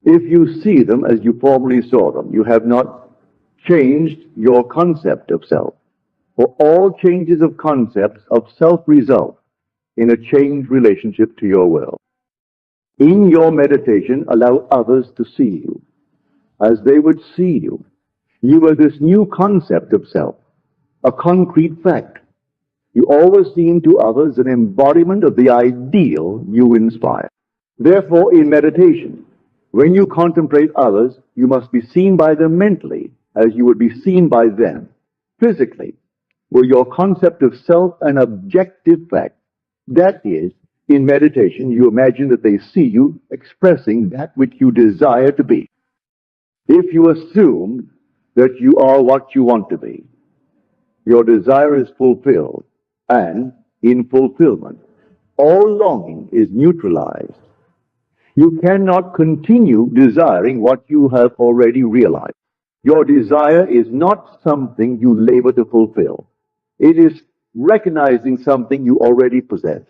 If you see them as you formerly saw them, you have not changed your concept of self. For all changes of concepts of self result in a changed relationship to your world. In your meditation, allow others to see you as they would see you. You are this new concept of self, a concrete fact. You always seem to others an embodiment of the ideal you inspire. Therefore, in meditation, when you contemplate others, you must be seen by them mentally as you would be seen by them. Physically, were your concept of self an objective fact. That is, in meditation, you imagine that they see you expressing that which you desire to be. If you assume that you are what you want to be, your desire is fulfilled, and in fulfillment, all longing is neutralized. You cannot continue desiring what you have already realized. Your desire is not something you labor to fulfill. It is recognizing something you already possess.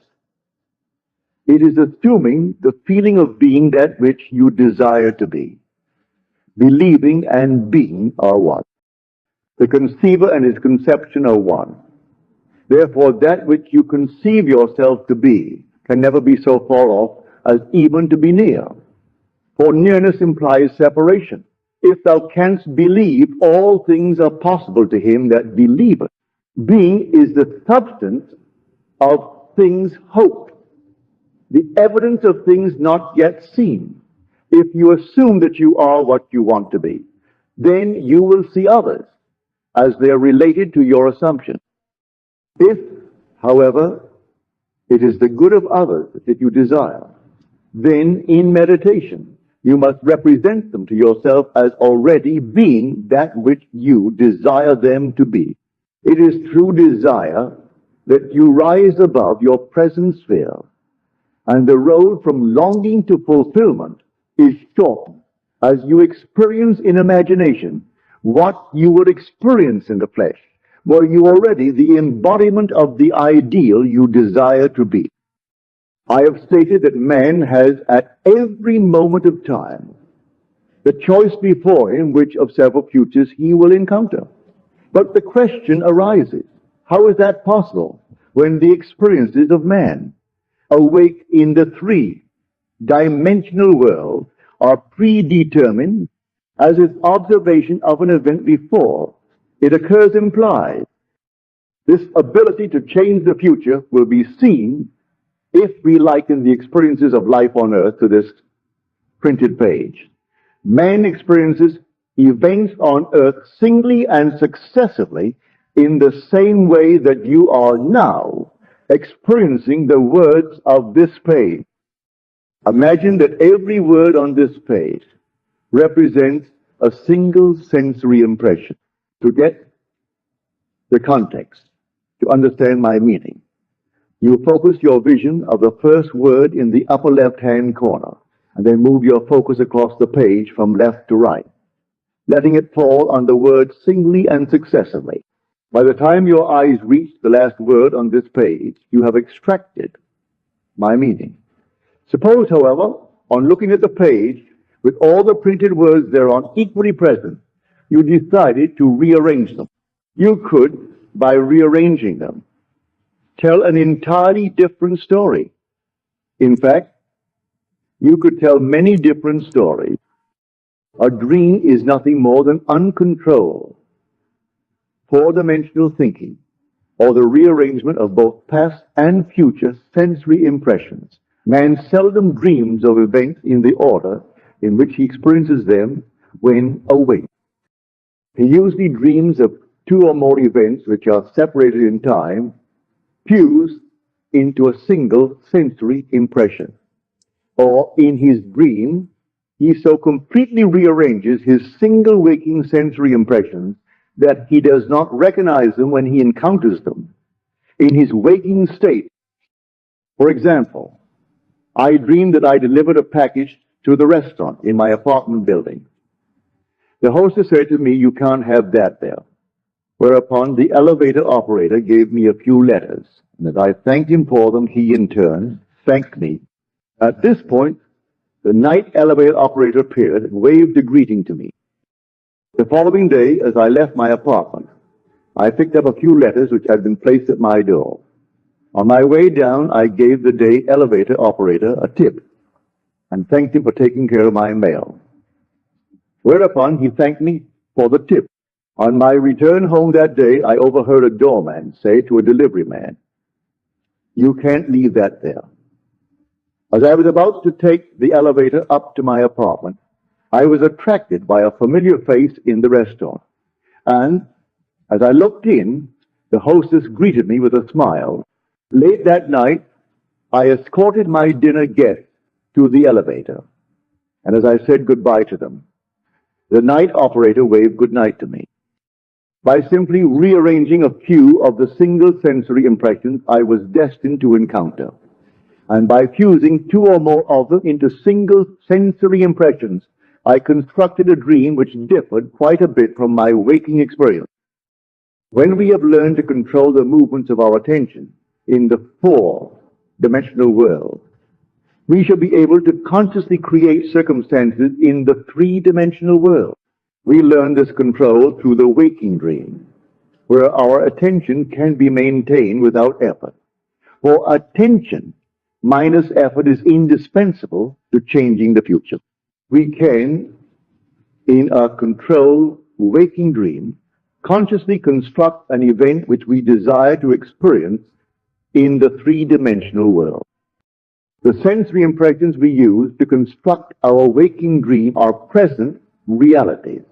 It is assuming the feeling of being that which you desire to be. Believing and being are one. The conceiver and his conception are one. Therefore, that which you conceive yourself to be can never be so far off as even to be near. For nearness implies separation. If thou canst believe, all things are possible to him that believeth. Being is the substance of things hoped, the evidence of things not yet seen. If you assume that you are what you want to be, then you will see others as they are related to your assumption. If, however, it is the good of others that you desire, then in meditation you must represent them to yourself as already being that which you desire them to be. It is through desire that you rise above your present sphere, and the road from longing to fulfillment is shortened as you experience in imagination what you would experience in the flesh, were you already the embodiment of the ideal you desire to be. I have stated that man has at every moment of time the choice before him which of several futures he will encounter. But the question arises, how is that possible when the experiences of man, awake in the three-dimensional world, are predetermined as his observation of an event before it occurs implies? This ability to change the future will be seen if we liken the experiences of life on earth to this printed page. Man experiences events on earth singly and successively in the same way that you are now experiencing the words of this page. Imagine that every word on this page represents a single sensory impression. To get the context, to understand my meaning, you focus your vision of the first word in the upper left-hand corner, and then move your focus across the page from left to right, letting it fall on the word singly and successively. By the time your eyes reach the last word on this page, you have extracted my meaning. Suppose, however, on looking at the page, with all the printed words thereon equally present, you decided to rearrange them. You could, by rearranging them, tell an entirely different story. In fact, you could tell many different stories. A dream is nothing more than uncontrolled, four-dimensional thinking, or the rearrangement of both past and future sensory impressions. Man seldom dreams of events in the order in which he experiences them when awake. He usually dreams of two or more events which are separated in time, fused into a single sensory impression. Or in his dream, he so completely rearranges his single waking sensory impressions that he does not recognize them when he encounters them in his waking state. For example, I dreamed that I delivered a package to the restaurant in my apartment building. The hostess said to me, "You can't have that there." Whereupon the elevator operator gave me a few letters, and as I thanked him for them, he in turn thanked me. At this point, the night elevator operator appeared and waved a greeting to me. The following day, as I left my apartment, I picked up a few letters which had been placed at my door. On my way down, I gave the day elevator operator a tip and thanked him for taking care of my mail. Whereupon he thanked me for the tip. On my return home that day, I overheard a doorman say to a delivery man, "You can't leave that there." As I was about to take the elevator up to my apartment, I was attracted by a familiar face in the restaurant. And as I looked in, the hostess greeted me with a smile. Late that night, I escorted my dinner guests to the elevator. And as I said goodbye to them, the night operator waved goodnight to me. By simply rearranging a few of the single sensory impressions I was destined to encounter, and by fusing two or more of them into single sensory impressions, I constructed a dream which differed quite a bit from my waking experience. When we have learned to control the movements of our attention in the four-dimensional world, we shall be able to consciously create circumstances in the three-dimensional world. We learn this control through the waking dream, where our attention can be maintained without effort. For attention minus effort is indispensable to changing the future. We can, in a controlled waking dream, consciously construct an event which we desire to experience in the three-dimensional world. The sensory impressions we use to construct our waking dream are present realities,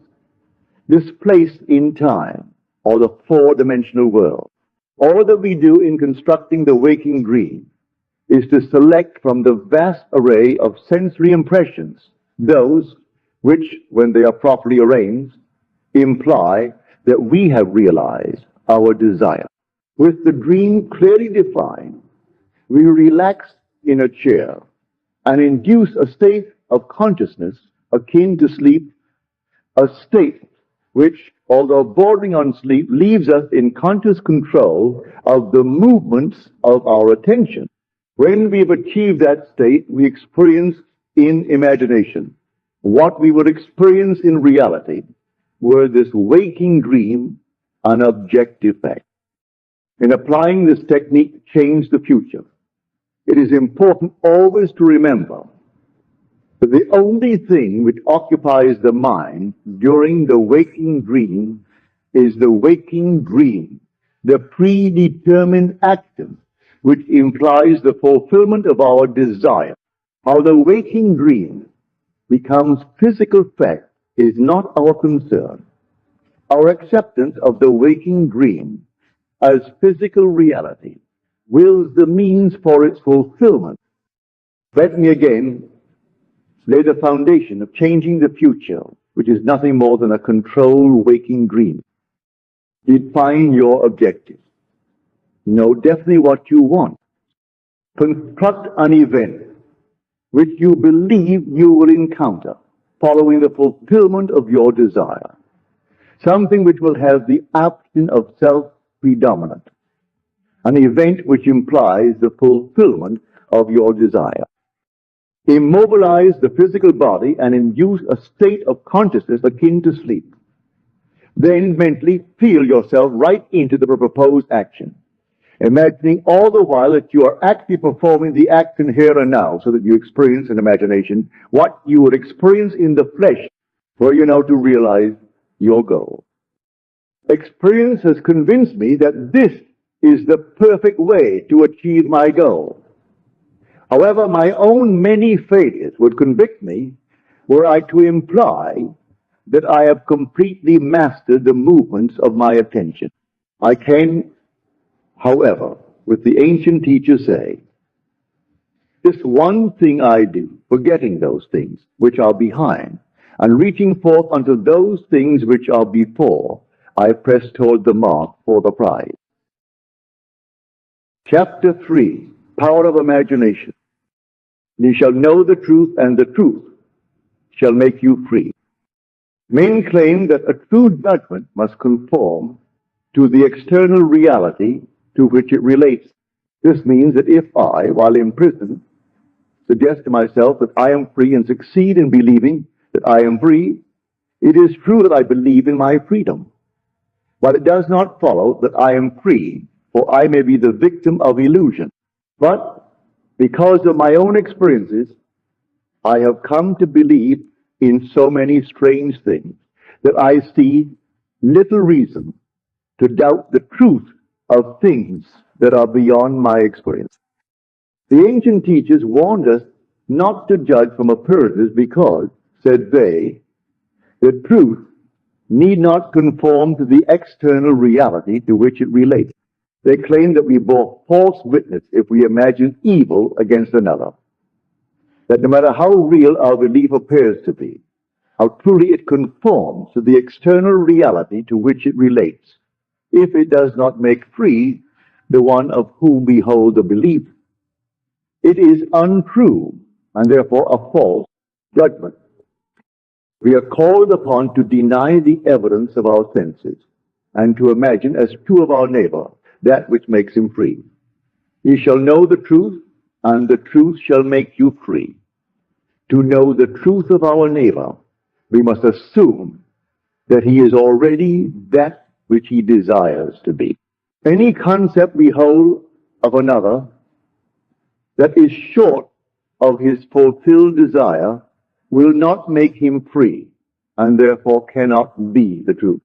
displaced in time, or the four-dimensional world. All that we do in constructing the waking dream is to select from the vast array of sensory impressions those which, when they are properly arranged, imply that we have realized our desire. With the dream clearly defined, we relax in a chair and induce a state of consciousness akin to sleep, a state which, although bordering on sleep, leaves us in conscious control of the movements of our attention. When we've achieved that state, we experience in imagination what we would experience in reality were this waking dream an objective fact. In applying this technique to change the future, it is important always to remember that the only thing which occupies the mind during the waking dream is the waking dream, the predetermined action which implies the fulfillment of our desire. How the waking dream becomes physical fact is not our concern. Our acceptance of the waking dream as physical reality wills the means for its fulfillment. Let me again lay the foundation of changing the future, which is nothing more than a controlled waking dream. Define your objective. Know definitely what you want. Construct an event which you believe you will encounter following the fulfillment of your desire. Something which will have the action of self-predominant. An event which implies the fulfillment of your desire. Immobilize the physical body and induce a state of consciousness akin to sleep. Then mentally feel yourself right into the proposed action, imagining all the while that you are actually performing the action here and now, so that you experience in imagination what you would experience in the flesh were you now to realize your goal. Experience has convinced me that this is the perfect way to achieve my goal. However, my own many failures would convict me were I to imply that I have completely mastered the movements of my attention. I can, however, with the ancient teachers say, this one thing I do, forgetting those things which are behind, and reaching forth unto those things which are before, I press toward the mark for the prize. Chapter 3, Power of Imagination. Ye shall know the truth, and the truth shall make you free. Men claim that a true judgment must conform to the external reality to which it relates. This means that if I, while in prison, suggest to myself that I am free and succeed in believing that I am free, it is true that I believe in my freedom. But it does not follow that I am free, for I may be the victim of illusion. But because of my own experiences, I have come to believe in so many strange things that I see little reason to doubt the truth of things that are beyond my experience. The ancient teachers warned us not to judge from appearances because, said they, the truth need not conform to the external reality to which it relates. They claim that we bore false witness if we imagine evil against another. That no matter how real our belief appears to be, how truly it conforms to the external reality to which it relates, if it does not make free the one of whom we hold the belief, it is untrue and therefore a false judgment. We are called upon to deny the evidence of our senses and to imagine as true of our neighbor that which makes him free. Ye shall know the truth, and the truth shall make you free. To know the truth of our neighbor, we must assume that he is already that which he desires to be. Any concept we hold of another that is short of his fulfilled desire will not make him free, and therefore cannot be the truth.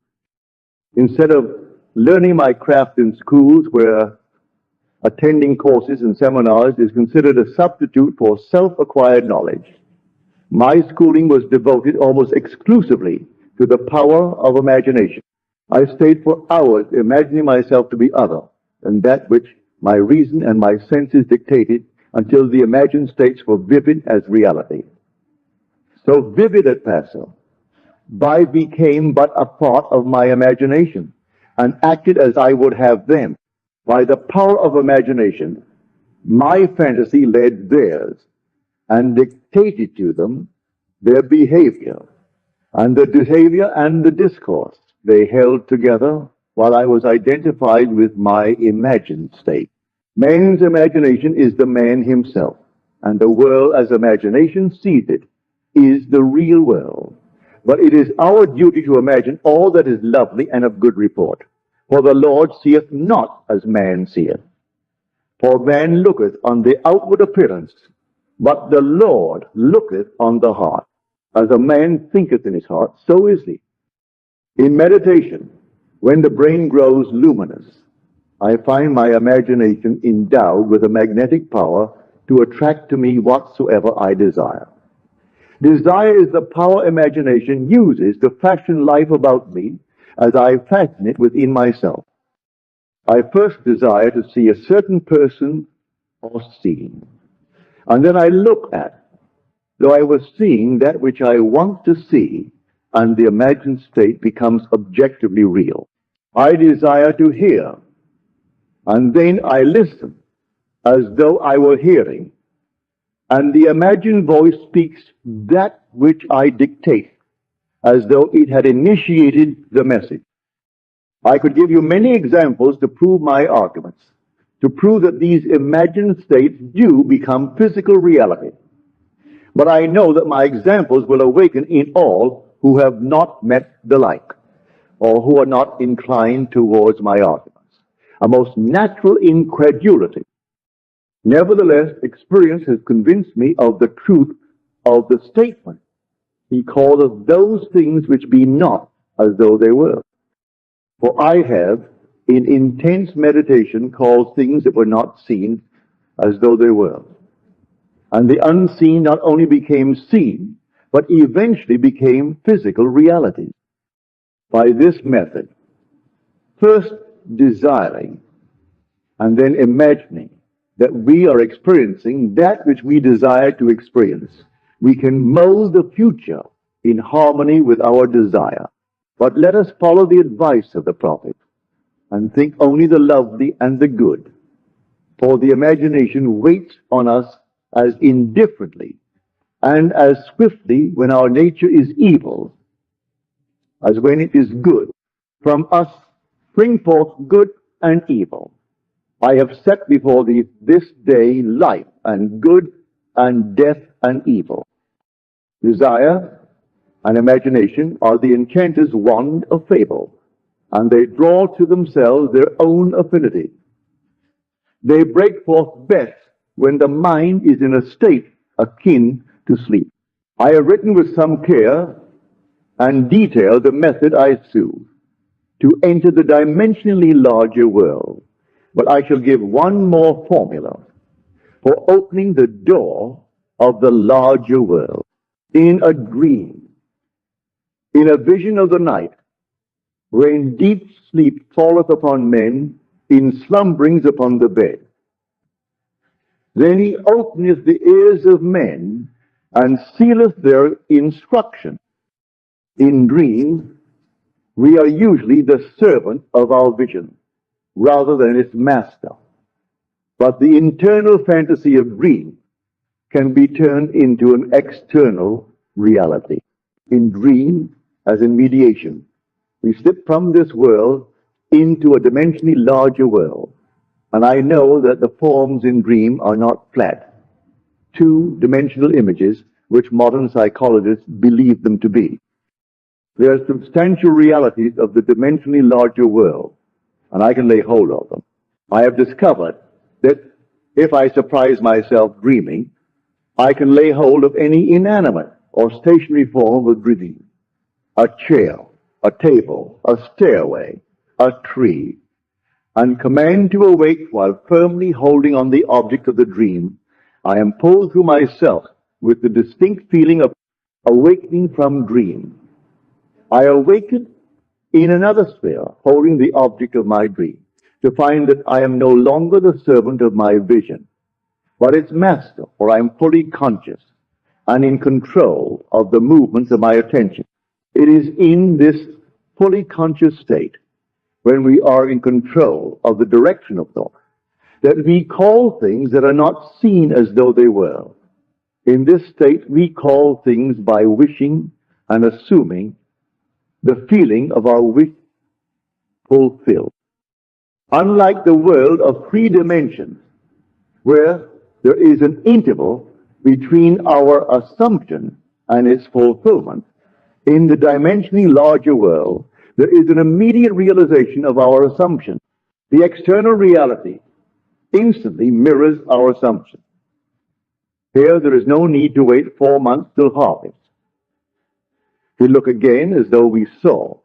Instead of learning my craft in schools where attending courses and seminars is considered a substitute for self-acquired knowledge, my schooling was devoted almost exclusively to the power of imagination. I stayed for hours imagining myself to be other than that which my reason and my senses dictated, until the imagined states were vivid as reality. So vivid at Passover, I became but a part of my imagination and acted as I would have them. By the power of imagination, my fantasy led theirs and dictated to them their behavior, and the behavior and the discourse they held together while I was identified with my imagined state. Man's imagination is the man himself, and the world as imagination sees it is the real world. But it is our duty to imagine all that is lovely and of good report. For the Lord seeth not as man seeth. For man looketh on the outward appearance, but the Lord looketh on the heart. As a man thinketh in his heart, so is he. In meditation, when the brain grows luminous, I find my imagination endowed with a magnetic power to attract to me whatsoever I desire. Desire is the power imagination uses to fashion life about me as I fashion it within myself. I first desire to see a certain person or scene, and then I look at, though I was seeing that which I want to see, and the imagined state becomes objectively real. I desire to hear, and then I listen as though I were hearing, and the imagined voice speaks that which I dictate, as though it had initiated the message. I could give you many examples to prove my arguments, to prove that these imagined states do become physical reality. But I know that my examples will awaken in all who have not met the like, or who are not inclined towards my arguments, a most natural incredulity. Nevertheless, experience has convinced me of the truth of the statement. He calleth those things which be not as though they were. For I have, in intense meditation, called things that were not seen as though they were. And the unseen not only became seen, but eventually became physical realities. By this method, first desiring and then imagining that we are experiencing that which we desire to experience, we can mold the future in harmony with our desire. But let us follow the advice of the prophet and think only the lovely and the good, for the imagination waits on us as indifferently and as swiftly when our nature is evil as when it is good. From us spring forth good and evil. I have set before thee this day life and good and death and evil. Desire and imagination are the enchanter's wand of fable, and they draw to themselves their own affinity. They break forth best when the mind is in a state akin to sleep. I have written with some care and detail the method I sue to enter the dimensionally larger world, but I shall give one more formula for opening the door of the larger world. In a dream, in a vision of the night, when deep sleep falleth upon men, in slumberings upon the bed, then he openeth the ears of men, and sealeth their instruction. In dreams, we are usually the servant of our vision, rather than its master. But the internal fantasy of dream can be turned into an external reality. In dream, as in mediation, we slip from this world into a dimensionally larger world. And I know that the forms in dream are not flat, two-dimensional images which modern psychologists believe them to be. They are substantial realities of the dimensionally larger world, and I can lay hold of them. I have discovered that if I surprise myself dreaming, I can lay hold of any inanimate or stationary form of dreaming. A chair, a table, a stairway, a tree, and command to awake while firmly holding on the object of the dream. I am pulled through myself with the distinct feeling of awakening from dream. I awaken in another sphere, holding the object of my dream, to find that I am no longer the servant of my vision, but its master, for I am fully conscious and in control of the movements of my attention. It is in this fully conscious state, when we are in control of the direction of thought, that we call things that are not seen as though they were. In this state, we call things by wishing and assuming the feeling of our wish fulfilled. Unlike the world of three dimensions, where there is an interval between our assumption and its fulfillment, in the dimensionally larger world, there is an immediate realization of our assumption. The external reality instantly mirrors our assumption. Here, there is no need to wait 4 months till harvest. We look again as though we saw,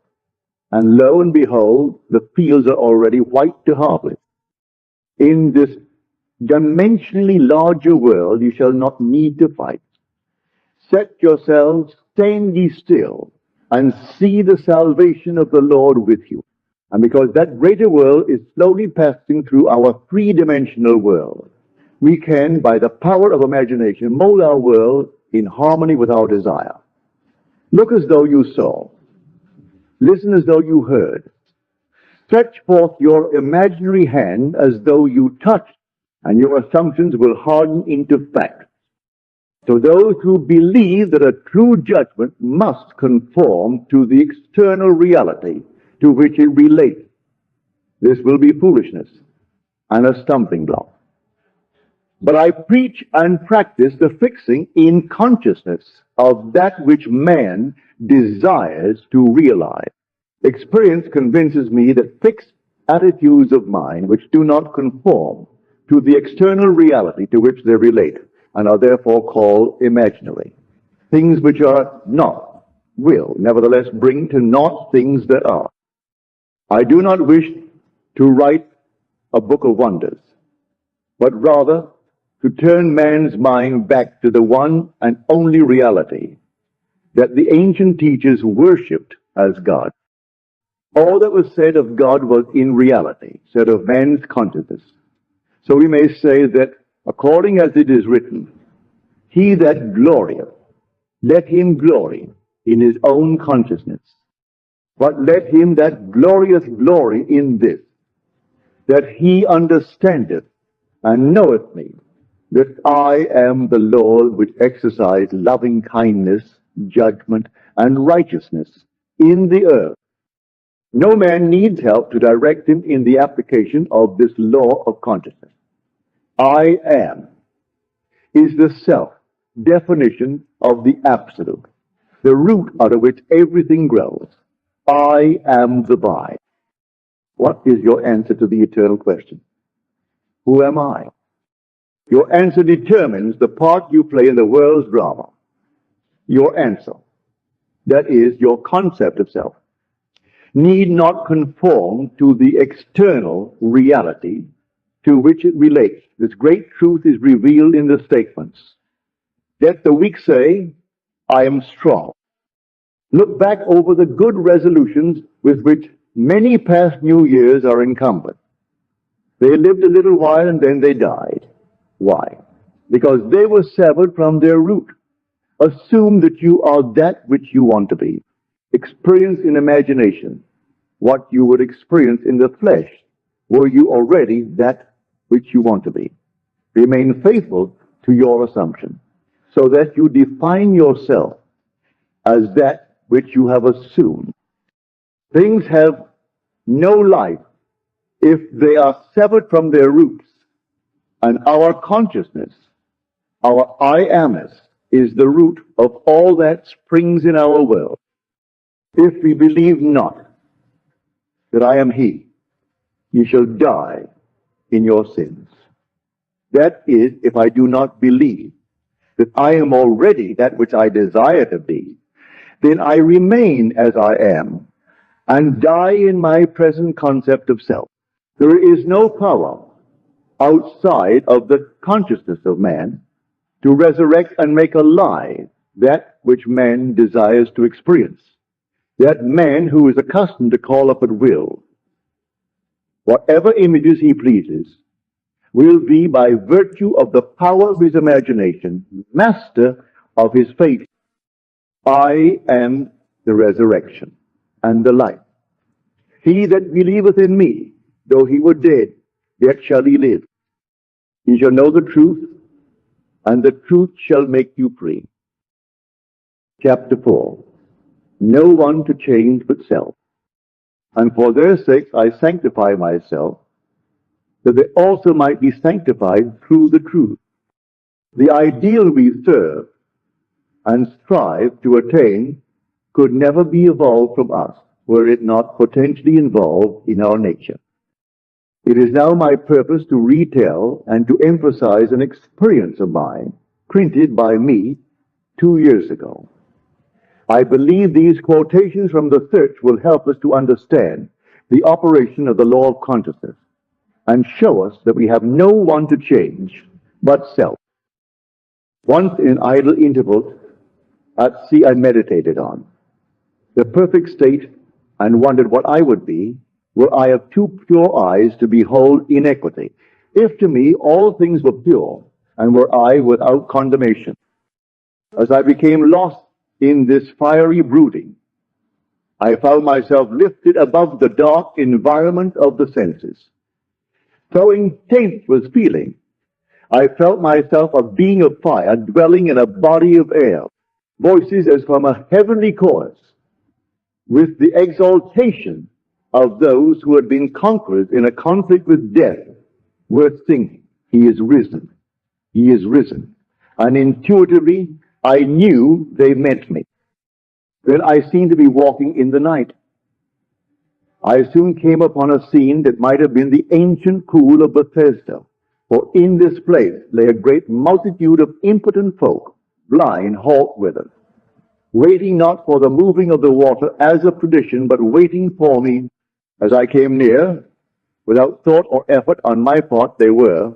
and lo and behold, the fields are already white to harvest. In this dimensionally larger world, you shall not need to fight. Set yourselves, stand ye still, and see the salvation of the Lord with you. And because that greater world is slowly passing through our three-dimensional world, we can, by the power of imagination, mold our world in harmony with our desire. Look as though you saw. Listen as though you heard. Stretch forth your imaginary hand as though you touched, and your assumptions will harden into fact. So those who believe that a true judgment must conform to the external reality to which it relates, this will be foolishness and a stumbling block. But I preach and practice the fixing in consciousness of that which man desires to realize. Experience convinces me that fixed attitudes of mind which do not conform to the external reality to which they relate, and are therefore called imaginary. Things which are not will nevertheless bring to naught things that are. I do not wish to write a book of wonders, but rather to turn man's mind back to the one and only reality that the ancient teachers worshipped as God. All that was said of God was in reality, said of man's consciousness. So we may say that, according as it is written, he that glorieth, let him glory in his own consciousness. But let him that glorieth glory in this, that he understandeth and knoweth me, that I am the Lord which exercise loving kindness, judgment, and righteousness in the earth. No man needs help to direct him in the application of this law of consciousness. I am is the self-definition of the absolute, the root out of which everything grows. I am the vine. What is your answer to the eternal question? Who am I? Your answer determines the part you play in the world's drama. Your answer, that is, your concept of self, need not conform to the external reality to which it relates. This great truth is revealed in the statements. Let the weak say, I am strong. Look back over the good resolutions with which many past New Years are encumbered. They lived a little while and then they died. Why? Because they were severed from their root. Assume that you are that which you want to be. Experience in imagination what you would experience in the flesh were you already that which you want to be. Remain faithful to your assumption so that you define yourself as that which you have assumed. Things have no life if they are severed from their roots, and our consciousness, our I amness, is the root of all that springs in our world. If we believe not that I am he, you shall die in your sins. That is, if I do not believe that I am already that which I desire to be, then I remain as I am and die in my present concept of self. There is no power outside of the consciousness of man to resurrect and make alive that which man desires to experience. that man who is accustomed to call up at will whatever images he pleases will be, by virtue of the power of his imagination, master of his fate. I am the resurrection and the life. He that believeth in me, though he were dead, yet shall he live. He shall know the truth, and the truth shall make you free. Chapter 4. No one to change but self. And for their sakes I sanctify myself, that they also might be sanctified through the truth. The ideal we serve and strive to attain could never be evolved from us, were it not potentially involved in our nature. It is now my purpose to retell and to emphasize an experience of mine, printed by me 2 years ago. I believe these quotations from the search will help us to understand the operation of the law of consciousness and show us that we have no one to change but self. Once in idle intervals at sea I meditated on the perfect state and wondered what I would be were I of too pure eyes to behold inequity, if to me all things were pure and were I without condemnation. As I became lost in this fiery brooding, I found myself lifted above the dark environment of the senses. So intense was feeling, I felt myself a being of fire dwelling in a body of air, voices as from a heavenly chorus, with the exaltation of those who had been conquerors in a conflict with death, were singing, He is risen, He is risen. And intuitively, I knew they meant me. Then I seemed to be walking in the night. I soon came upon a scene that might have been the ancient pool of Bethesda, for in this place lay a great multitude of impotent folk, blind, halt withered, waiting not for the moving of the water as of tradition, but waiting for me. As I came near, without thought or effort on my part, they were,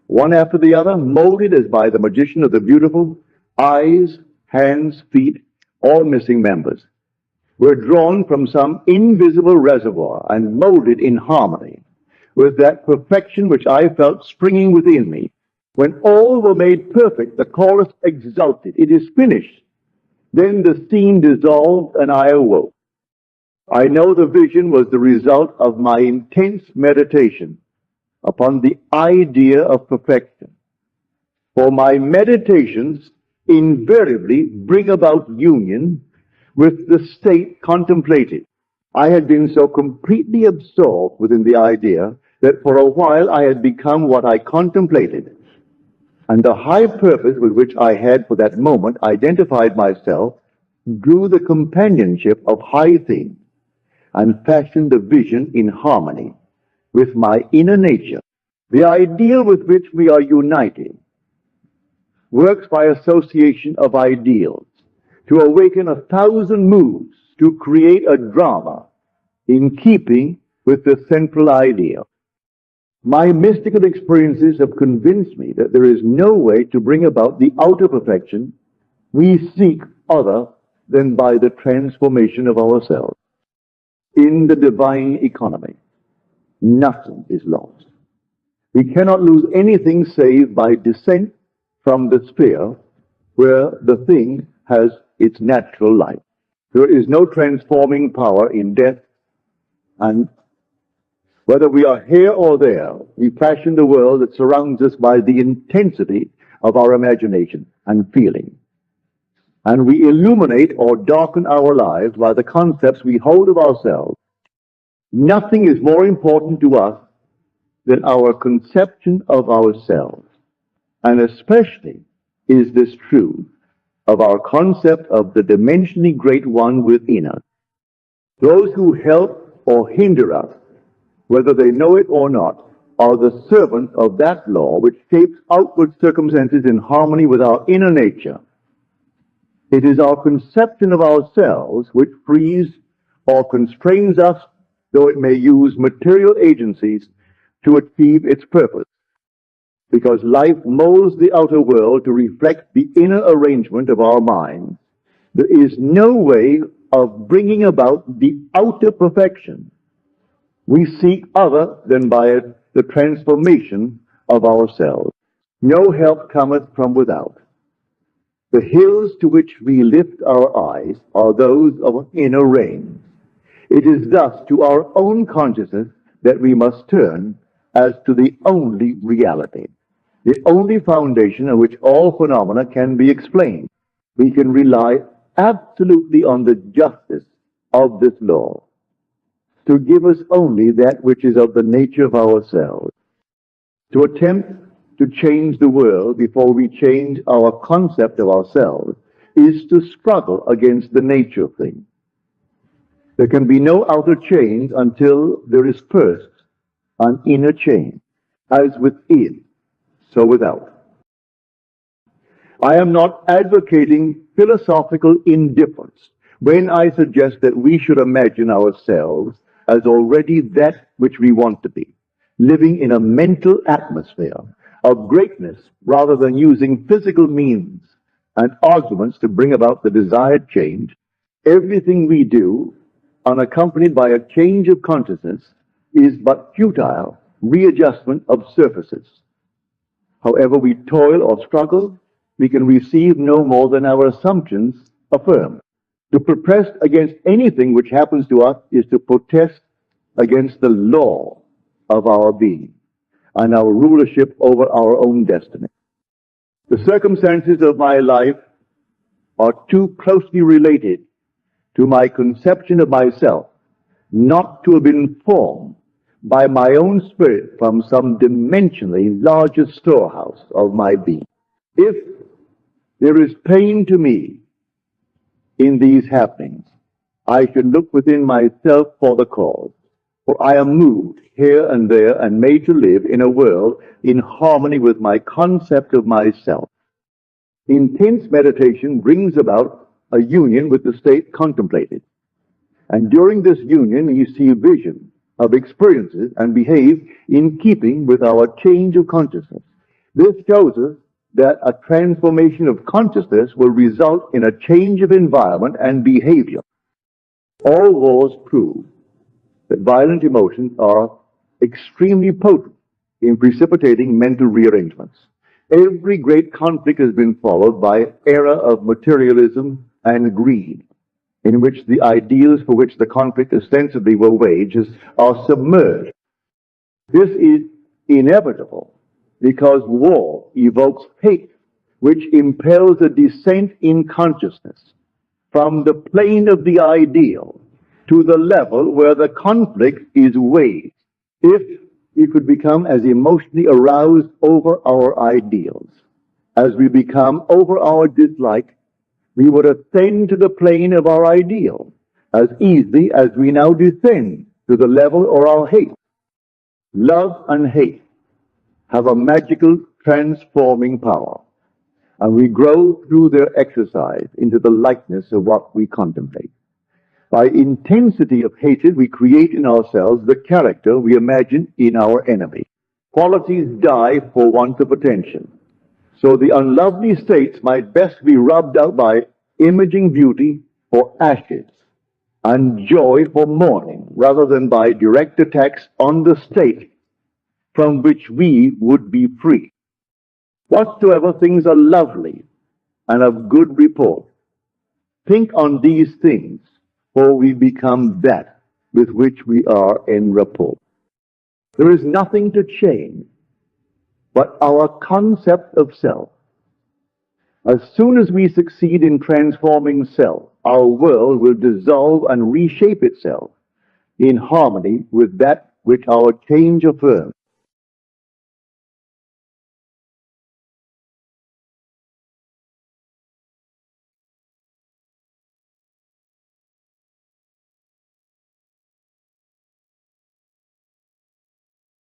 one after the other, molded as by the magician of the beautiful, eyes, hands, feet, all missing members, were drawn from some invisible reservoir and molded in harmony with that perfection which I felt springing within me. When all were made perfect, the chorus exulted, It is finished. Then the scene dissolved and I awoke. I know the vision was the result of my intense meditation upon the idea of perfection. For my meditations invariably bring about union with the state contemplated. I had been so completely absorbed within the idea that for a while I had become what I contemplated, and the high purpose with which I had for that moment identified myself drew the companionship of high things and fashioned the vision in harmony with my inner nature. The ideal with which we are united works by association of ideals to awaken 1,000 moods to create a drama in keeping with the central idea. My mystical experiences have convinced me that there is no way to bring about the outer perfection we seek other than by the transformation of ourselves. In the divine economy, nothing is lost. We cannot lose anything save by descent from the sphere where the thing has its natural life. There is no transforming power in death, and whether we are here or there, we fashion the world that surrounds us by the intensity of our imagination and feeling. And we illuminate or darken our lives by the concepts we hold of ourselves. Nothing is more important to us than our conception of ourselves. And especially is this true of our concept of the dimensionally great one within us. Those who help or hinder us, whether they know it or not, are the servants of that law which shapes outward circumstances in harmony with our inner nature. It is our conception of ourselves which frees or constrains us, though it may use material agencies to achieve its purpose. Because life molds the outer world to reflect the inner arrangement of our minds, there is no way of bringing about the outer perfection we seek other than by the transformation of ourselves. No help cometh from without. The hills to which we lift our eyes are those of an inner reign. It is thus to our own consciousness that we must turn as to the only reality, the only foundation on which all phenomena can be explained. We can rely absolutely on the justice of this law to give us only that which is of the nature of ourselves. To attempt to change the world before we change our concept of ourselves is to struggle against the nature of things. There can be no outer change until there is first an inner change, as within, so without. I am not advocating philosophical indifference when I suggest that we should imagine ourselves as already that which we want to be, living in a mental atmosphere of greatness rather than using physical means and arguments to bring about the desired change. Everything we do, unaccompanied by a change of consciousness, is but futile readjustment of surfaces. However we toil or struggle, we can receive no more than our assumptions affirm. To protest against anything which happens to us is to protest against the law of our being and our rulership over our own destiny. The circumstances of my life are too closely related to my conception of myself not to have been formed by my own spirit from some dimensionally larger storehouse of my being. If there is pain to me in these happenings, I should look within myself for the cause, for I am moved here and there and made to live in a world in harmony with my concept of myself. Intense meditation brings about a union with the state contemplated, and during this union we see vision of experiences and behave in keeping with our change of consciousness. This shows us that a transformation of consciousness will result in a change of environment and behavior. All laws prove that violent emotions are extremely potent in precipitating mental rearrangements. Every great conflict has been followed by an era of materialism and greed, in which the ideals for which the conflict ostensibly were waged are submerged. This is inevitable because war evokes hate, which impels a descent in consciousness from the plane of the ideal to the level where the conflict is waged. If we could become as emotionally aroused over our ideals as we become over our dislike, we would ascend to the plane of our ideal as easily as we now descend to the level of our hate. Love and hate have a magical transforming power, and we grow through their exercise into the likeness of what we contemplate. By intensity of hatred, we create in ourselves the character we imagine in our enemy. Qualities die for want of attention. So the unlovely states might best be rubbed out by imaging beauty for ashes and joy for mourning, rather than by direct attacks on the state from which we would be free. Whatsoever things are lovely and of good report, think on these things, for we become that with which we are en rapport. There is nothing to change but our concept of self. As soon as we succeed in transforming self, our world will dissolve and reshape itself in harmony with that which our change affirms.